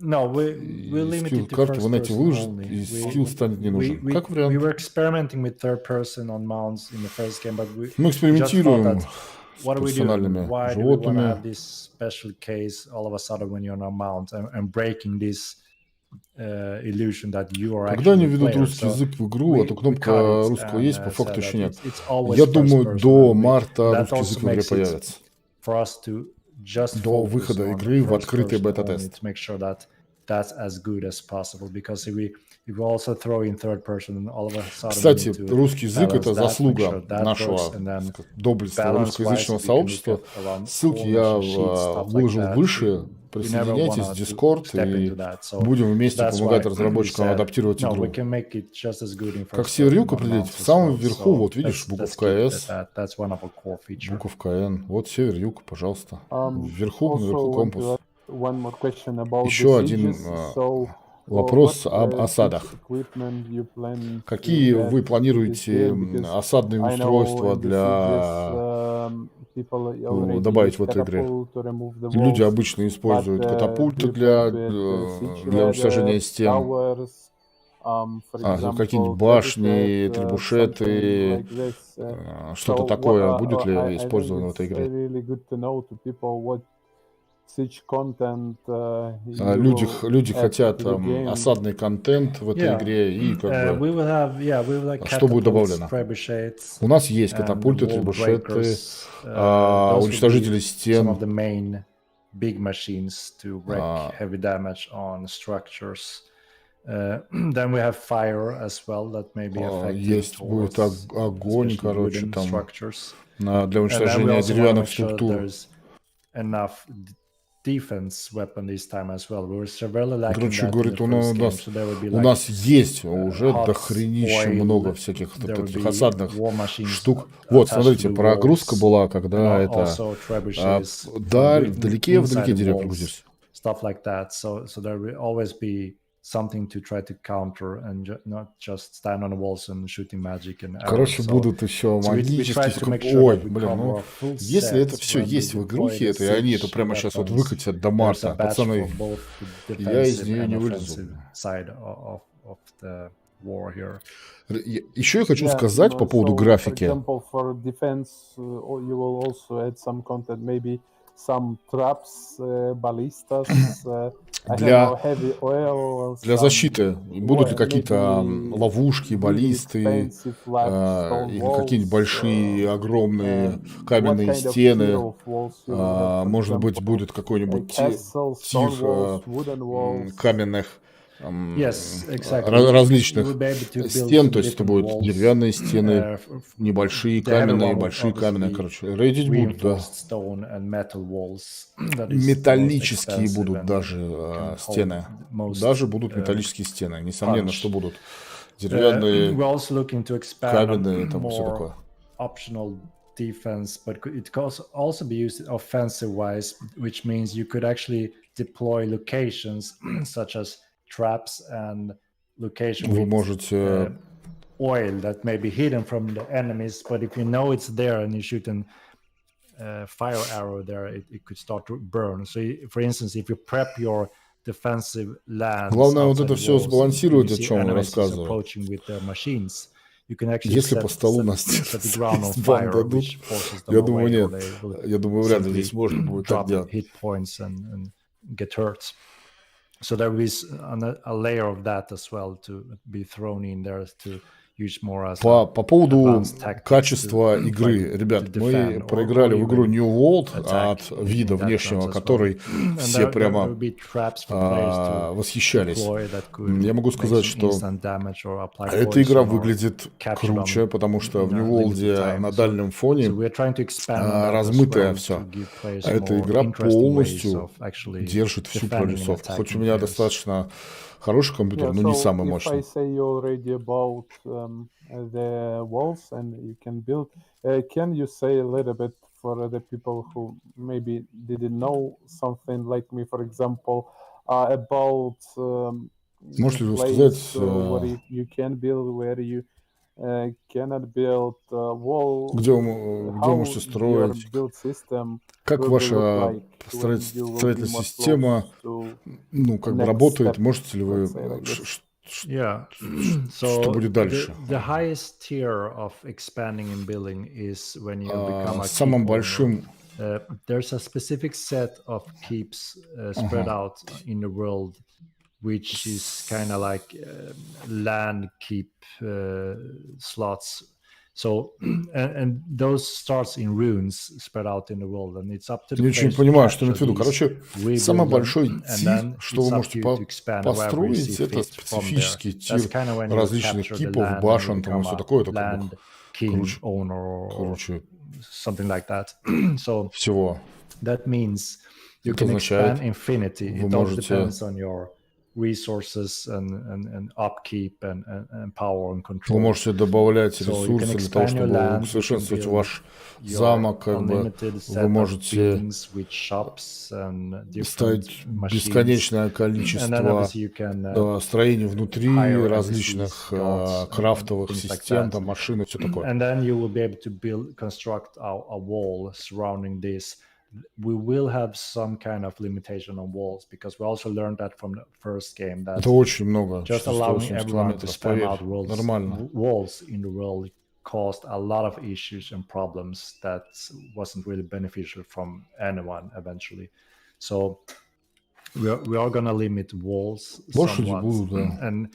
No, we limit it to Карты вы first знаете, person выложит, only. и скилл станет не нужен. Как We вариант. were experimenting with third person on mounts in the first game, but we Мы just thought экспериментируем that с what are we doing? персональными Why do we want to животными. have this special case all of a sudden when you're on a mount and breaking this illusion that you are Когда они actually the введут player? русский So язык в игру, а то we кнопка cut it русского and есть, по факту said еще that нет. it's always Я first думаю, person, до and марта that русский язык also в игре makes it появится. for us to just До focus выхода on игры в first открытый person only бета-тест. to make sure that that's as good as possible. Because if we also throw in third person, all of a sudden Кстати, we need to русский язык — balance это that, make заслуга sure that нашего works, and then доблестного balance-wise русскоязычного we can look сообщества. at around Ссылки я formation sheets, stuff like выложил that. выше. You never Присоединяйтесь wanna в Discord step и into that. So будем вместе that's why помогать we разработчикам said, адаптировать no, we игру. can make it just as good in Как first северюк person on определить? mounts В as самом well. верху, So вот видишь, let's буковка keep S, that's one of our core features. буковка N. Вот север-юг, пожалуйста. Вверху, Also наверху want to компас. ask one more question about the Еще один sieges. So, вопрос what об siege осадах. equipment you plan Какие to вы add to this планируете game? Because осадные I know устройства in the для sieges, people already добавить use в этой игре? catapult to remove the Люди walls, обычно используют but катапульты do you для, plan to add siege для уничтожения ladders, стен, towers, for какие-нибудь example, башни, turrets, трибушеты, something like this? что-то So такое будет ли I think использовано в it's этой игре? really good to know to people what siege content you Люди will add хотят to the game. осадный контент в этой игре и как we бы will have что будет catapults, добавлено. trebuchets, У нас есть and катапульты, wall трибушеты, breakers. Those would уничтожители be some стен. of the main big machines to wreak heavy damage on structures. Then we have fire as well that may be affected Есть будет towards огонь, especially короче, wooden там structures. для And then we уничтожения also want to деревянных make sure that структур. there's enough defense weapon this time as well. We were severely lacking Короче, that in говорит, the у first game, нас, so there would be у like нас есть уже hot дохренища oil, много всяких there would таких be осадных war machines штук. Вот, attached to смотрите, the прогрузка walls, была, and когда это also trebuchets вдалеке inside the деревья walls, прогрузились. stuff like that. So there will always be something to try to counter and not just stand on the walls and shooting magic and arrows. Короче, So будут еще we магические... try to make sure Ой, that we блин, cover ну, our full если это sets все when we есть в deploy игрухе, the это и они это siege прямо сейчас вот weapons. выкатят до There's a марта, batch пацаны, for both the я из defensive нее and не offensive вылезу. side of the war here. Еще я хочу Yeah, сказать по поводу so for графики. example, for defense, you will also add some content, maybe some traps, ballistas, I don't know, heavy oil, Для some защиты будут ли well, какие-то maybe ловушки, really баллисты, expensive flat stone или какие-нибудь walls, большие, огромные what каменные kind of стены? tier of walls you will have, for Может быть, example, будет какой-нибудь castle, тир stone walls, wooden walls. каменных Yes, exactly. различных You will be able to build стен, some то есть это different будут walls. деревянные стены, небольшие The heavy каменные, one большие will каменные, obviously короче, рейдить будут, да. reinforced stone and metal walls. That is the most Металлические expensive будут and даже can стены, hold most, даже будут металлические стены, несомненно, punch. что будут We're деревянные, also looking to expand каменные, on там все more такое. optional defense, but it could also be used offensive wise, which means you could actually deploy locations such as traps and location Вы with можете oil that may be hidden from the enemies, but if you know it's there and you shoot a fire arrow there, it could start to burn. So, for instance, if you prep your defensive lands, главное вот outside это the все walls, сбалансировать, you о see чем он enemies is рассказывает. approaching with their machines, you can actually Если set по столу нас the ground on вам fire, дадут, which forces them я away, думаю, or нет. they will Я думаю, вряд ли simply здесь можно будет так drop делать. hit points and get hurt. So there is a layer of that as well to be thrown in there to use more as По поводу advanced tactics качества to игры, try to ребят, мы defend or проиграли в игру even New World attack от in вида that внешнего, terms as well. который And все there прямо will be traps for players to восхищались. deploy that could Я могу make сказать, some что instant damage or apply эта игра poison or выглядит capture круче, them потому что в in a New limited World time. на So дальнем фоне we're trying to expand on that as размытое well все. to give players А эта more игра interesting ways полностью of actually держит всю defending and прорисовку. Хоть у attacking меня players. достаточно хороший компьютер, Yeah, но не so самый if I мощный. say already about the walls and you can build, can you say a little bit for the people who maybe didn't know something like me, for example, about Можете ли place сказать, where you can build, where you cannot build wall, где вы how можете your строить, build system как will be look ваша like when you will be строительная more система, close to ну, как бы next работает, step, можете ли вы, let's say like this. Yeah. что So будет дальше? the highest tier of expanding and building is when you become a Самым keep большим owner. There's a specific set of keeps spread out in the world, which is kind of like land keep slots. So and those starts in runes spread out in the world, and it's up to the не очень players to понимаю, что capture имеет в виду. these, Короче, rebuild самый them, большой and тир, then что it's вы up можете to you to expand wherever you see построить, это fit from there. специфический тир That's kind of when you различных capture the типов land and you башен там и become все a такое. Это как land бы king owner or короче something like that. So всего. that means you Это can означает, expand infinity. вы It all можете depends on your resources and upkeep and power and Вы control. можете добавлять So you can ресурсы для того, expand your чтобы land, you can усовершенствовать build ваш your замок, как бы unlimited вы set of можете buildings with shops and different ставить machines. бесконечное And then количество obviously you can строений внутри hire различных NPCs, gods, and крафтовых things like систем, that. там машин и все такое. And then you will be able to construct a wall surrounding this. We will have some kind of limitation on walls because we also learned that from the first game that Это очень много, just allowing 480 everyone to километров, spam поверь, out нормально. walls in the world caused a lot of issues and problems that wasn't really beneficial from anyone eventually. So we are going to limit walls Больше somewhat. будут, да. And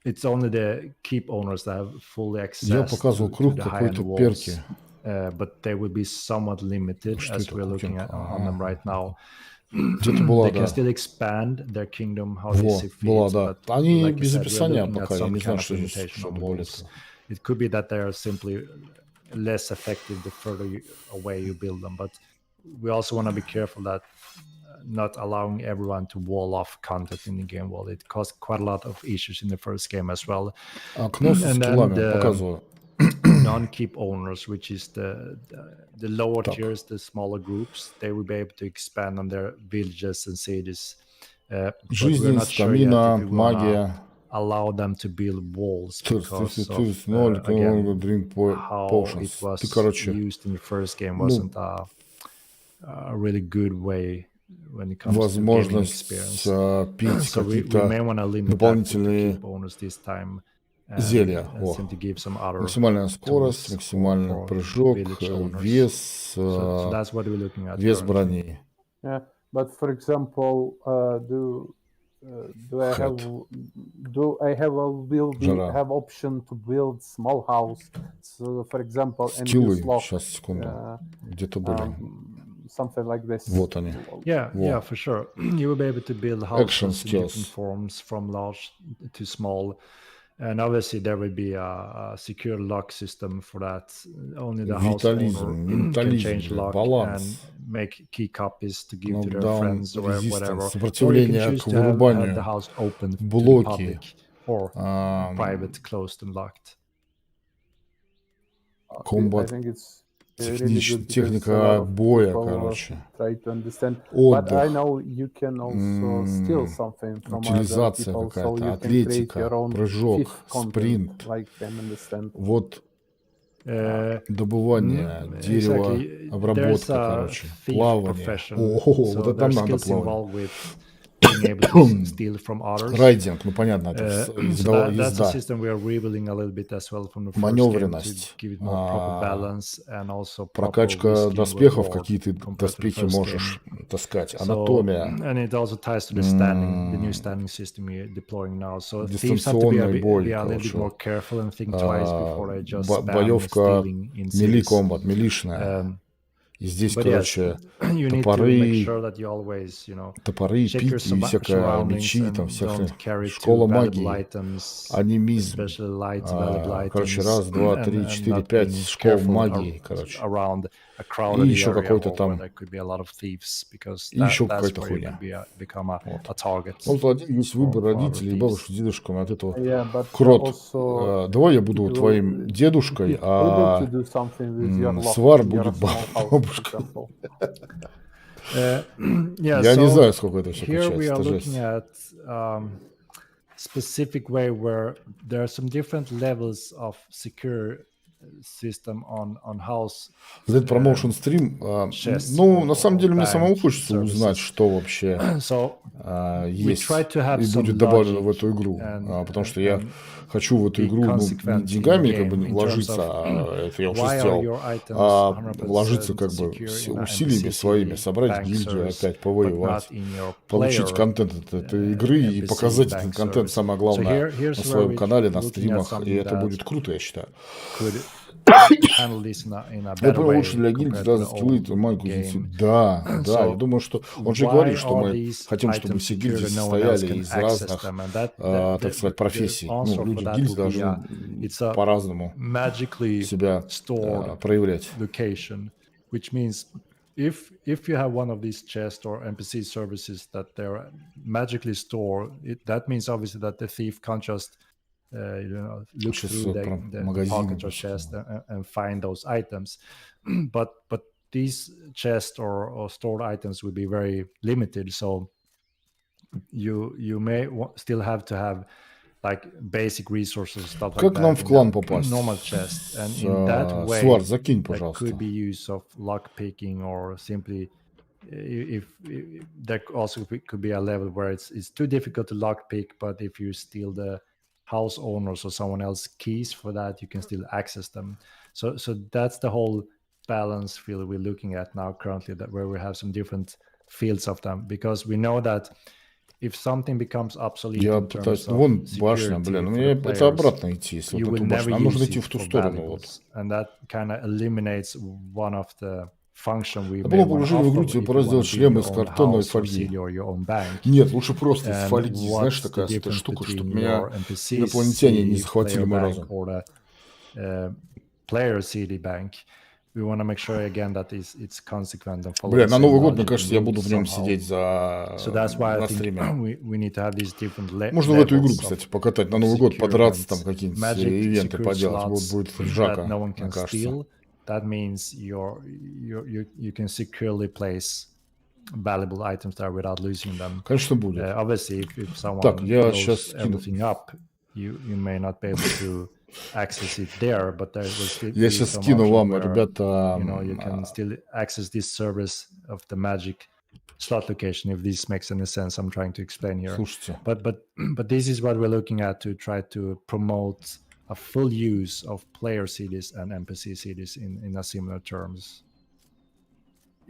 it's only the keep owners that have full access Я показывал to круг the high-end какой-то walls. перки. But they will be somewhat limited Что as это, we're looking кукинг? on them right now. Где-то была, they can да. still expand their kingdom how they Во, see была, fit, да. but Они like I без said, we're описания looking at пока, я some не kind знаю, of что здесь, limitation что on the добавлять. walls. It could be that they are simply less effective the further away you build them, but we also want to be careful that not allowing everyone to wall off content in the game. Well, it caused quite a lot of issues in the first game as well. Окно со And then скиллами показываю. non-keep owners, which is the lower Так. tiers, the smaller groups, they will be able to expand on their villages and cities. But we're Жизнь, not sure yet стамина, if we want to магия. allow them to build walls because of, again, drink how potions. it was Ты, короче, used in the first game wasn't a really good way when it comes to gaming возможность experience. пить So we какие-то may want to limit that дополнительные to keep bonus this time. зелья. О. Simply give some other Максимальная скорость, tools максимальный for прыжок, village owners. вес, So that's what we're looking at вес currently. брони. Yeah, but for example, do I have Жара. have option to build small house? So for example, Скиллы, and lock, сейчас, секунду, где-то были. something like this. Вот они. Yeah, for sure. You will be able to build Action houses in different skills. forms, from large to small. And obviously there will be a secure lock system for that. Only the house owner can change lock баланс. and make key copies to give to their Knockdown, friends or resistance, whatever. Or you сопротивление can choose к to have вырубанию, the house open to the блоки, public or private, closed and locked. I комбат, think it's really good because a lot техника of боя, people короче, try to understand. But I отдых, know you can also steal something from other утилизация people, so какая-то, you can create your атлетика, own прыжок, fifth content, спринт. like can understand. Вот добывание дерева, Exactly. обработка, There's a короче, thief плавание. profession, Вот so это нам there's надо skills плавание. involved with being able to steal from others. Райдинг, ну понятно, это So that's a езда. system we are rebuilding a little bit as well from the first game to Маневренность, give it more proper balance and also proper прокачка risking доспехов, reward какие ты compared to the доспехи first можешь game. таскать, So, анатомия, and it also ties to the standing, the new standing system we're deploying now. So thieves have to be дистанционный бой, a little bit more короче, careful and think twice before they just spam боевка, stealing in мили cities. комбат, милишная. И здесь, But короче, yes, you need to make sure that you always, топоры, check your пики, всякое, surroundings мечи, там and всякое, don't carry школа too valuable магии, items, анимизм, especially light valuable короче, items, раз, два, три, and четыре, not пять being школ careful магии, короче, around a и crowded еще area какой-то where там, there could be a lot of thieves, because и еще that's какая-то where you хуйня. could become a Вот. target. Ну, Владимир, есть выбор for other родителей, thieves. бабушек, дедушкам от этого. Yeah, but Крот, also давай я буду твоим дедушкой, if able to а do something with your lock свар in your будет small house, for бабушкой. example. Yeah, Я не so знаю, сколько это все here we получается, are это looking жесть. at specific way where there are some different levels of secure system on house. За этот промоушен стрим, chess ну, or- на самом деле, мне or самому bank хочется узнать, services. что вообще So есть try to have и some будет добавлено в logic эту игру, and- потому что я and хочу в эту be игру, ну, не consequent in деньгами как game бы in terms вложиться, of а это я уже why are сделал, your items а 100% вложиться как бы secure с in a усилиями NPC своими, city, собрать bank гильдию, service, опять but повоевать, not in your получить player, контент от этой игры и NPC показать bank этот контент, service. самое So главное, here's на where своем we're канале, на looking at стримах, и something это that будет круто, я считаю. could handle this in a Я better понял, лучше way для гильдии compared to сразу the скиллы, old маленькую game. единицу. Да, да, я So думаю, что он же why говорит, что are мы these хотим, чтобы items все secure гильдии and no one else состояли can из access разных, them? And that так сказать, профессий. Ну, answer for люди that гильдии would be должны it's a по-разному magically себя stored проявлять. location, which means if you have one of these chest or NPC services that they're magically stored, that means obviously that the thief can't just look Сейчас through про the магазин. pocket or chest and find those items. but these chest or stored items will be very limited. So you may still have to have like basic resources, stuff Как like that. нам в клан in the попасть? normal chest, and in that way, Свар, закинь, there пожалуйста. could be use of lock picking, or simply if there also could be a level where it's too difficult to lock pick, but if you steal the house owners or someone else's keys for that, you can still access them. So that's the whole balance field we're looking at now currently, that where we have some different fields of them, because we know that if something becomes obsolete Я in пытаюсь... terms of Вон башня, security блин. for Мне the это players, обратно идти, если you вот will эту never башню. Нам нужно use идти it в ту for сторону. Вот. valuables, and that kind of eliminates one of the function we На may полном want to погружении в игру offer тебе if пора you want сделать to build шлем your из own картонной house or фольги. city or your own bank. Нет, лучше просто из And фольги. Знаешь, what's the такая эта difference штука, чтобы between меня your NPC инопланетяне не CD захватили player мой bank разум. or the player CD bank? We want to make sure again that it's consequent and follow Бля, the на same Новый год, мне logic and кажется, я буду rules в нем somehow. сидеть So that's why I на think стриме. we need to have these different Можно в эту игру, levels кстати, of покатать на Новый год, подраться, там securement. какие-нибудь Magic ивенты secured поделать. Вот slots будет that ржака, no one мне can кажется. steal. That means you can securely place valuable items there without losing them. Конечно, будет. Obviously, if Так, someone я сейчас blows скину. everything up, you may not be able to access it there, but there will still Я be сейчас some скину options вам, where ребята, you can still access this service of the magic slot location, if this makes any sense. I'm trying to explain here. слушайте. But this is what we're looking at to try to promote a full use of player CDs and NPC CDs in a similar terms.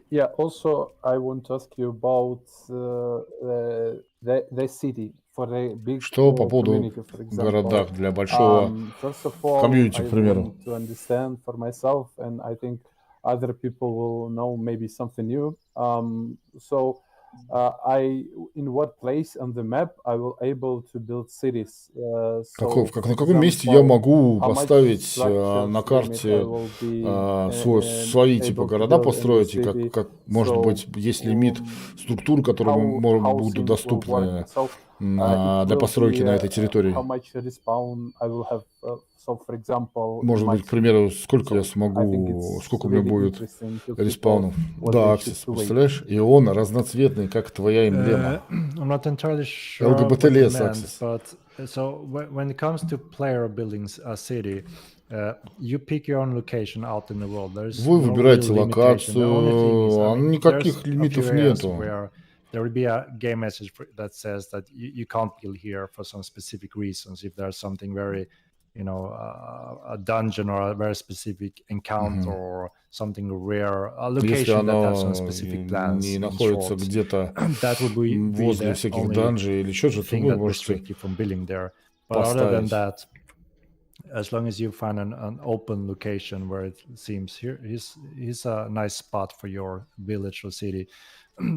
Yeah. Also, I want to ask you about the city for the big Что по поводу community, for example. городах для большого First of all, комьюнити, I к примеру? want to understand for myself, and I think other people will know maybe something new. So, in what place on the map I will able to build cities? На For каком месте я example, могу how much поставить structures на limit I карте will be свои типа able to города build in the построить, и city? как может So, быть есть лимит структур, которые how будут things will доступны work. So, it для will постройки be на этой территории. how much respawn I will have. So, for example, Может быть, к примеру, сколько я смогу, сколько у меня будет респаунов. Да, Аксис, представляешь? И он разноцветный, как твоя эмблема. I'm not entirely sure LGBT what you лес, meant, Аксис. but so when it comes to player building a city, you pick your own location out in the world. There's Вы no выбираете real limitation. The only thing is, локацию, никаких there's a лимитов few areas нету. where there will be a game message that says that you can't build here for some specific reasons. If there's something very, a dungeon or a very specific encounter or something rare, a Если location that has some оно specific plans. не in находится short, где-то that would be возле the всяких only данжей или еще что-то, thing вы that можете restrict you from building there. But other than поставить. that, as long as you find an open location where it seems here is a nice spot for your village or city,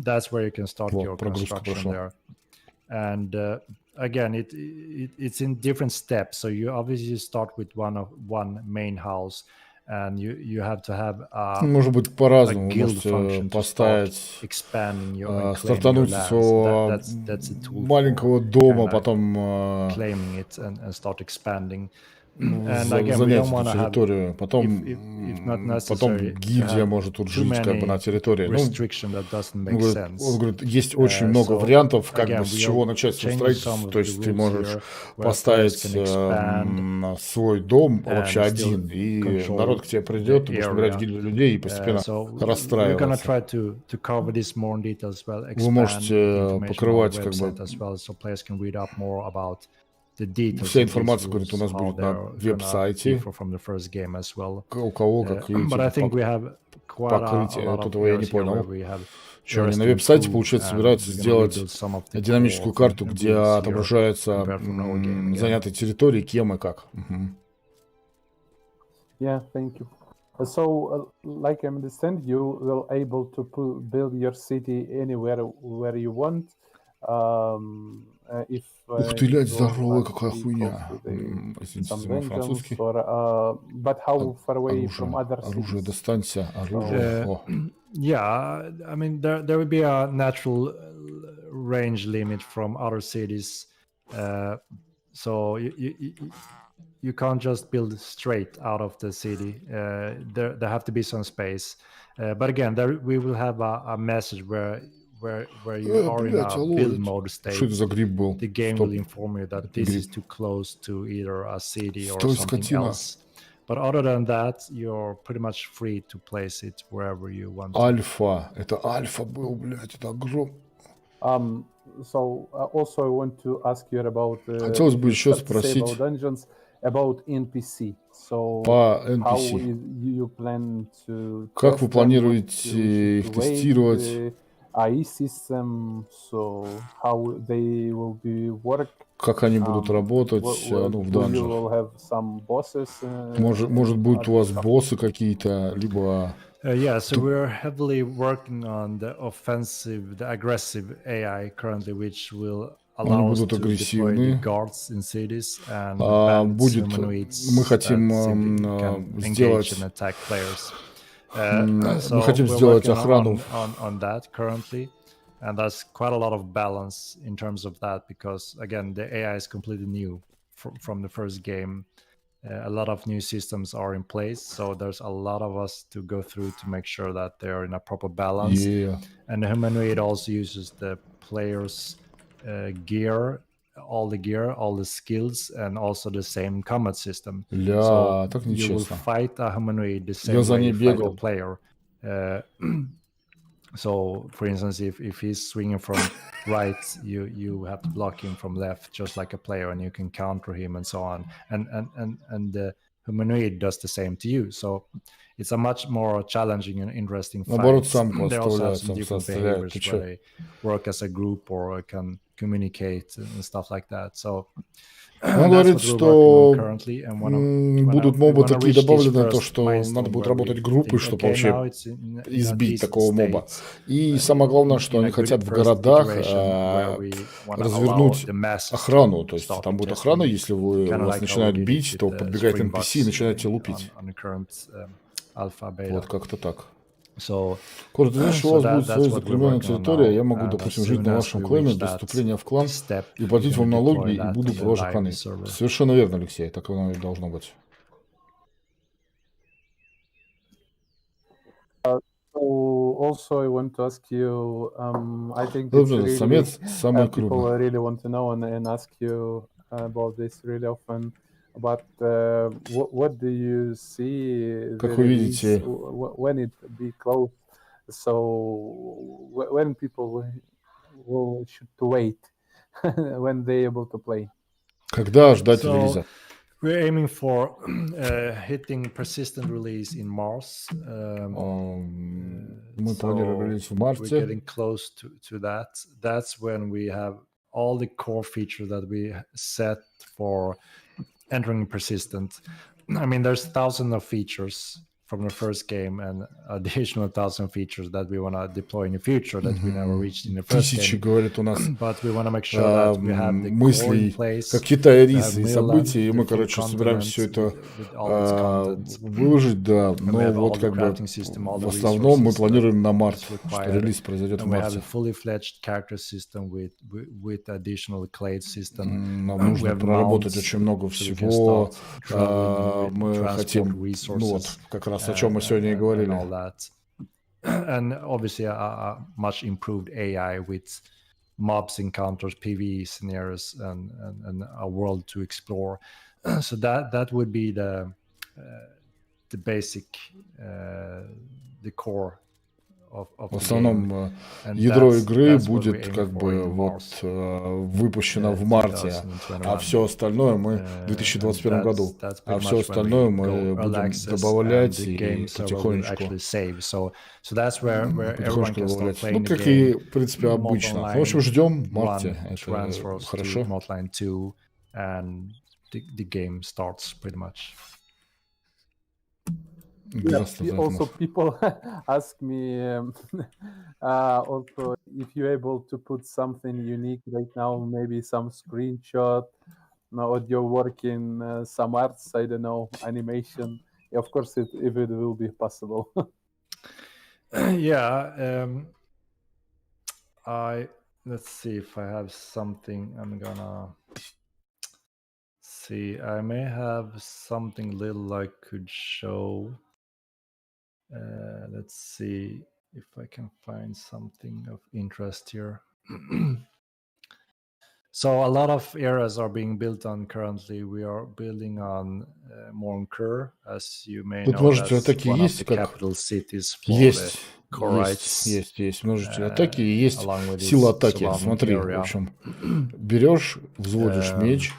that's where you can start your construction there. And again, it's in different steps. So you obviously start with one main house, and you have to have Может быть, по-разному. Вы guild можете function to start поставить, expanding your and claiming your стартануть с lands. своего That's a tool маленького for дома, kinda потом claiming it and start expanding. And again, we занять don't эту want to have, территорию, потом if not потом necessary, гильдия может тут too жить как бы на many территории. restriction that doesn't make sense. Он говорит, есть очень много вариантов, как again, бы с чего начать свое changing some строительство. of То the есть ты rules можешь here, where поставить players can expand свой дом and вообще still один, и control народ к тебе придет, ты будешь the набирать area. гильдию людей и постепенно So we're gonna расстраиваться. try to cover this more in detail as well. Вы Expand можете information on our покрывать как бы website as well, so players can read up more about the details. вся of these информация, говорит, у rules, нас how будет на they're gonna веб-сайте. differ from the first game as well. У кого какие But I think we have quite a покрытие, lot of этого я не areas here where понял. we have Что они areas на to веб-сайте, improve, получается, and собираются we're gonna сделать rebuild some of the динамическую core карту, and где rules here отображаются compared from our game again. занятые территории, кем и как. Yeah, thank you. So, like I understand, you will able to build your city anywhere where you want. If Ух ты, лядь, it will здоровая, not какая be хуйня. close to the- Извините some за мой dungeons французский. or, but how far away from other Оружие, cities? достанься, оружие. О. Yeah, I mean there would be a natural range limit from other cities, so you can't just build straight out of the city. There have to be some space, but again, we will have a message where you are in a build mode state. Что это за гриб был? The game Стоп. will inform you that this is too close to either a city or Стой, something скотина. else. But other than that, you're pretty much free to place it wherever you want to. Альфа. Это альфа был, блядь, это огромный. So also I want to ask you about Хотелось бы еще about спросить dungeons, about NPC. So по how NPC. you plan to Как test вы them, планируете их what to wait, тестировать? AI system, so how they will be work. Как они будут работать в You данжах? will have some bosses. Может будут у вас боссы какие-то, либо Yeah, so we're heavily working on the offensive, the aggressive AI currently, which will Они allow us будут to deploy the агрессивны. guards in cities and bandits, Мы humanoids хотим that simply can engage сделать, and attack players. мы So хотим we're сделать working охрану. on that currently, and that's quite a lot of balance in terms of that because again, the AI is completely new from the first game. A lot of new systems are in place, so there's a lot of us to go through to make sure that they're in a proper balance. Yeah. And the humanoid also uses the player's gear, all the skills, and also the same combat system. So Так you will нечестно. fight a humanoid the Я same за way ней you fight a бегал. player. So, for instance, if he's swinging from right, you have to block him from left, just like a player, and you can counter him and so on. And the humanoid does the same to you. So it's a much more challenging and interesting Наоборот, fight. сам They also have подставляет, some сам different стреляет. behaviors Ты where чё? they work as a group or can communicate and stuff like that. So Он that's говорит, what we're working что on currently. And будут we мобы wanna такие reach this добавлены, то, first что надо milestone будет where работать we группой, think, чтобы okay, now вообще it's in a избить decent такого моба. state. И самое главное, что In они a good хотят в first городах iteration where we wanna allow развернуть the masses to охрану. То есть start там будет testing охрана, it, если kind of вас like how we начинают did it бить, with то the подбегает NPC и Springboks начинает лупить. on the current alpha beta. Вот как-то так. So, Кор, ты знаешь, у so вас будет that's своя what we're закрепленная working on территория, now. я могу, And as допустим, жить soon на as вашем we клейме reach без that вступления в клан step, и we're платить gonna вам налоги, deploy и that буду on the вашей live охраной. server. Совершенно верно, Алексей, так оно и должно быть. So also I want to ask you, I think it's Добре, really самец самый people крупный. really want to know and ask you about this really often. But what do you see the Как вы release видите, when it be close? So when people will should to wait when they able to play? когда ждать So релиза? we're aiming for hitting persistent release in Mars. Мы планировали релиз в марте. We're getting close to that. That's when we have all the core features that we set for entering persistent. I mean, there's thousands of features from the first game and additional 1,000 features that we want to deploy in the future that we never reached in the first Тысячи, game. говорит, у нас But we want to make sure that we have the core in мыслей, place. какие-то релизы и события, и мы, короче, собираемся все это выложить, да, но вот как бы в основном мы планируем на март, что релиз произойдет в марте. Нам нужно проработать очень много всего, мы хотим, ну вот, как раз о чем мы сегодня и говорили. And obviously a much improved AI with mobs encounters, PvE scenarios, and a world to explore. So that would be the basic, the core of В основном ядро игры будет как бы вот выпущено в марте, а все остальное мы в 2021 году, а все остальное мы будем добавлять и потихонечку добавлять. Ну, как и, в принципе, обычно. В общем, ждем в марте. Это хорошо. Yeah, also people ask me also if you're able to put something unique right now, maybe some screenshot, or you're working some arts, I don't know, animation. Of course, if it will be possible. Yeah, let's see if I have something. I'm gonna see. I may have something little I could show. Let's see if I can find something of interest here. So a lot of areas are being built on currently. We are building on Monitor, as you may know. That's one of the capital cities for the Corites. Есть множество атаки, и есть сила атаки. Смотри, в общем, берешь, взводишь меч,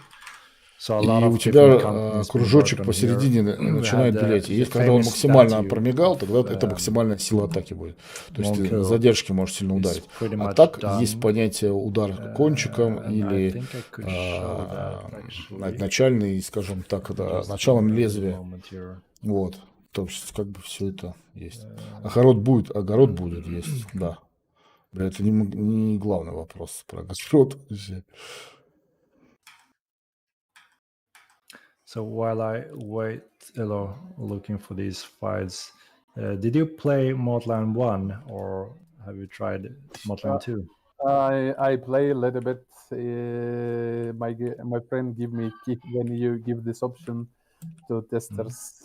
и у тебя кружочек посередине начинает белеть. И когда он максимально промигал, тогда это максимальная сила атаки будет. То есть ты задержки можешь сильно ударить. А так есть понятие удар кончиком или начальный, скажем так, началом лезвия. Вот. То есть как бы все это есть. Огород будет есть, да. Это не главный вопрос про огород. So while I wait, looking for these files, did you play Modline 1 or have you tried Modline 2? I play a little bit. My friend give me key when you give this option to testers.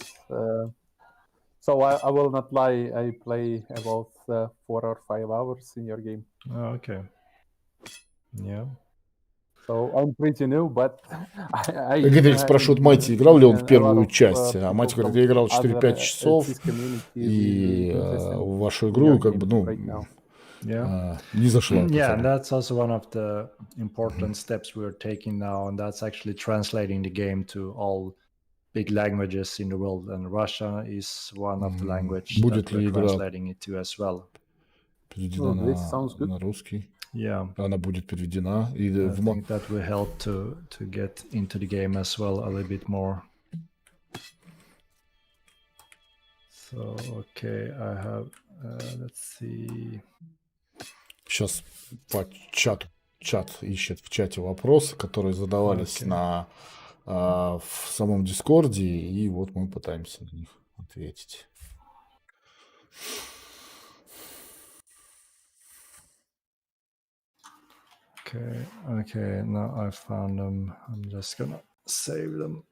So I will not lie. I play about 4 or 5 hours in your game. Oh, okay. Yeah. So I'm pretty new, but Генрик спрашивает, Мати, играл ли он в первую часть? А Мати говорит, я играл 4-5 other часов, и в вашу игру как бы, не зашла. Yeah, and that's also one of the important steps we're taking now, and that's actually translating the game to all big languages in the world, and Russia is one of the languages that we're translating it to as well. Переведена на русский. Yeah. Она будет переведена. И I think that will help to get into the game as well a little bit more. So, okay, I have, let's see. Сейчас по чат ищет в чате вопросы, которые задавались в самом Дискорде, и вот мы пытаемся на них ответить. Okay, now I found them. I'm just gonna save them.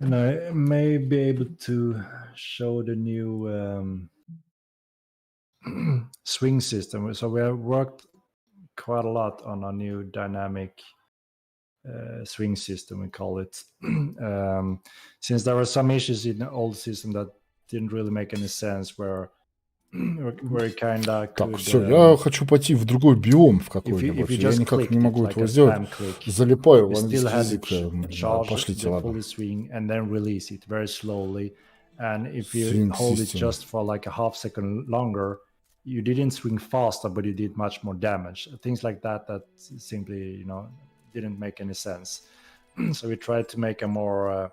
And I may be able to show the new swing system. So we have worked quite a lot on a new dynamic swing system, we call it. Since there were some issues in the old system that didn't really make any sense, where kind of Так, все, я хочу пойти в другой биом в какой-нибудь. Я никак не могу этого сделать. Залипаю в английский язык. Пошлите, ладно. And then release it very slowly. And if you hold it just for like a half second longer, you didn't swing faster, but you did much more damage. Things like that simply, didn't make any sense. So we tried to make a more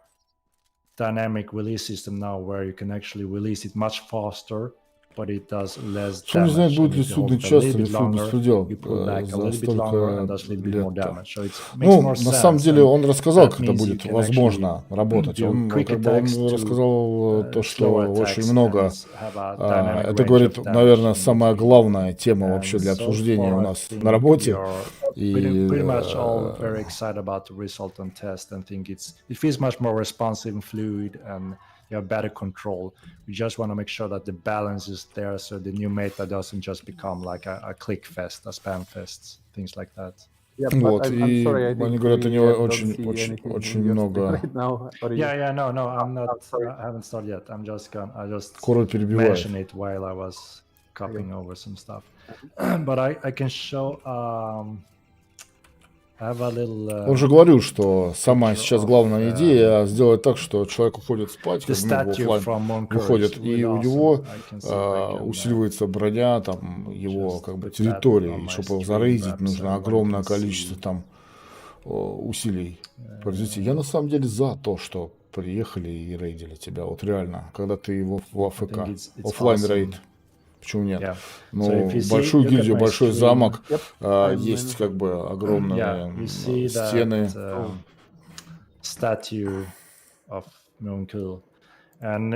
dynamic release system now where you can actually release it much faster, but it does less damage. Не знаю, будет ли судный час или суд беспредел за столько лет. На самом деле он рассказал, когда будет возможно работать. Он рассказал то, что очень много. Это, говорит, наверное, самая главная тема вообще для обсуждения у нас на работе. И pretty much all very excited about the result on test and think it feels much more responsive and fluid, and you have better control. We just want to make sure that the balance is there, so the new meta doesn't just become like a click fest, a spam fest, things like that. Вот, и они говорят, у него очень много. Yeah, no, I'm not. I haven't started yet. I just mentioned it while I was copying over some stuff. But I can show. Он же говорил, что самая сейчас главная идея сделать так, что человек уходит спать, как бы в офлайн выходит, и у него усиливается броня, там, его как бы территории. И чтобы его зарейдить, нужно огромное количество там усилий произвести. Я на самом деле за то, что приехали и рейдили тебя. Вот реально, когда ты его в АФК, офлайн рейд. Почему нет? Ну, большую гильдию, большой замок, есть как бы огромные стены. Statue of Moonkul. And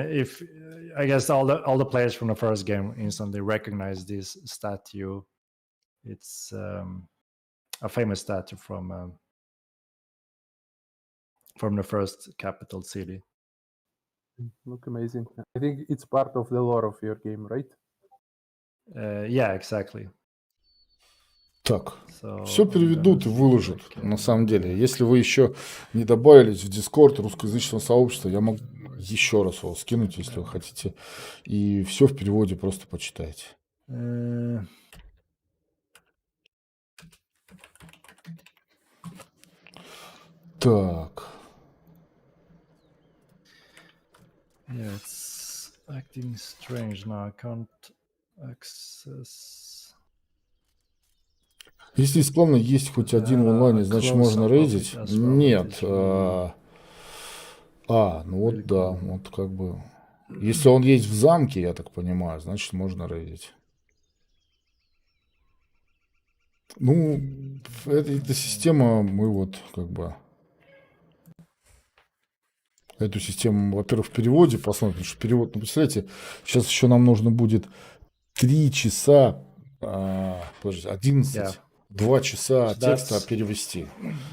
I guess all the players from the first game instantly recognize this statue. It's a famous statue from the first capital city. Look amazing. I think it's part of the lore of your game, right? Yeah, exactly. Так, все переведут и выложат, на самом деле. Если вы еще не добавились в Discord русскоязычного сообщества, я могу еще раз его скинуть, если вы хотите. И все в переводе просто почитайте. Так. Yeah, it's acting strange now. I can't access. Если из клана есть хоть один в онлайне, значит можно рейзить? Нет. Ну вот да, вот как бы. Если он есть в замке, я так понимаю, значит можно рейзить. Ну, эта система, мы вот как бы эту систему, во-первых, в переводе посмотрим, потому что перевод, ну, представляете, сейчас еще нам нужно будет 3 часа, подождите, 11, 2 часа текста перевести.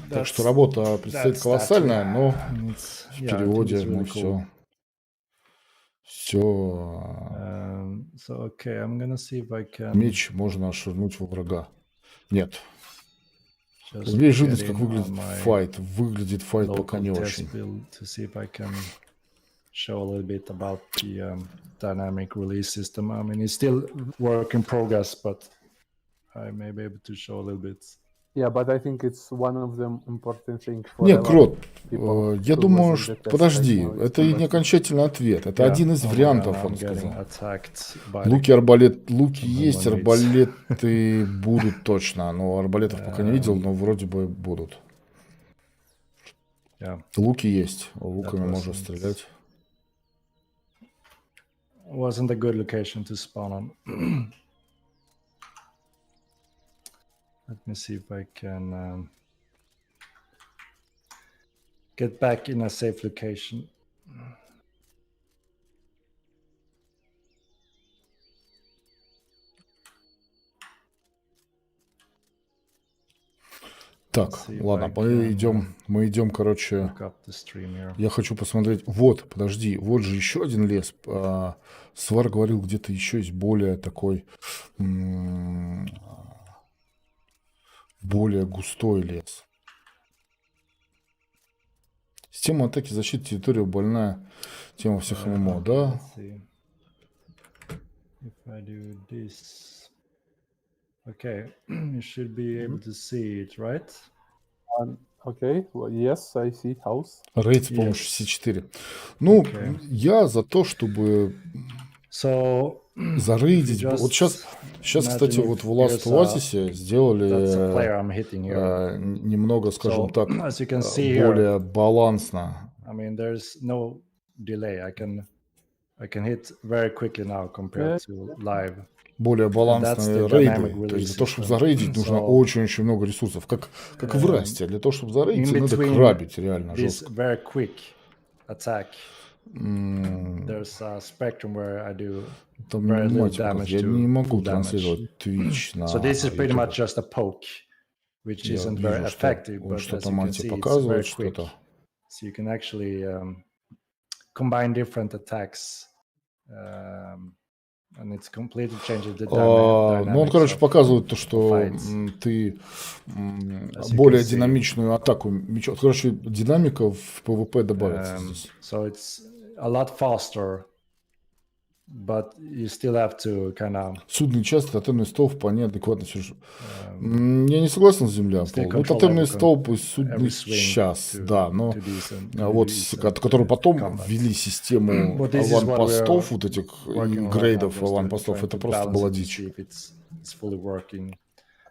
Так что работа предстоит колоссальная, но в переводе мы меч можно швырнуть во врага. Нет. Весь жидкость, как выглядит файт. Выглядит файт пока не очень. Show a little bit about the dynamic release system. I mean, it's still work in progress, but I may be able to show a little bit. Yeah, but I think it's one of the important things for Нет, Крот, я думаю, что... Подожди, это не окончательный ответ. Это один из вариантов, он сказал. Луки есть, арбалеты будут точно. Но арбалетов пока не видел, но вроде бы будут. Луки есть, луками можно стрелять. Wasn't a good location to spawn on. Let me see if I can get back in a safe location. Так, ладно, мы идем, короче, я хочу посмотреть, вот, подожди, вот же еще один лес, Свар говорил, где-то еще есть более такой, более густой лес. Система атаки, защиты территории больная, тема всех ММО, да? Okay, you should be able to see it, right? Okay, well, yes, I see house. Рейд с помощью C4. Ну, я за то, чтобы зарейдить. Вот сейчас, кстати, вот в Last Oasis сделали немного, скажем так, более балансно. I mean, there's no delay. I can hit very quickly now compared to live. Более балансные рейды. То есть для того, чтобы зарейдить, нужно очень-очень много ресурсов. Как в Расте. Для того, чтобы зарейдить, надо крабить реально жестко. Там я не могу транслировать Twitch на YouTube. Я вижу, что что-то мати показывает, что-то. So you can actually combine different attacks. And it's completely changes the dynamics. Ну, он, короче, показывает то, что ты более динамичную атаку мечом. Короче, динамика в PvP добавится здесь. So it's a lot faster, but you still have to kind of... Судный час, тотемный столб по неадекватности. Я не согласен с земля. Ну, тотемный столб и судный час, да, но вот, которые потом ввели систему аванпостов, вот этих грейдов аванпостов, это просто была дичь.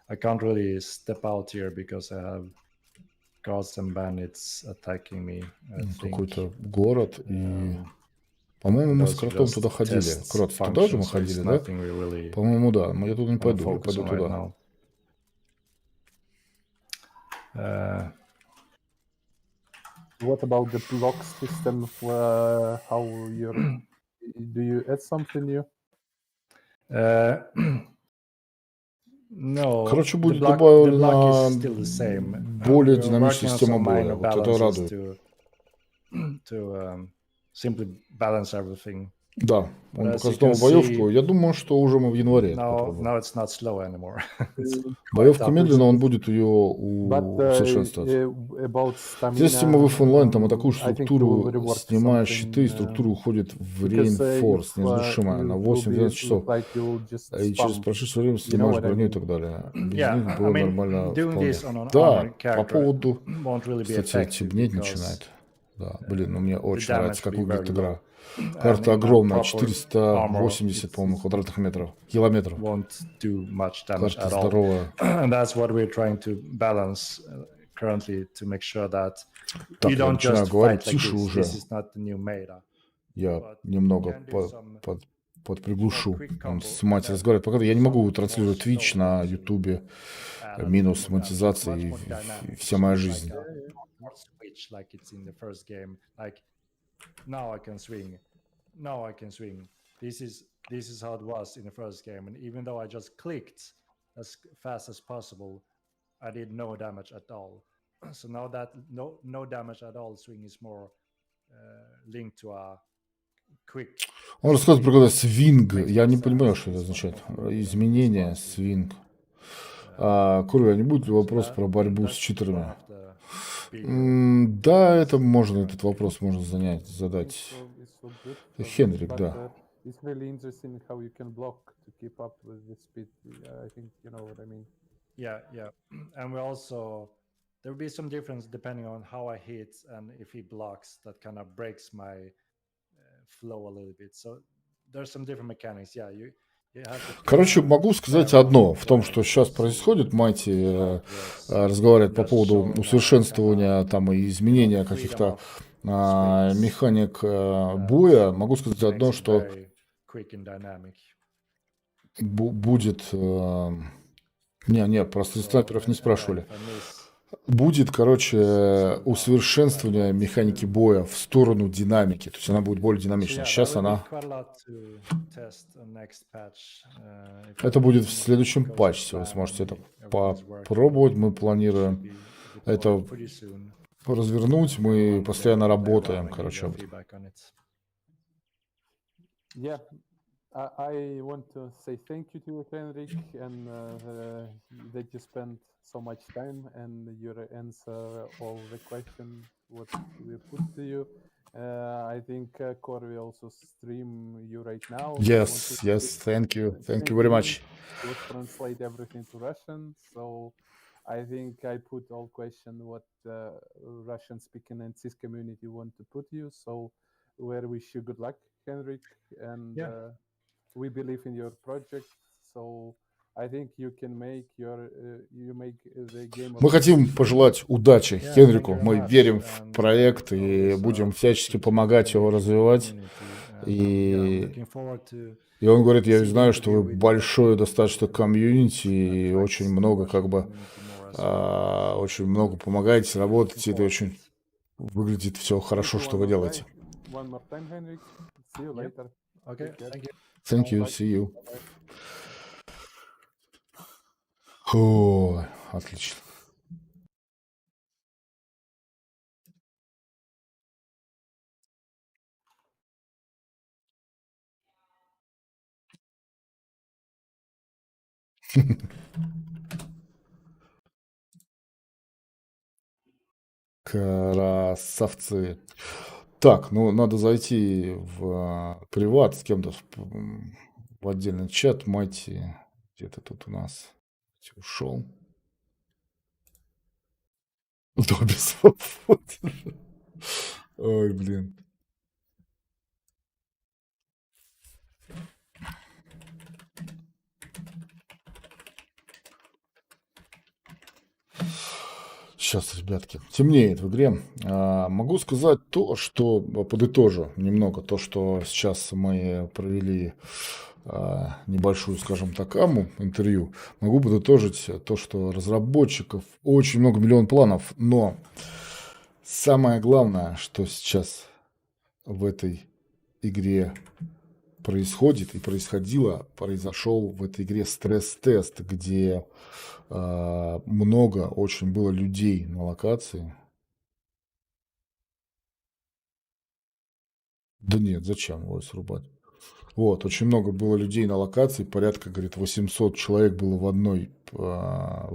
I can't really step out here because I have guards and bandits attacking me. Какой-то город и... По-моему, мы с Кротом туда ходили. Крот, туда же мы ходили, да? По-моему, да. Но я туда не пойду, я пойду туда. What about the block system? How you're... Do you add something new? No. Короче, будет добавлена более динамичная система боя. Вот это радует. Simply balance everything. Да, он показал боевку. Я думаю, что уже мы в январе. Now it's not slow anymore. Боевка медленно, он будет ее усовершенствовать. Здесь в онлайн там атакуешь структуру, снимаешь щиты, и структура уходит в reinforce, неразрушимая, на 8-12 часов. И через прошедшее время снимаешь броню и так далее. Без них было нормально вполне. Да, по поводу... Кстати, темнеть начинает. Да, блин, ну мне очень нравится, как выглядит игра. Карта огромная, 480, по-моему, квадратных метров, километров. Карта здоровая. Так, я начинаю говорить тише уже. Я немного подприглушу. Он с мать разговаривает. Пока я не могу транслировать Twitch на YouTube. Минус монетизация и вся моя жизнь. This is how it was in the first game, and even though I just clicked as fast as possible, I did no damage at all. So now that no damage at all swing is more linked to a quick. Он рассказывает про какой-то свинг. Я не понимаю, что это означает. Изменение, свинг. Курва, не будет ли вопрос про борьбу с читерами? Да, это можно, этот вопрос можно задать. Хенрик, да. It's really interesting how you can block to keep up with the speed. I think you know what I mean. Yeah. And we also, there will be some difference depending on how I hit, and if he blocks, that kind of breaks my flow a little bit. So there's some different mechanics. Yeah, you have to... Короче, могу сказать одно. В том, что сейчас происходит, Майти разговаривает по поводу усовершенствования там и изменения каких-то механик боя. Могу сказать одно, что будет... Не, про снайперов не спрашивали. Будет, короче, усовершенствование механики боя в сторону динамики. То есть она будет более динамичная. Сейчас она... Это будет в следующем патче. Вы сможете это попробовать. Мы планируем это развернуть. Мы постоянно работаем, короче, об этом. Yeah, I want to say thank you to you, Henrik, and that you spent so much time and you answer all the questions what we put to you. I think Core will also stream you right now. Yes, thank you very much. We'll translate everything to Russian, so I think I put all questions what Russian-speaking and CIS community want to put you. So we wish you good luck, Henrik, and we believe in your project. So I think you can make the game. Мы хотим пожелать удачи Хенрику. Мы верим в проект и будем всячески помогать его развивать. И он говорит, я знаю, что вы большое достаточно комьюнити и очень много очень много помогаете, работаете. Это очень выглядит все хорошо, что вы делаете. Thank you, see you. О, отлично. Красавцы. Так, ну надо зайти в приват с кем-то в отдельный чат. Майти, где-то тут у нас ушел. Добби свободы. Ой, блин. Сейчас, ребятки, темнеет в игре. Могу сказать то, что подытожу немного то, что сейчас мы провели небольшую, скажем так, интервью. Могу подытожить то, что разработчиков очень много, миллион планов, но самое главное, что сейчас в этой игре происходит и происходило, произошел в этой игре стресс-тест, где много очень было людей на локации. Да нет, зачем его срубать? Вот, очень много было людей на локации, порядка, говорит, 800 человек было в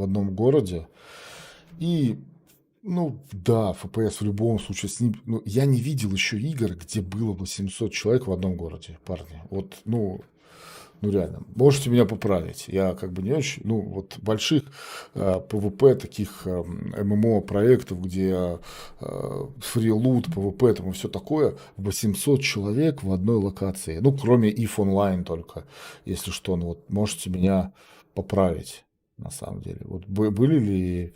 одном городе. И, ну, да, FPS в любом случае с ним... Ну, я не видел еще игр, где было 800 человек в одном городе, парни. Вот, ну, Ну, реально. Можете меня поправить. Я как бы не очень... Ну, вот больших PvP, таких ММО проектов, где фрилут, PvP там и все такое, 800 человек в одной локации. Ну, кроме if онлайн только, если что. Ну, вот можете меня поправить, на самом деле. Вот были ли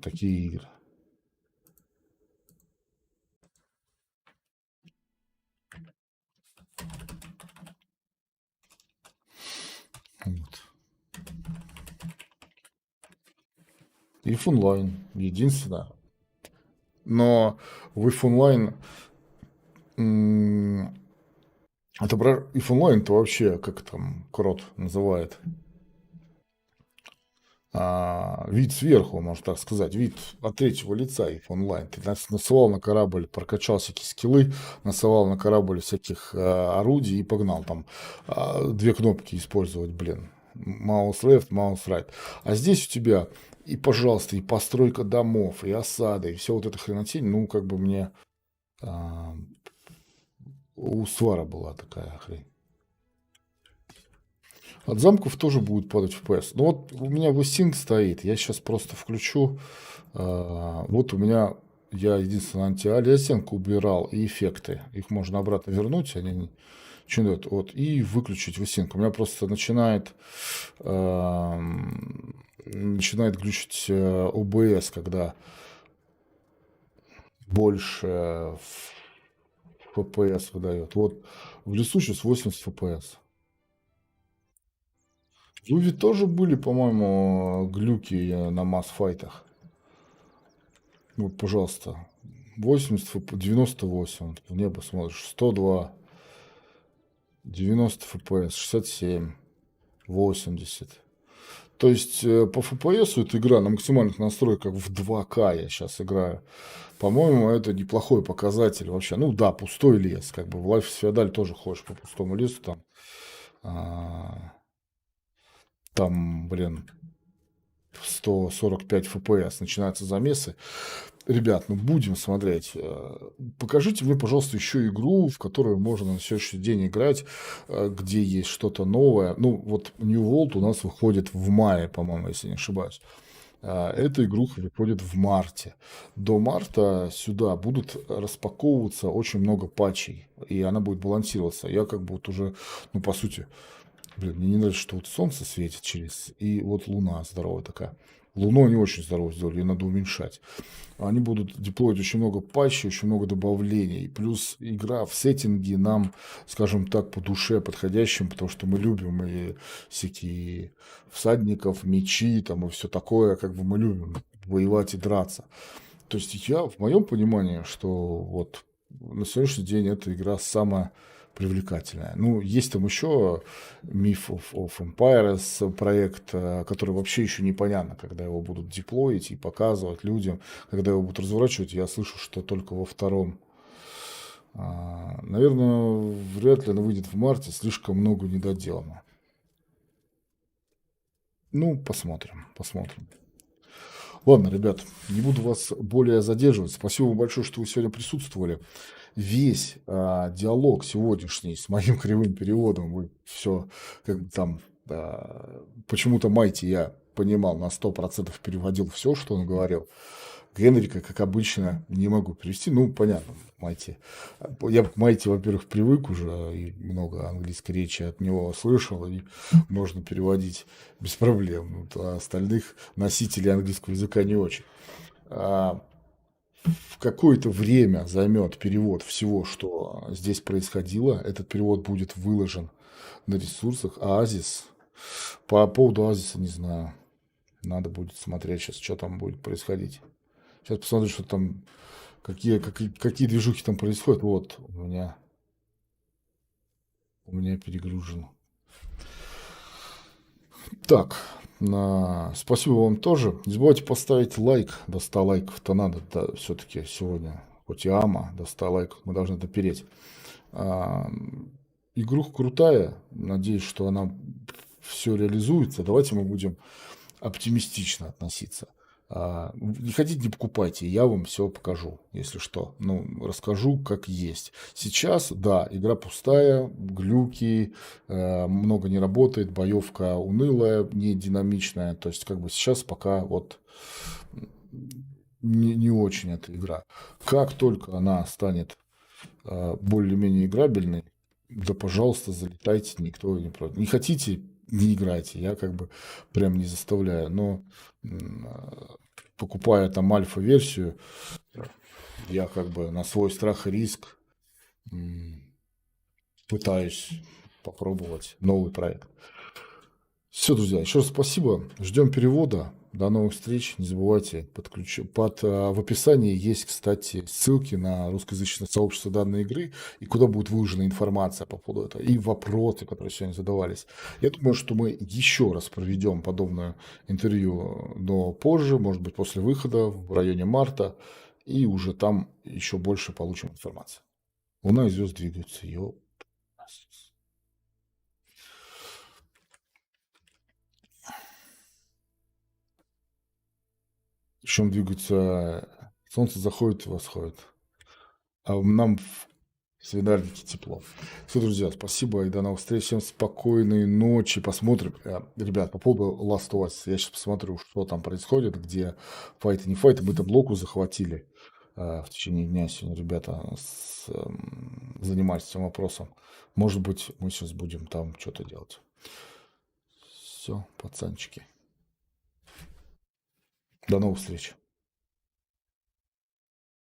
такие игры? Вот. if онлайн, единственное. Но в if онлайн... Это if онлайн, то вообще, как там Крот называет? Вид сверху, можно так сказать, вид от третьего лица if онлайн. Ты насылал на корабль, прокачал всякие скиллы, насылал на корабль всяких орудий и погнал там 2 кнопки использовать, блин. Mouse left, mouse right. А здесь у тебя и, пожалуйста, и постройка домов, и осады, и все вот это хренотень. Ну, как бы мне у Свара была такая хрень. От замков тоже будет падать FPS. Ну вот у меня VSync стоит. Я сейчас просто включу. Вот у меня, я единственное антиалиасинг убирал и эффекты. Их можно обратно вернуть, они ничего не дают. Вот, и выключить VSync. У меня просто начинает глючить OBS, когда больше FPS выдает. Вот в лесу сейчас 80 FPS. В Вове тоже были, по-моему, глюки на масс-файтах. Вот, пожалуйста. 80, 98. В небо смотришь. 102. 90 FPS. 67. 80. То есть по FPS эта игра на максимальных настройках в 2К я сейчас играю. По-моему, это неплохой показатель вообще. Ну да, пустой лес. Как бы в Life is Feudal тоже ходишь по пустому лесу. Там, блин, 145 FPS начинаются замесы. Ребят, ну будем смотреть. Покажите мне, пожалуйста, еще игру, в которую можно на сегодняшний день играть, где есть что-то новое. Ну, вот New World у нас выходит в мае, по-моему, если не ошибаюсь. Эта игруха выходит в марте. До марта сюда будут распаковываться очень много патчей, и она будет балансироваться. Я как бы вот уже, ну, по сути... Блин, мне не нравится, что вот солнце светит через, и вот луна здоровая такая. Луну они очень здорово сделали, ее надо уменьшать. Они будут деплоить очень много патчей, очень много добавлений. Плюс игра в сеттинге нам, скажем так, по душе подходящим, потому что мы любим и всякие всадников, мечи там и все такое, как бы мы любим воевать и драться. То есть я, в моем понимании, что вот на сегодняшний день эта игра самая привлекательная. Ну, есть там еще Myth of Empires проект, который вообще еще непонятно, когда его будут деплоить и показывать людям, когда его будут разворачивать. Я слышу, что только во втором. Наверное, вряд ли она выйдет в марте, слишком много недоделано. Ну, посмотрим. Ладно, ребят, не буду вас более задерживать. Спасибо вам большое, что вы сегодня присутствовали. Весь диалог сегодняшний с моим кривым переводом, вы все как бы там почему-то Майти я понимал на 100%, переводил все, что он говорил. Генрика, как обычно, не могу перевести. Ну, понятно, Майти. Я к Майти, во-первых, привык уже, и много английской речи от него слышал, и можно переводить без проблем. Вот, а остальных носителей английского языка не очень. В какое-то время займет перевод всего, что здесь происходило. Этот перевод будет выложен на ресурсах. Оазис. По поводу Оазиса не знаю. Надо будет смотреть сейчас, что там будет происходить. Сейчас посмотрю, что там, какие движухи там происходят. Вот, у меня перегружено. Так, спасибо вам тоже. Не забывайте поставить лайк. До 100 лайков-то надо, да, все-таки сегодня. Хоть и ама, до 100 лайков мы должны допереть. Игруха крутая. Надеюсь, что она все реализуется. Давайте мы будем оптимистично относиться. Не хотите, не покупайте, я вам все покажу, если что. Ну, расскажу, как есть. Сейчас, да, игра пустая, глюки, много не работает, боевка унылая, не динамичная. То есть, как бы сейчас пока вот не очень эта игра. Как только она станет более-менее играбельной, да, пожалуйста, залетайте, никто не против. Не хотите, не играйте, я как бы прям не заставляю, но покупая там альфа-версию, я как бы на свой страх и риск пытаюсь попробовать новый проект. Все, друзья, еще раз спасибо, ждем перевода. До новых встреч. Не забывайте, в описании есть, кстати, ссылки на русскоязычное сообщество данной игры, и куда будет выложена информация по поводу этого, и вопросы, которые сегодня задавались. Я думаю, что мы еще раз проведем подобное интервью, но позже, может быть, после выхода, в районе марта, и уже там еще больше получим информации. Луна и звезды двигаются. Причем двигаются, солнце заходит и восходит. А нам в свинарнике тепло. Все, друзья, спасибо и до новых встреч. Всем спокойной ночи. Посмотрим. Ребят, по поводу Last of Us. Я сейчас посмотрю, что там происходит, где файты, не файты. Мы там блоку захватили в течение дня. Сегодня ребята занимались этим вопросом. Может быть, мы сейчас будем там что-то делать. Все, пацанчики. До новых встреч.